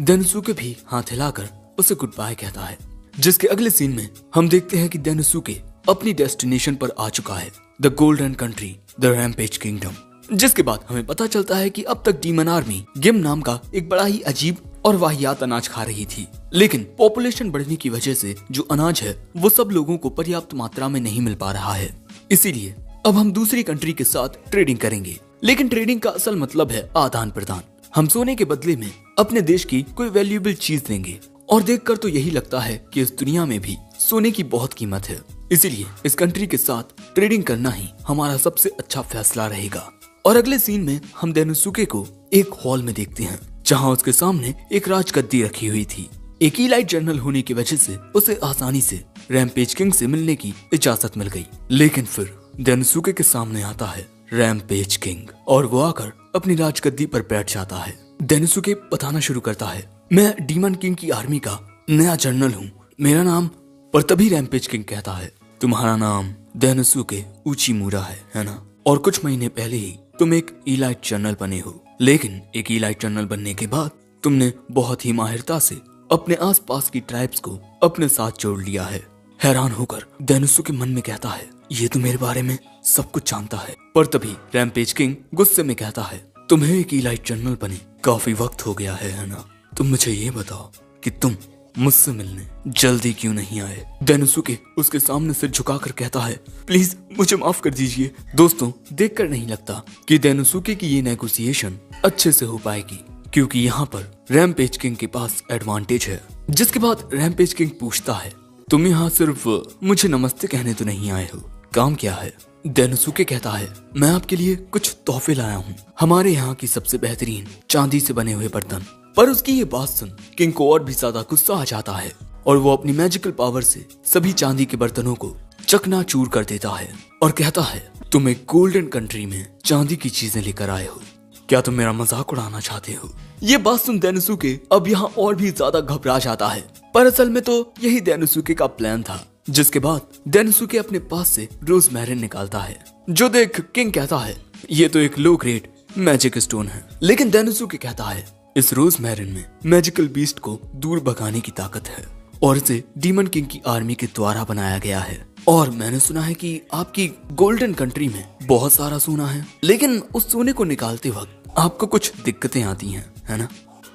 डेनोसुके भी हाथ हिलाकर उसे गुड बाय कहता है। जिसके अगले सीन में हम देखते हैं कि डेनोसुके अपनी डेस्टिनेशन पर आ चुका है, the golden country, the rampage kingdom. जिसके बाद हमें पता चलता है कि अब तक डीमन आर्मी गिम नाम का एक बड़ा ही अजीब और वाहियात अनाज खा रही थी, लेकिन पॉपुलेशन बढ़ने की वजह से जो अनाज है वो सब लोगों को पर्याप्त मात्रा में नहीं मिल पा रहा है। इसीलिए अब हम दूसरी कंट्री के साथ ट्रेडिंग करेंगे, लेकिन ट्रेडिंग का असल मतलब है आदान प्रदान। हम सोने के बदले में अपने देश की कोई वैल्यूएबल चीज देंगे, और देखकर तो यही लगता है कि इस दुनिया में भी सोने की बहुत कीमत है। इसीलिए इस कंट्री के साथ ट्रेडिंग करना ही हमारा सबसे अच्छा फैसला रहेगा। और अगले सीन में हम डेनोसुके को एक हॉल में देखते हैं, जहां उसके सामने एक राजगद्दी रखी हुई थी। एक इलाइट जनरल होने की वजह से उसे आसानी से रैम्पेज किंग से मिलने की इजाजत मिल गई। लेकिन फिर डेनोसुके के सामने आता है रैम्पेज किंग, और वो आकर अपनी राजगद्दी पर बैठ जाता है। डेनोसुके बताना शुरू करता है, मैं डीमन किंग की आर्मी का नया जनरल हूँ, मेरा नाम। पर तभी रैम्पेज किंग कहता है, तुम्हारा नाम डेनोसुके उचिमुरा है ना? और कुछ महीने पहले ही तुम एक इलाइट जनरल बने हो, लेकिन एक इलाइट जनरल बनने के बाद तुमने बहुत ही माहिरता से अपने आसपास की ट्राइब्स को अपने साथ जोड़ लिया है। हैरान होकर डेनोसुके मन में कहता है, ये तो मेरे बारे में सब कुछ जानता है। पर तभी रैम्पेज किंग गुस्से में कहता है, तुम्हें एक इलाइट जनरल बने काफी वक्त हो गया है ना? तुम मुझे ये बताओ कि तुम मुझसे मिलने जल्दी क्यों नहीं आए? डेनोसुके उसके सामने सिर झुकाकर कहता है, प्लीज मुझे माफ कर दीजिए। दोस्तों, देखकर नहीं लगता कि डेनोसुके की ये नेगोशिएशन अच्छे से हो पाएगी, क्योंकि यहाँ पर रैम्पेज किंग के पास एडवांटेज है। जिसके बाद रैम्पेज किंग पूछता है, तुम यहाँ सिर्फ मुझे नमस्ते कहने तो नहीं आए हो, काम क्या है? डेनोसुके कहता है, मैं आपके लिए कुछ तोहफे लाया हूँ, हमारे यहाँ की सबसे बेहतरीन चांदी से बने हुए बर्तन। पर उसकी ये बात सुन किंग को और भी ज्यादा गुस्सा आ जाता है, और वो अपनी मैजिकल पावर से सभी चांदी के बर्तनों को चकनाचूर कर देता है और कहता है, तुम एक गोल्डन कंट्री में चांदी की चीजें लेकर आए हो, क्या तुम मेरा मजाक उड़ाना चाहते हो? ये बात सुन डेनोसुके अब यहाँ और भी ज्यादा घबरा जाता है, पर असल में तो यही डेनोसुके का प्लान था। जिसके बाद डेनोसुके अपने पास से रोजमेरिन निकालता है, जो देख किंग कहता है, ये तो एक लो ग्रेड मैजिक स्टोन है। लेकिन डेनोसुके कहता है इस रोजमेरिन में मैजिकल बीस्ट को दूर भगाने की ताकत है और इसे डीमन किंग की आर्मी के द्वारा बनाया गया है। और मैंने सुना है कि आपकी गोल्डन कंट्री में बहुत सारा सोना है, लेकिन उस सोने को निकालते वक्त आपको कुछ दिक्कतें आती हैं, है ना?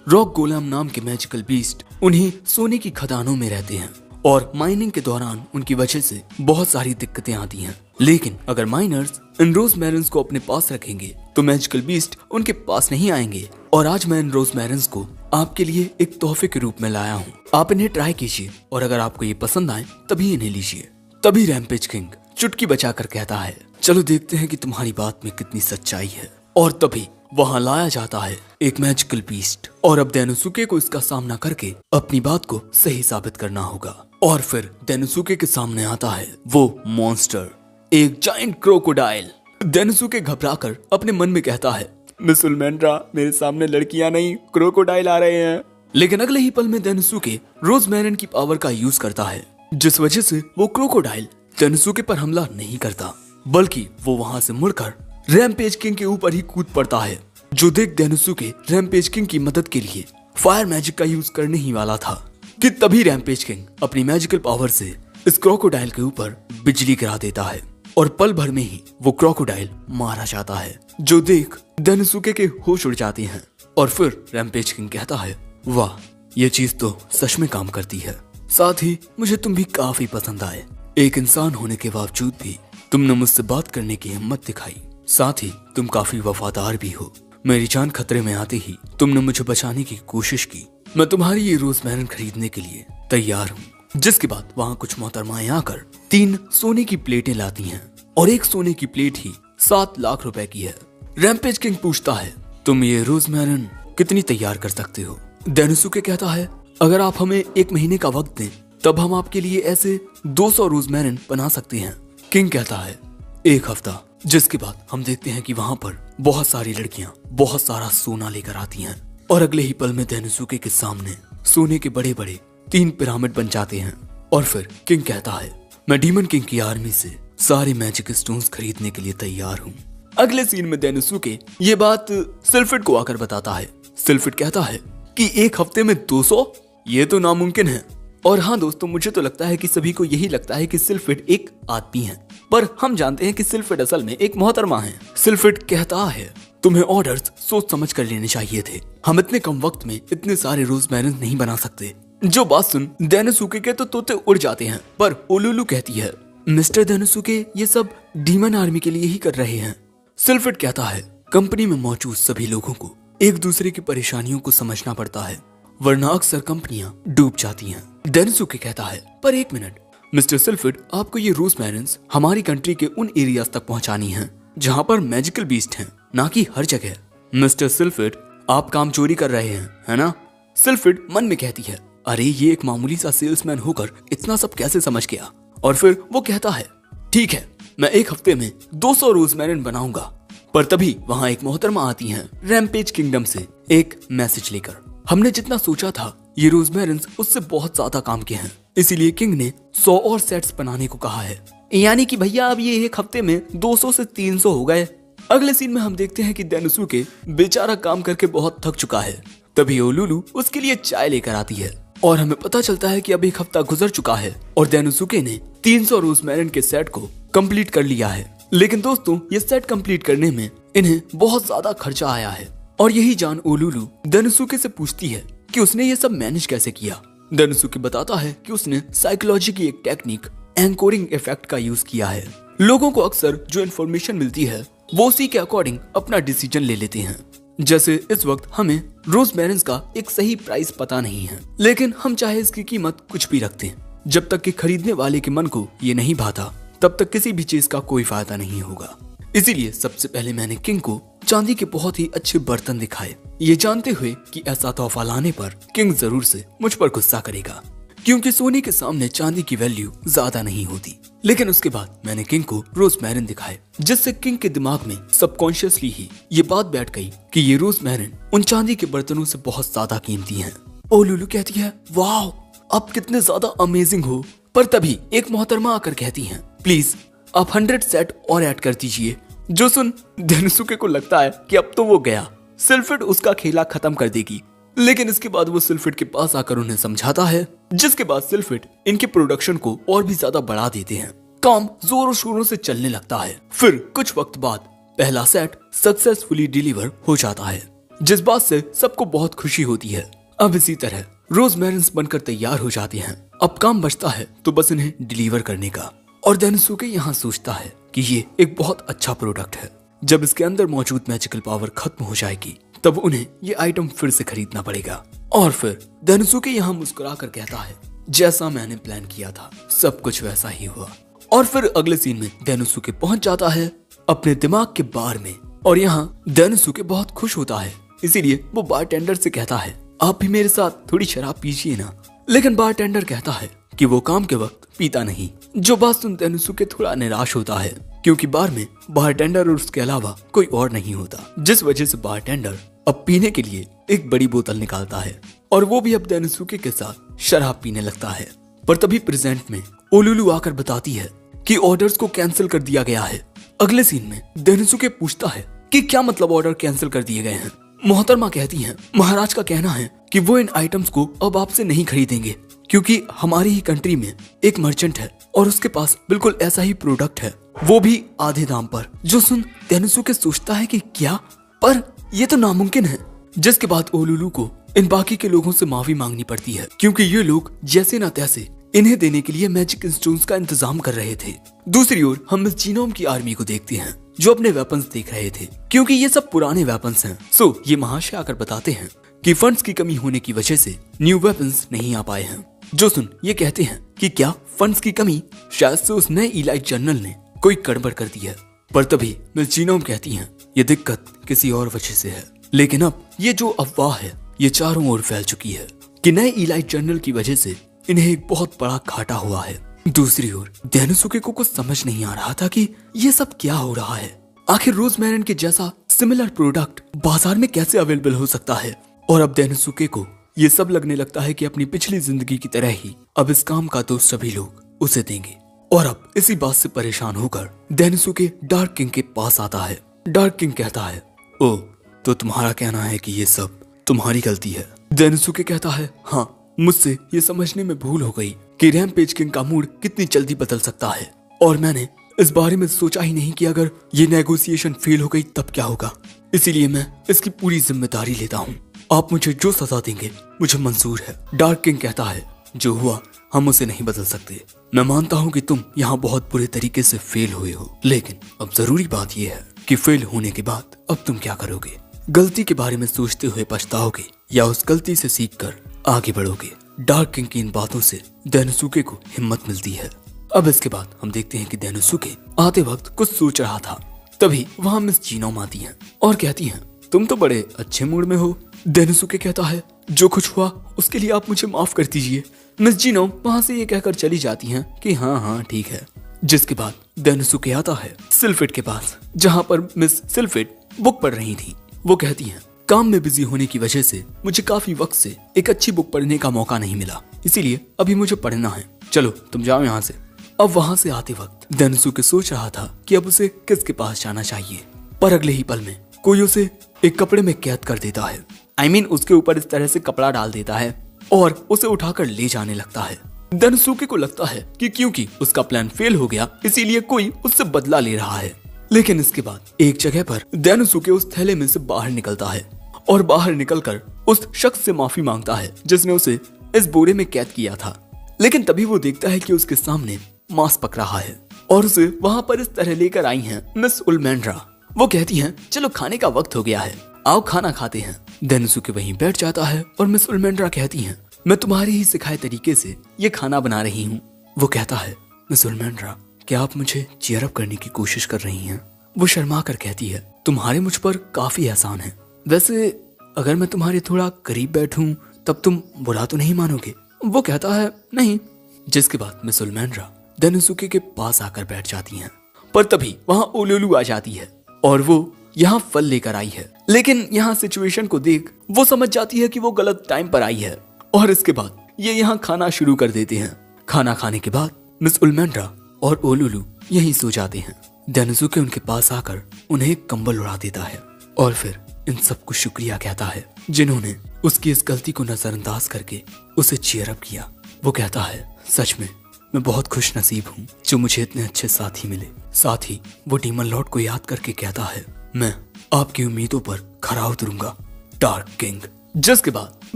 रॉक गोलम नाम के मैजिकल बीस्ट उन्हीं सोने की खदानों में रहते हैं और माइनिंग के दौरान उनकी वजह से बहुत सारी दिक्कतें आती हैं। लेकिन अगर माइनर्स इन रोजमेरिन्स को अपने पास रखेंगे तो मैजिकल बीस्ट उनके पास नहीं आएंगे। और आज मैं इन रोजमेरिन्स को आपके लिए एक तोहफे के रूप में लाया हूँ। आप इन्हें ट्राई कीजिए और अगर आपको ये पसंद आए तभी इन्हें लीजिए। तभी रैम्पेज किंग चुटकी बजाकर कहता है चलो देखते हैं कि तुम्हारी बात में कितनी सच्चाई है। और तभी वहाँ लाया जाता है एक मैजिकल बीस्ट और अब डेनोसुके को इसका सामना करके अपनी बात को सही साबित करना होगा। और फिर डेनोसुके के सामने आता है वो मॉन्स्टर, एक जायंट क्रोकोडाइल। डेनोसुके घबराकर अपने मन में कहता है मिस उल्मेंड्रा, मेरे सामने लड़कियां नहीं क्रोकोडाइल आ रहे हैं। लेकिन अगले ही पल में डेनोसुके रोजमेरिन की पावर का यूज करता है, जिस वजह से वो क्रोकोडाइल डेनोसुके पर हमला नहीं करता, बल्कि वो वहां से मुड़कर रैम्पेज किंग के ऊपर ही कूद पड़ता है। जो देख डेनोसुके रैम्पेज किंग की मदद के लिए फायर मैजिक का यूज करने ही वाला था कि तभी रैम्पेज किंग अपनी मैजिकल पावर से इस क्रोकोडाइल के ऊपर बिजली गिरा देता है और पल भर में ही वो क्रोकोडाइल मारा जाता है। जो देख डेनोसुके के होश उड़ जाते हैं और फिर रैम्पेज किंग कहता है वाह, ये चीज तो सच में काम करती है। साथ ही मुझे तुम भी काफी पसंद आए। एक इंसान होने के बावजूद भी तुमने मुझसे बात करने की हिम्मत दिखाई। साथ ही तुम काफी वफादार भी हो। मेरी जान खतरे में आते ही तुमने मुझे बचाने की कोशिश की। मैं तुम्हारी ये रोजमेरिन खरीदने के लिए तैयार हूँ। जिसके बाद वहाँ कुछ मोहतरमाएं आकर 3 सोने की प्लेटें लाती हैं और एक सोने की प्लेट ही 7 लाख रुपए की है। रैम्पेज किंग पूछता है तुम ये रोजमेरिन कितनी तैयार कर सकते हो? डेनोसुके कहता है अगर आप हमें 1 महीने का वक्त दें तब हम आपके लिए ऐसे 200 रोजमेरिन बना सकते हैं। किंग कहता है 1 हफ्ता। जिसके बाद हम देखते हैं कि वहाँ पर बहुत सारी लड़कियां बहुत सारा सोना लेकर आती हैं और अगले ही पल में डेनोसुके के सामने सोने के बड़े बड़े 3 पिरामिड बन जाते हैं। और फिर किंग कहता है मैं डीमन किंग की आर्मी से सारे मैजिक स्टोन्स खरीदने के लिए तैयार हूँ। अगले सीन में डेनोसुके ये बात सिल्फिड को आकर बताता है। सिल्फिड कहता है कि 1 हफ्ते में 200, ये तो नामुमकिन है। और हाँ दोस्तों, मुझे तो लगता है कि सभी को यही लगता है कि सिल्फिड एक आदमी है, पर हम जानते हैं कि सिल्फिड असल में एक मोहतरमा है। सिल्फिड कहता है तुम्हें ऑर्डर्स सोच समझ कर लेने चाहिए थे। हम इतने कम वक्त में इतने सारे रोजमेरिन नहीं बना सकते। जो बात सुन डेनोसुके के तो तोते उड़ जाते हैं, पर ओलुलु कहती है मिस्टर डेनोसुके ये सब डीमन आर्मी के लिए ही कर रहे हैं। सिल्फिड कहता है कंपनी में मौजूद सभी लोगों को एक दूसरे की परेशानियों को समझना पड़ता है, वरना अक्सर कंपनियां डूब जाती हैं। डेनोसुके कहता है पर 1 मिनट मिस्टर सिल्फिड, आपको ये रोजमेरिन्स हमारी कंट्री के उन एरियाज तक पहुंचानी हैं जहां पर मैजिकल बीस्ट हैं, ना कि हर जगह। मिस्टर सिल्फिड, आप काम चोरी कर रहे हैं, है ना? सिल्फिड मन में कहती है अरे ये एक मामूली सा सेल्समैन होकर इतना सब कैसे समझ गया। और फिर वो कहता है ठीक है, मैं 1 हफ्ते में 200 रोजमेरिन बनाऊंगा। पर तभी वहाँ एक मोहतरमा आती हैं रैम्पेज किंगडम से एक मैसेज लेकर। हमने जितना सोचा था ये रोजमेरिन्स उससे बहुत ज्यादा काम के हैं, इसीलिए किंग ने 100 और सेट्स बनाने को कहा है। यानी कि भैया अब ये 1 हफ्ते में 200 से 300 हो गए। अगले सीन में हम देखते हैं कि डेनोसुके बेचारा काम करके बहुत थक चुका है। तभी ओलुलु उसके लिए चाय लेकर आती है और हमें पता चलता है कि अब 1 हफ्ता गुजर चुका है और डेनोसुके ने 300 रोजमेरिन के सेट को कंप्लीट कर लिया है। लेकिन दोस्तों ये सेट कंप्लीट करने में इन्हें बहुत ज्यादा खर्चा आया है और यही जान ओलुलु डेनोसुके से पूछती है कि उसने ये सब मैनेज कैसे किया। डेनोसुके बताता है कि उसने साइकोलॉजी की एक टेक्निक एंकोरिंग इफेक्ट का यूज किया है। लोगों को अक्सर जो इन्फॉर्मेशन मिलती है वो उसी के अकॉर्डिंग अपना डिसीजन ले लेते हैं। जैसे इस वक्त हमें रोजमेरिन्स का एक सही प्राइस पता नहीं है, लेकिन हम चाहे इसकी कीमत कुछ भी रखते हैं, जब तक कि खरीदने वाले के मन को ये नहीं भाता तब तक किसी भी चीज का कोई फायदा नहीं होगा। इसीलिए सबसे पहले मैंने किंग को चांदी के बहुत ही अच्छे बर्तन दिखाए, ये जानते हुए कि ऐसा तोहफा लाने पर किंग जरूर से मुझ पर गुस्सा करेगा, क्योंकि सोने के सामने चांदी की वैल्यू ज्यादा नहीं होती। लेकिन उसके बाद मैंने किंग को रोजमेरिन दिखाए, जिससे किंग के दिमाग में सबकॉन्शियसली ही ये बात बैठ गई कि ये रोजमेरिन उन चांदी के बर्तनों से बहुत ज्यादा कीमती है। ओलुलु कहती है वाह, आप कितने ज्यादा अमेजिंग हो। पर तभी एक मोहतरमा आकर कहती हैं प्लीज आप 100 सेट और ऐड कर दीजिए, जो सुन डेनोसुके को लगता है कि अब तो वो गया, सिल्फिड उसका खेला खत्म कर देगी। लेकिन इसके बाद वो सिल्फिड के पास आकर उन्हें समझाता है, जिसके बाद सिल्फिड इनके प्रोडक्शन को और भी ज्यादा बढ़ा देते हैं। काम जोरों शोरों से चलने लगता है। फिर कुछ वक्त बाद पहला सेट सक्सेसफुली डिलीवर हो जाता है, जिस बात से सबको बहुत खुशी होती है। अब इसी तरह रोजमेरिन्स बनकर तैयार हो जाते हैं। अब काम बचता है तो बस इन्हें डिलीवर करने का। और डेनोसुके यहाँ सोचता है कि ये एक बहुत अच्छा प्रोडक्ट है। जब इसके अंदर मौजूद मैजिकल पावर खत्म हो जाएगी तब उन्हें ये आइटम फिर से खरीदना पड़ेगा। और फिर डेनोसुके यहाँ मुस्कुरा कर कहता है, जैसा मैंने प्लान किया था सब कुछ वैसा ही हुआ। और फिर अगले सीन में डेनोसुके पहुंच जाता है अपने दिमाग के बार में। और यहाँ डेनोसुके बहुत खुश होता है, इसीलिए वो बारटेंडर से कहता है, आप भी मेरे साथ थोड़ी शराब पीजिए ना। लेकिन बारटेंडर कहता है कि वो काम के वक्त पीता नहीं। जो बात सुन डेनोसुके थोड़ा निराश होता है, क्योंकि बार में बारटेंडर और उसके अलावा कोई और नहीं होता, जिस वजह से बारटेंडर अब पीने के लिए एक बड़ी बोतल निकालता है और वो भी अब डेनोसुके के साथ शराब पीने लगता है। पर तभी प्रेजेंट में ओलुलु आकर बताती है कि ऑर्डर्स को कैंसिल कर दिया गया है। अगले सीन में डेनोसुके पूछता है कि क्या मतलब ऑर्डर कैंसिल कर दिए गए हैं। मोहतरमा कहती हैं, महाराज का कहना है कि वो इन आइटम्स को अब आपसे नहीं खरीदेंगे, क्योंकि हमारी ही कंट्री में एक मर्चेंट है और उसके पास बिल्कुल ऐसा ही प्रोडक्ट है, वो भी आधे दाम पर। जो सुन डेनोसुके सोचता है कि क्या, पर ये तो नामुमकिन है। जिसके बाद ओलुलु को इन बाकी के लोगों से माफी मांगनी पड़ती है, क्योंकि ये लोग जैसे न तैसे इन्हें देने के लिए मैजिक इंस्टॉन्स का इंतजाम कर रहे थे। दूसरी ओर हम मिस जीनोम की आर्मी को देखते हैं, जो अपने वेपन्स देख रहे थे, क्योंकि ये सब पुराने वेपन्स हैं। सो ये महाशय आकर बताते हैं कि फंड्स की कमी होने की वजह से न्यू वेपन्स नहीं आ पाए हैं। जो सुन ये कहते हैं कि क्या फंड्स की कमी, शायद से उस नए इलाइट जनरल ने कोई गड़बड़ कर दी है। पर तभी मिस जीनोम कहती हैं, ये दिक्कत किसी और वजह से है। लेकिन अब ये जो अफवाह है ये चारों ओर फैल चुकी है कि नए इलाइट जनरल की वजह से इन्हें एक बहुत बड़ा घाटा हुआ है। दूसरी ओर डेनोसुके को कुछ समझ नहीं आ रहा था कि ये सब क्या हो रहा है। आखिर रोजमेरिन के जैसा सिमिलर प्रोडक्ट बाजार में कैसे अवेलेबल हो सकता है। और अब डेनोसुके को ये सब लगने लगता है कि अपनी पिछली जिंदगी की तरह ही अब इस काम का दोष सभी लोग उसे देंगे। और अब इसी बात से परेशान होकर डेनोसुके डार्क किंग के पास आता है। डार्क किंग कहता है, ओ तो तुम्हारा कहना है कि ये सब तुम्हारी गलती है। डेनोसुके कहता है, हाँ, मुझसे ये समझने में भूल हो गई कि रैम्पेज किंग का मूड कितनी जल्दी बदल सकता है, और मैंने इस बारे में सोचा ही नहीं कि अगर ये नेगोशिएशन फेल हो गई तब क्या होगा। इसीलिए मैं इसकी पूरी जिम्मेदारी लेता हूँ। आप मुझे जो सजा देंगे मुझे मंजूर है। डार्क किंग कहता है, जो हुआ हम उसे नहीं बदल सकते। मैं मानता हूँ कि तुम यहाँ बहुत बुरे तरीके से फेल हुए हो, लेकिन अब जरूरी बात यह है कि फेल होने के बाद अब तुम क्या करोगे। गलती के बारे में सोचते हुए पछताओगे या उस गलती से सीखकर आगे बढ़ोगे। डार्क किंग की इन बातों से डेनोसुके को हिम्मत मिलती है। अब इसके बाद हम देखते हैं कि डेनोसुके आते वक्त कुछ सोच रहा था। तभी वहाँ मिस जीनोम आती हैं और कहती हैं, तुम तो बड़े अच्छे मूड में हो। डेनोसुके कहता है, जो कुछ हुआ उसके लिए आप मुझे माफ कर दीजिए। मिस जीनोम वहाँ से ये कहकर चली जाती हैं कि हाँ हाँ ठीक है। जिसके बाद डेनोसुके आता है सिल्फिड के पास, जहाँ पर मिस सिल्फिड बुक पढ़ रही थी। वो कहती हैं, काम में बिजी होने की वजह से मुझे काफी वक्त से एक अच्छी बुक पढ़ने का मौका नहीं मिला, इसीलिए अभी मुझे पढ़ना है। चलो तुम जाओ यहाँ से। अब वहाँ से आते वक्त डेनोसुके सोच रहा था कि अब उसे किसके पास जाना चाहिए, पर अगले ही पल में कोई उसे एक कपड़े में कैद कर देता है। I mean, उसके ऊपर इस तरह से कपड़ा डाल देता है और उसे उठाकर ले जाने लगता है। डेनोसुके को लगता है कि क्योंकि उसका प्लान फेल हो गया इसीलिए कोई उससे बदला ले रहा है। लेकिन इसके बाद एक जगह पर डेनोसुके उस थैले में से बाहर निकलता है और बाहर निकलकर उस शख्स से माफी मांगता है जिसने उसे इस बोरे में कैद किया था। लेकिन तभी वो देखता है कि उसके सामने मांस पक रहा है और उसे वहाँ पर इस तरह लेकर आई हैं मिस उलमेंड्रा। वो कहती हैं, चलो खाने का वक्त हो गया है, आओ खाना खाते हैं। डेनोसुके वहीं बैठ जाता है और मिस उलमेंड्रा कहती हैं, मैं तुम्हारे ही सिखाए तरीके से ये खाना बना रही हूँ। वो कहता है, मिस उलमेंड्रा क्या आप मुझे चीयर अप करने की कोशिश कर रही हैं? वो शर्मा कर कहती है, तुम्हारे मुझ पर काफी एहसान है। वैसे अगर मैं तुम्हारे थोड़ा करीब बैठूं तब तुम बुरा तो नहीं मानोगे? वो कहता है, नहीं। जिसके बाद मिस उलमेंड्रा डेनोसुके के पास आकर बैठ जाती हैं। पर तभी वहाँ ओलुलु आ जाती है और वो यहाँ फल लेकर आई है। लेकिन यहाँ सिचुएशन को देख वो समझ जाती है कि वो गलत टाइम पर आई है और इसके बाद ये यहाँ खाना शुरू कर देते हैं। खाना खाने के बाद मिस उलमेंड्रा और ओलुलु यहीं सो जाते हैं। दानुसुके उनके पास आकर उन्हें एक कंबल उड़ा देता है और फिर इन सबको शुक्रिया कहता है जिन्होंने उसकी इस गलती को नजरअंदाज करके उसे चीयर अप किया। वो कहता है, सच में मैं बहुत खुश नसीब हूँ जो मुझे इतने अच्छे साथी मिले। साथ ही वो डीमन लॉर्ड को याद करके कहता है, मैं आपकी उम्मीदों पर खरा उतरूंगा डार्क किंग। जिसके बाद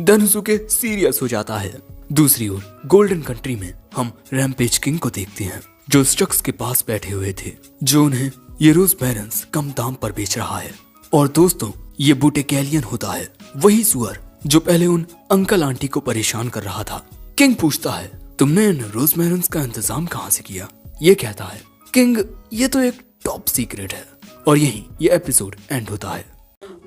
दानुसुके सीरियस हो जाता है। दूसरी ओर गोल्डन कंट्री में हम रैम्पेज किंग को देखते हैं जो उस शख्स के पास बैठे हुए थे जो उन्हें ये रोज बैरन्स कम दाम पर बेच रहा है। और दोस्तों, ये बूटेकेलियन होता है, वही सुअर जो पहले उन अंकल आंटी को परेशान कर रहा था। किंग पूछता है, तुमने इन रोज बैरन्स का इंतजाम कहाँ से किया? ये कहता है, किंग ये तो एक टॉप सीक्रेट है। और यहीं ये एपिसोड एंड होता है।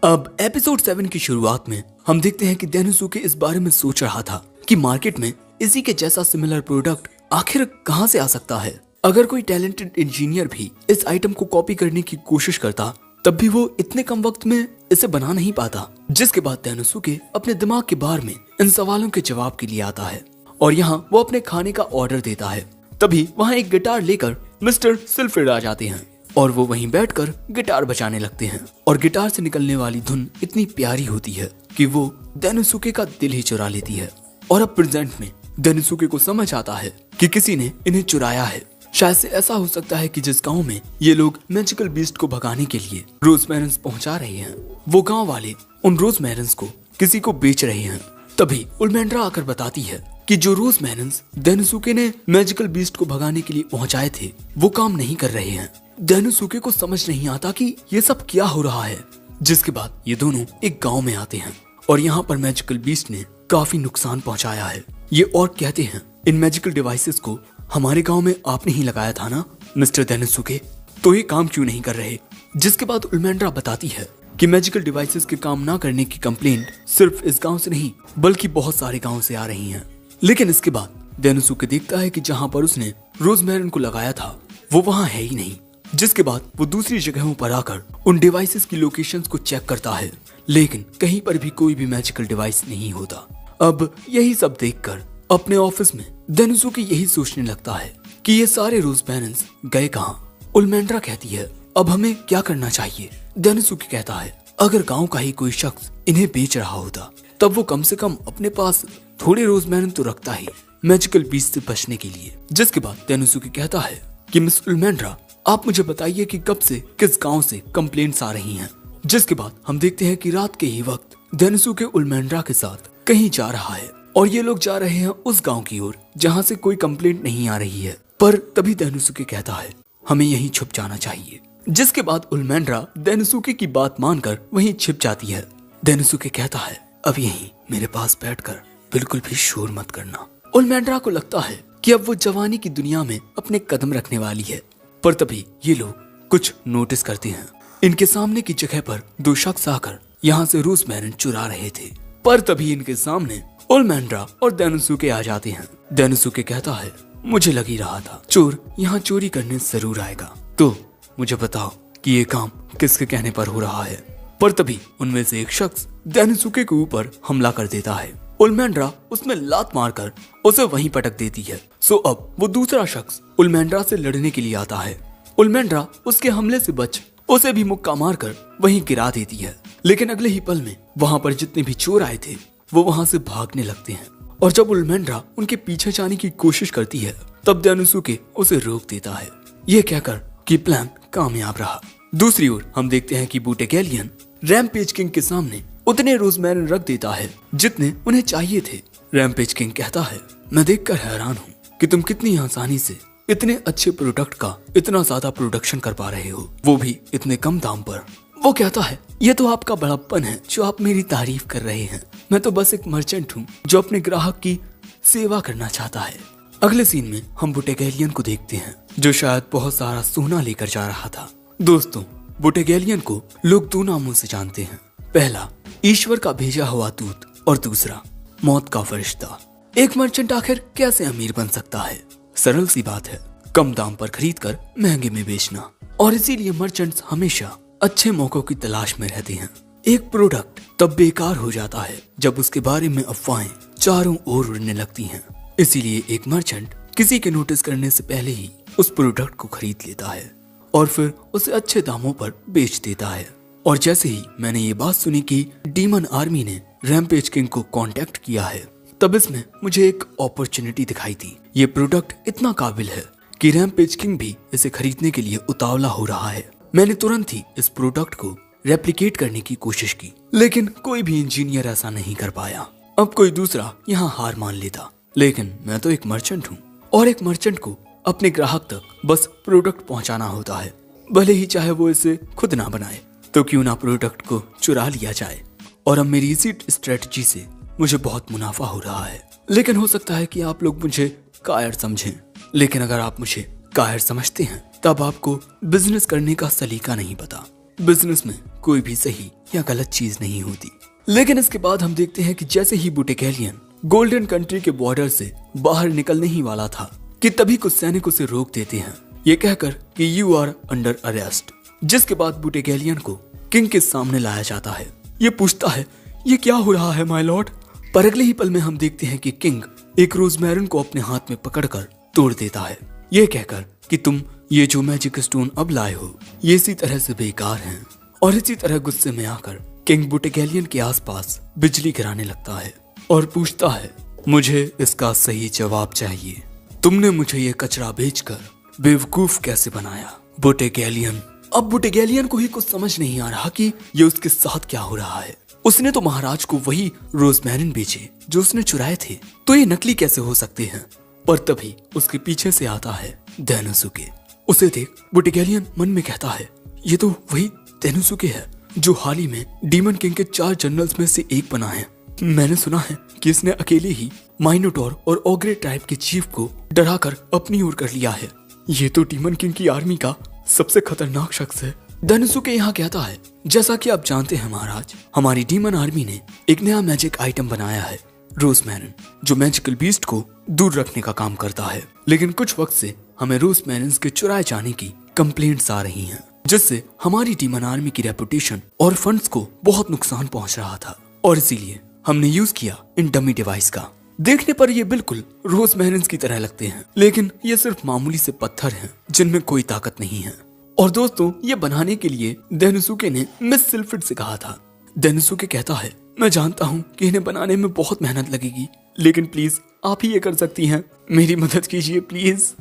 अब एपिसोड 7 की शुरुआत में हम देखते हैं कि दानुसुके इस बारे में सोच रहा था कि मार्केट में इसी के जैसा सिमिलर प्रोडक्ट आखिर कहां से आ सकता है। अगर कोई टैलेंटेड इंजीनियर भी इस आइटम को कॉपी करने की कोशिश करता तब भी वो इतने कम वक्त में इसे बना नहीं पाता। जिसके बाद दानुसुके अपने दिमाग के बार में इन सवालों के जवाब के लिए आता है और यहाँ वो अपने खाने का ऑर्डर देता है। तभी वहाँ एक गिटार लेकर मिस्टर सिल्फ्रेड आ जाते हैं और वो वहीं बैठकर गिटार बजाने लगते हैं और गिटार से निकलने वाली धुन इतनी प्यारी होती है कि वो दानुसुके का दिल ही चुरा लेती है। और अब प्रेजेंट में दानुसुके को समझ आता है कि किसी ने इन्हें चुराया है। शायद से ऐसा हो सकता है कि जिस गांव में ये लोग मैजिकल बीस्ट को भगाने के लिए रोज मैरन्स पहुंचा रहे हैं, वो गांव वाले उन रोज मैरन्स को किसी को बेच रहे हैं। तभी उल्मेंड्रा आकर बताती है कि जो रोज मैरन्स दानुसुके ने मैजिकल बीस्ट को भगाने के लिए पहुंचाए थे वो काम नहीं कर रहे हैं। दानुसुके को समझ नहीं आता कि ये सब क्या हो रहा है। जिसके बाद ये दोनों एक गांव में आते हैं और यहाँ पर मैजिकल बीस्ट ने काफी नुकसान पहुंचाया है। ये और कहते हैं, इन मैजिकल डिवाइसेस को हमारे गांव में आपने ही लगाया था ना मिस्टर दानुसुके, तो ये काम क्यों नहीं कर रहे? जिसके बाद उल्मेंड्रा बताती है कि मैजिकल डिवाइसेस के काम ना करने की कंप्लेंट सिर्फ इस गांव से नहीं बल्कि बहुत सारे गांव से आ रही हैं। लेकिन इसके बाद दानुसुके देखता है कि जहां पर उसने रोजमेरन को लगाया था वो वहां है ही नहीं। जिसके बाद वो दूसरी जगहों पर आकर उन डिवाइसेस की लोकेशंस को चेक करता है, लेकिन कहीं पर भी कोई भी मैजिकल डिवाइस नहीं होता। अब यही सब देखकर अपने ऑफिस में दानुसुके यही सोचने लगता है कि ये सारे रोज बैरन्स गए कहाँ। उल्मेंड्रा कहती है, अब हमें क्या करना चाहिए? दानुसुके कहता है, अगर गांव का ही कोई शख्स इन्हें बेच रहा होता तब वो कम से कम अपने पास थोड़े रोज बैरन तो रखता ही मैजिकल बीस्ट से बचने के लिए। जिसके बाद दानुसुके कहता है कि मिस उल्मेंड्रा, आप मुझे बताइए कि कब से किस गांव से कंप्लेंट्स आ रही हैं। जिसके बाद हम देखते हैं कि रात के ही वक्त दानुसुके उल्मेंड्रा के साथ कहीं जा रहा है और ये लोग जा रहे हैं उस गांव की ओर जहां से कोई कंप्लेंट नहीं आ रही है। पर तभी दानुसुके कहता है, हमें यहीं छुप जाना चाहिए। जिसके बाद उल्मेंड्रा दानुसुके की बात मानकर वहीं छिप जाती है। दानुसुके कहता है, अब यहीं मेरे पास बैठकर बिल्कुल भी शोर मत करना। उल्मेंड्रा को लगता है कि अब वो जवानी की दुनिया में अपने कदम रखने वाली है। पर तभी ये लोग कुछ नोटिस करते हैं। इनके सामने की जगह पर दो शख्स आकर यहाँ से रोज बैरन चुरा रहे थे। पर तभी इनके सामने उल्मेंड्रा और दानुसुके आ जाते हैं। दानुसुके कहता है, मुझे लग ही रहा था चोर यहाँ चोरी करने जरूर आएगा, तो मुझे बताओ कि ये काम किसके कहने पर हो रहा है। पर तभी उनमें से एक शख्स दानुसुके के ऊपर हमला कर देता है। उल्मेंड्रा उसमें लात मारकर उसे वहीं पटक देती है। सो अब वो दूसरा शख्स उल्मेंड्रा से लड़ने के लिए आता है। उल्मेंड्रा उसके हमले से बच उसे भी मुक्का मारकर वहीं गिरा देती है। लेकिन अगले ही पल में वहां पर जितने भी चोर आए थे वो वहां से भागने लगते हैं और जब उल्मेंड्रा उनके पीछे जाने की कोशिश करती है तब दानुसुके उसे रोक देता है। ये कहकर कि प्लान कामयाब रहा। दूसरी ओर हम देखते हैं कि बूटेकेलियन रैम्पेज किंग के सामने उतने रोजमेरन रख देता है जितने उन्हें चाहिए थे। रैम्पेज किंग कहता है, मैं देखकर हैरान हूँ कि तुम कितनी आसानी से इतने अच्छे प्रोडक्ट का इतना ज्यादा प्रोडक्शन कर पा रहे हो, वो भी इतने कम दाम पर। वो कहता है, ये तो आपका बड़प्पन है जो आप मेरी तारीफ कर रहे हैं। मैं तो बस एक मर्चेंट हूँ जो अपने ग्राहक की सेवा करना चाहता है। अगले सीन में हम बूटेकेलियन को देखते हैं जो शायद बहुत सारा सोना लेकर जा रहा था। दोस्तों, बूटेकेलियन को लोग दो नामों से जानते हैं। पहला, ईश्वर का भेजा हुआ दूत और दूसरा, मौत का फरिश्ता। एक मर्चेंट आखिर कैसे अमीर बन सकता है? सरल सी बात है, कम दाम पर खरीद कर महंगे में बेचना। और इसीलिए मर्चेंट्स हमेशा अच्छे मौकों की तलाश में रहते हैं। एक प्रोडक्ट तब बेकार हो जाता है जब उसके बारे में अफवाहें चारों ओर उड़ने लगती हैं। इसीलिए एक मर्चेंट किसी के नोटिस करने से पहले ही उस प्रोडक्ट को खरीद लेता है। और फिर उसे अच्छे दामों पर बेच देता है। और जैसे ही मैंने ये बात सुनी कि डीमन आर्मी ने रैम्पेज किंग को कांटेक्ट किया है, तब इसमें मुझे एक अपॉर्चुनिटी दिखाई थी। ये प्रोडक्ट इतना काबिल है कि रैम्पेज किंग भी इसे खरीदने के लिए उतावला हो रहा है। मैंने तुरंत ही इस प्रोडक्ट को रेप्लिकेट करने की कोशिश की, लेकिन कोई भी इंजीनियर ऐसा नहीं कर पाया। अब कोई दूसरा यहाँ हार मान लेता, लेकिन मैं तो एक मर्चेंट हूँ और एक मर्चेंट को अपने ग्राहक तक बस प्रोडक्ट पहुँचाना होता है, भले ही चाहे वो इसे खुद ना बनाए। तो क्यों ना प्रोडक्ट को चुरा लिया जाए। और अब मेरी इसी स्ट्रेटजी से मुझे बहुत मुनाफा हो रहा है। लेकिन हो सकता है कि आप लोग मुझे कायर समझें, लेकिन अगर आप मुझे कायर समझते हैं तब आपको बिजनेस करने का सलीका नहीं पता। बिजनेस में कोई भी सही या गलत चीज नहीं होती। लेकिन इसके बाद हम देखते हैं कि जैसे ही बुटेकेलियन गोल्डन कंट्री के बॉर्डर से बाहर निकलने ही वाला था कि तभी कुछ सैनिक उसे रोक देते हैं, ये कहकर कि यू आर अंडर अरेस्ट। जिसके बाद बुटेकेलियन को किंग के सामने लाया जाता है। ये पूछता है, ये क्या हो रहा है माय लॉर्ड। पर अगले ही पल में हम देखते हैं कि किंग एक रोजमेरिन को अपने हाथ में पकड़कर तोड़ देता है, ये कहकर कि तुम ये जो मैजिक स्टोन अब लाए हो ये इसी तरह से बेकार हैं। और इसी तरह गुस्से में आकर किंग बुटेकेलियन के आसपास बिजली गिराने लगता है और पूछता है, मुझे इसका सही जवाब चाहिए। तुमने मुझे ये कचरा बेचकर बेवकूफ कैसे बनाया बुटेकेलियन। अब बुटेकेलियन को ही कुछ समझ नहीं आ रहा कि ये उसके साथ क्या हो रहा है। उसने तो महाराज को वही रोजमेरिन बेचे जो उसने चुराए थे, तो ये नकली कैसे हो सकते हैं। पर तभी उसके पीछे से आता है देनोसुके। उसे देख बुटेकेलियन मन में कहता है, ये तो वही देनोसुके है जो हाल ही में डीमन किंग के 4 जनरल्स में से एक बना है। मैंने सुना है कि इसने अकेले ही माइनोटोर और ओग्रे ट्राइब के चीफ को डराकर अपनी ओर कर लिया है। ये तो डीमन किंग की आर्मी का सबसे खतरनाक शख्स है। देनोसुके यहाँ कहता है, जैसा कि आप जानते हैं महाराज, हमारी डीमन आर्मी ने एक नया मैजिक आइटम बनाया है, रोजमेरिन, जो मैजिकल बीस्ट को दूर रखने का काम करता है। लेकिन कुछ वक्त से हमें रोजमेरिन के चुराए जाने की कंप्लेंट्स आ रही हैं, जिससे हमारी डीमन आर्मी की रेपुटेशन और फंड्स को बहुत नुकसान पहुंच रहा था। और इसीलिए हमने यूज किया इन डमी डिवाइस का। देखने पर ये बिल्कुल रोजमेरिन की तरह लगते हैं, लेकिन ये सिर्फ मामूली से पत्थर हैं जिनमें कोई ताकत नहीं है। और दोस्तों, ये बनाने के लिए देनोसुके ने मिस सिल्फिड से कहा था। देनोसुके कहता है, मैं जानता हूँ कि इन्हें बनाने में बहुत मेहनत लगेगी, लेकिन प्लीज आप ही ये कर सकती हैं, मेरी मदद कीजिए प्लीज।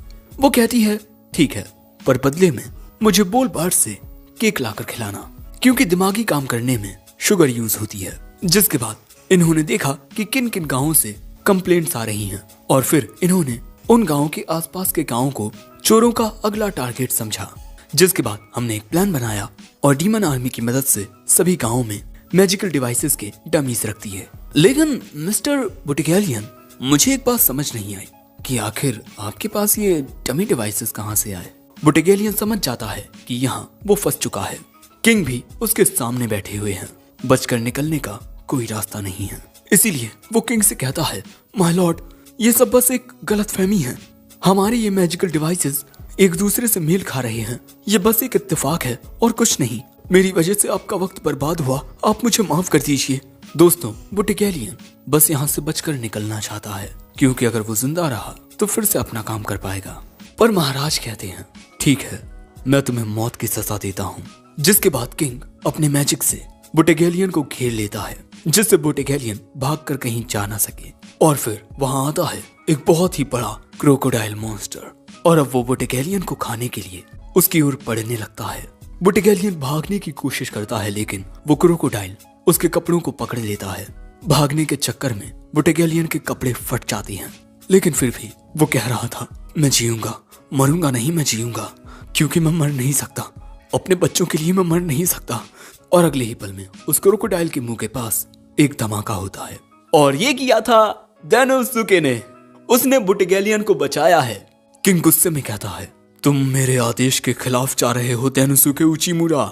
वो कहती है, ठीक है, पर बदले में मुझे बोल बार से केक लाकर खिलाना, क्योंकि दिमागी काम करने में शुगर यूज होती है। जिसके बाद इन्होंने देखा कि किन किन गाँवों से कंप्लेंट्स आ रही हैं, और फिर इन्होंने उन गाँवों के आसपास के गाँवों को चोरों का अगला टारगेट समझा। जिसके बाद हमने एक प्लान बनाया और डीमन आर्मी की मदद से सभी गाँवों में मैजिकल डिवाइसेस के डमीज रखती है। लेकिन मिस्टर बुटेकेलियन, मुझे एक बात समझ नहीं आई कि आखिर आपके पास ये डमी डिवाइसेस कहाँ से आए। बुटेकेलियन समझ जाता है कि यहाँ वो फंस चुका है। किंग भी उसके सामने बैठे हुए हैं, बचकर निकलने का कोई रास्ता नहीं है। इसीलिए वो किंग से कहता है, माय लॉर्ड, ये सब बस एक गलतफहमी है। हमारे ये मैजिकल डिवाइसेस एक दूसरे से मेल खा रहे हैं, ये बस एक इत्तेफाक है और कुछ नहीं। मेरी वजह से आपका वक्त बर्बाद हुआ, आप मुझे माफ कर दीजिए। दोस्तों, बुटेकेलियन बस यहाँ से बचकर निकलना चाहता है, क्योंकि अगर वो जिंदा रहा तो फिर से अपना काम कर पाएगा। पर महाराज कहते हैं, ठीक है, मैं तुम्हें मौत की सजा देता हूँ। जिसके बाद किंग अपने मैजिक से बुटेकेलियन को घेर लेता है, जिससे बुटेकेलियन भागकर कहीं जा ना सके। और फिर वहां आता है एक बहुत ही बड़ा क्रोकोडाइल मॉन्स्टर, और अब वो बुटेकेलियन को खाने के लिए उसकी ओर बढ़ने लगता है। बुटेकेलियन भागने की कोशिश करता है, लेकिन वो क्रोकोडाइल उसके कपड़ों को पकड़ लेता है। भागने के चक्कर में बुटेकेलियन के कपड़े फट जाते हैं, लेकिन फिर भी वो कह रहा था, मैं जीऊंगा, मरूंगा नहीं, मैं जीऊंगा, क्योंकि मैं मर नहीं सकता, अपने बच्चों के लिए मैं मर नहीं सकता। और अगले ही पल में उस क्रोकोडाइल के मुंह के पास एक धमाका होता है, और ये किया था देनोसुके ने। उसने बुटेकेलियन को बचाया है। किंग गुस्से में कहता है, तुम मेरे आदेश के खिलाफ जा रहे हो देनोसुके उचिमुरा।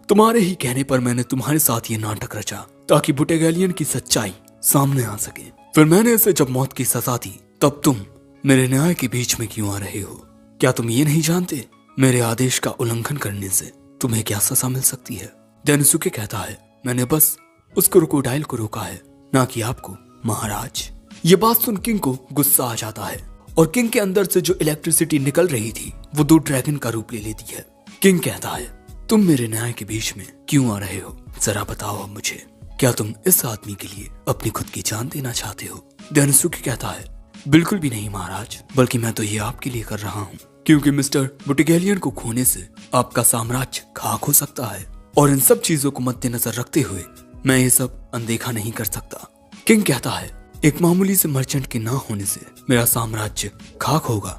तुम्हारे ही कहने पर मैंने तुम्हारे साथ ये नाटक रचा ताकि बुटेकेलियन की सच्चाई सामने आ सके। फिर मैंने इसे जब मौत की सजा दी, तब तुम मेरे न्याय के बीच में क्यों आ रहे हो? क्या तुम ये नहीं जानते मेरे आदेश का उल्लंघन करने से तुम्हें क्या सजा मिल सकती है? देनोसुके कहता है, मैंने बस उस क्रोकोडाइल को रोका है, ना कि आपको महाराज। ये बात सुन किंग को गुस्सा आ जाता है, और किंग के अंदर से जो इलेक्ट्रिसिटी निकल रही थी वो 2 ड्रैगन का रूप ले लेती है। किंग कहता है, तुम मेरे न्याय के बीच में क्यों आ रहे हो? जरा बताओ अब मुझे, क्या तुम इस आदमी के लिए अपनी खुद की जान देना चाहते हो? डेनोसुके कहता है, बिल्कुल भी नहीं महाराज, बल्कि मैं तो ये आपके लिए कर रहा हूँ, क्योंकि मिस्टर बुटिगेलियन को खोने से आपका साम्राज्य खाक हो सकता है, और इन सब चीजों को मद्देनजर रखते हुए मैं ये सब अनदेखा नहीं कर सकता। किंग कहता है, एक मामूली से मर्चेंट के ना होने से मेरा साम्राज्य खाक होगा,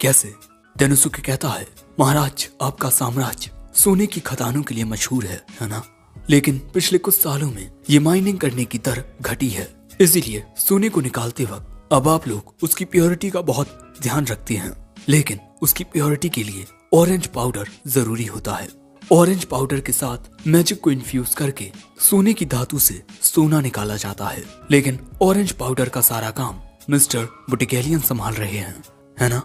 कैसे? डेनोसुके कहता है, महाराज आपका साम्राज्य सोने की खदानों के लिए मशहूर है ना? लेकिन पिछले कुछ सालों में ये माइनिंग करने की दर घटी है, इसीलिए सोने को निकालते वक्त अब आप लोग उसकी प्योरिटी का बहुत ध्यान रखते हैं, लेकिन उसकी प्योरिटी के लिए ऑरेंज पाउडर जरूरी होता है। ऑरेंज पाउडर के साथ मैजिक को इन्फ्यूज करके सोने की धातु से सोना निकाला जाता है, लेकिन ऑरेंज पाउडर का सारा काम मिस्टर बुटिगेलियन संभाल रहे हैं, है ना?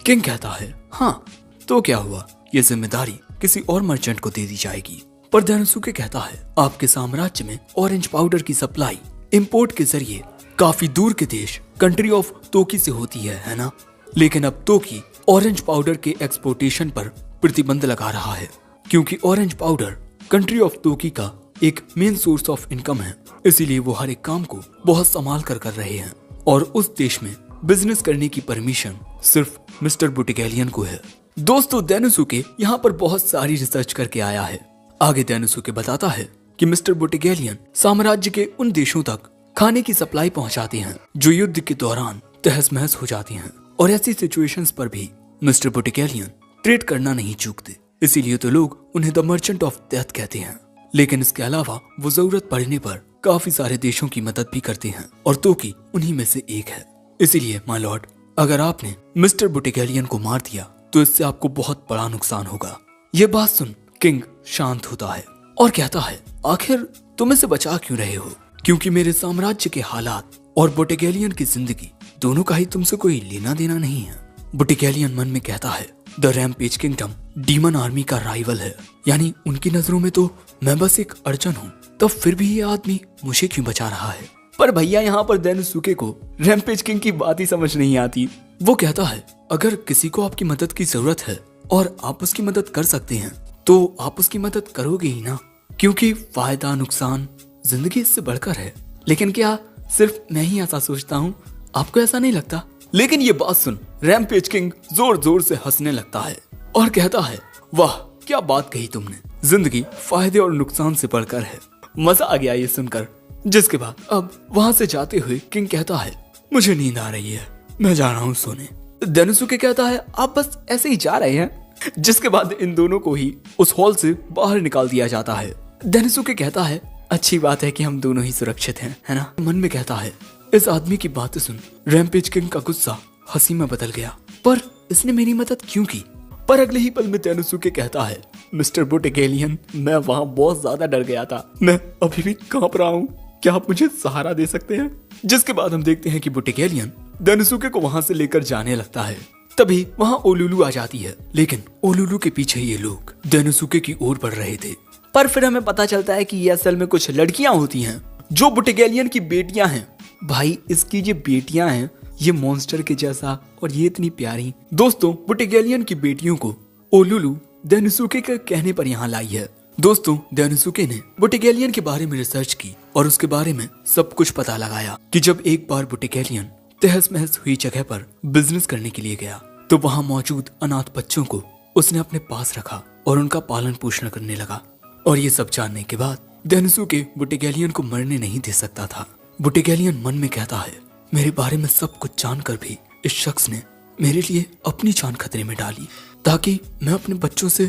किंग कहता है, हाँ, तो क्या हुआ, ये जिम्मेदारी किसी और मर्चेंट को दे दी जाएगी। पर डेनोसुके कहता है, आपके साम्राज्य में ऑरेंज पाउडर की सप्लाई इंपोर्ट के जरिए काफी दूर के देश कंट्री ऑफ तोकी से होती है ना? लेकिन अब तोकी ऑरेंज पाउडर के एक्सपोर्टेशन पर प्रतिबंध लगा रहा है, क्योंकि ऑरेंज पाउडर कंट्री ऑफ तोकी का एक मेन सोर्स ऑफ इनकम है, इसीलिए वो हर एक काम को बहुत संभाल कर रहे हैं, और उस देश में बिजनेस करने की परमिशन सिर्फ मिस्टर बुटिगेलियन को है। दोस्तों, डेनोसुके यहाँ पर बहुत सारी रिसर्च करके आया है। आगे डेनोसुके बताता है कि मिस्टर बुटिगेलियन साम्राज्य के उन देशों तक खाने की सप्लाई पहुंचाते हैं जो युद्ध के दौरान तहस महस हो जाती हैं, और ऐसी सिचुएशंस पर भी मिस्टर बुटिगेलियन ट्रेड करना नहीं चूकते, इसीलिए तो लोग उन्हें द मर्चेंट ऑफ डेथ कहते हैं। लेकिन इसके अलावा वो जरूरत पड़ने पर काफी सारे देशों की मदद भी करते हैं, और तोकी उन्हीं में से एक है। इसीलिए माय लॉर्ड, अगर आपने मिस्टर बुटिगेलियन को मार दिया तो इससे आपको बहुत बड़ा नुकसान होगा। ये बात सुन किंग शांत होता है और कहता है, आखिर तुम इसे बचा क्यों रहे हो? क्योंकि मेरे साम्राज्य के हालात और बुटिगेलियन की जिंदगी दोनों का ही तुमसे कोई लेना देना नहीं है। बुटिगेलियन मन में कहता है, the rampage kingdom demon army का राइवल है, यानी उनकी नजरों में तो मैं बस एक अर्चन हूँ, तब फिर भी ये आदमी मुझे क्यों बचा रहा है? पर भैया, यहाँ पर डेनोसुके को रैम्पेज किंग की बात ही समझ नहीं आती। वो कहता है, अगर किसी को आपकी मदद की जरूरत है और आप उसकी मदद कर सकते हैं तो आप उसकी मदद करोगे ही ना, क्योंकि फायदा नुकसान जिंदगी इससे बढ़कर है। लेकिन क्या सिर्फ मैं ही ऐसा सोचता हूँ? आपको ऐसा नहीं लगता? लेकिन ये बात सुन रैम्पेज किंग जोर जोर से हंसने लगता है और कहता है, वाह क्या बात कही तुमने, जिंदगी फायदे और नुकसान से बढ़कर है। मजा आ गया ये सुनकर। जिसके बाद अब वहां से जाते हुए किंग कहता है, मुझे नींद आ रही है, मैं जा रहा हूँ सोने। डेनोसुके कहता है, आप बस ऐसे ही जा रहे हैं? जिसके बाद इन दोनों को ही उस हॉल से बाहर निकाल दिया जाता है। डेनोसुके कहता है, अच्छी बात है कि हम दोनों ही सुरक्षित हैं, है ना? मन में कहता है, इस आदमी की बातें सुन रैम्पेज किंग का गुस्सा हंसी में बदल गया, पर इसने मेरी मदद क्यों की? पर अगले ही पल में डेनोसुके कहता है, मिस्टर बुटिगेलियन, मैं वहाँ बहुत ज्यादा डर गया था, मैं अभी भी कांप रहा हूँ, क्या आप मुझे सहारा दे सकते हैं? जिसके बाद हम देखते हैं कि बुटिगेलियन डेनोसुके को वहां से लेकर जाने लगता है। तभी वहां ओलुलु आ जाती है, लेकिन ओलुलु के पीछे ये लोग डेनोसुके की ओर बढ़ रहे थे। पर फिर हमें पता चलता है कि ये असल में कुछ लड़कियां होती हैं जो बुटिगेलियन की बेटियां हैं। भाई, इसकी जो बेटियां हैं ये मॉन्स्टर के जैसा, और ये इतनी प्यारी। दोस्तों, बुटिगेलियन की बेटियों को ओलुलु डेनोसुके के कहने पर यहाँ लाई है। दोस्तों, डेनोसुके ने बुटिगेलियन के बारे में रिसर्च की और उसके बारे में सब कुछ पता लगाया कि जब एक बार बुटिगेलियन तहस महस हुई जगह पर बिजनेस करने के लिए गया तो वहाँ मौजूद अनाथ बच्चों को उसने अपने पास रखा और उनका पालन पोषण करने लगा। और ये सब जानने के बाद डेनोसुके बुटिगेलियन को मरने नहीं दे सकता था। बुटिगेलियन मन में कहता है, मेरे बारे में सब कुछ जानकर भी इस शख्स ने मेरे लिए अपनी जान खतरे में डाली ताकि मैं अपने बच्चों से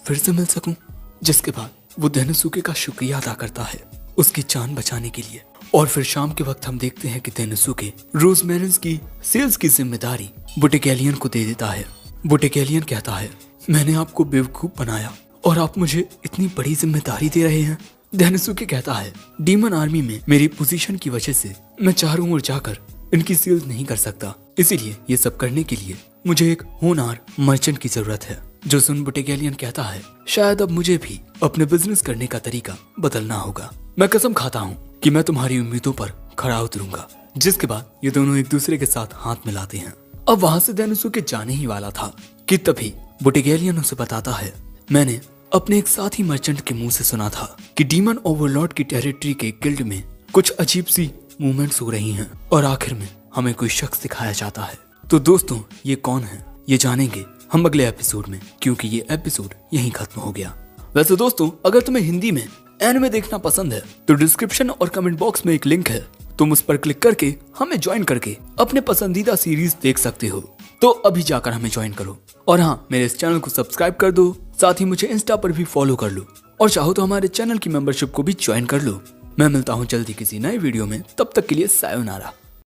फिर से मिल सकूं। जिसके बाद वो डेनोसुके का शुक्रिया अदा करता है उसकी जान बचाने के लिए। और फिर शाम के वक्त हम देखते हैं कि डेनोसुके रोजमेरिन्स की सेल्स की जिम्मेदारी बुटिगेलियन को दे देता है। बुटिगेलियन कहता है, मैंने आपको बेवकूफ बनाया और आप मुझे इतनी बड़ी जिम्मेदारी दे रहे हैं। डेनोसुके कहता है, डीमन आर्मी में मेरी पोजीशन की वजह से मैं चारों ओर जाकर इनकी सेल्स नहीं कर सकता, इसीलिए ये सब करने के लिए मुझे एक होनहार मर्चेंट की जरूरत है। जो सुन बुटिगेलियन कहता है, शायद अब मुझे भी अपने बिजनेस करने का तरीका बदलना होगा। मैं कसम खाता हूँ कि मैं तुम्हारी उम्मीदों पर खरा उतरूंगा। जिसके बाद ये दोनों एक दूसरे के साथ हाथ मिलाते हैं। अब वहाँ से डेनोसुके जाने ही वाला था कि तभी बुटिगेलियन उसे बताता है, मैंने अपने एक साथी मर्चेंट के मुंह से सुना था कि डीमन ओवरलॉर्ड की टेरिटरी के गिल्ड में कुछ अजीब सी मूवमेंट्स हो रही हैं और आखिर में हमें कोई शख्स दिखाया जाता है। तो दोस्तों ये कौन है ये जानेंगे हम अगले एपिसोड में, क्योंकि ये एपिसोड यहीं खत्म हो गया। वैसे दोस्तों अगर तुम्हें हिंदी में एनिमे देखना पसंद है तो डिस्क्रिप्शन और कमेंट बॉक्स में एक लिंक है, तुम उस पर क्लिक करके हमें ज्वाइन करके अपने पसंदीदा सीरीज देख सकते हो। तो अभी जाकर हमें ज्वाइन करो और हाँ, मेरे इस चैनल को सब्सक्राइब कर दो, साथ ही मुझे इंस्टा पर भी फॉलो कर लो और चाहो तो हमारे चैनल की मेंबरशिप को भी ज्वाइन कर लो। मैं मिलता हूँ जल्दी किसी नए वीडियो में, तब तक के लिए सायोनारा।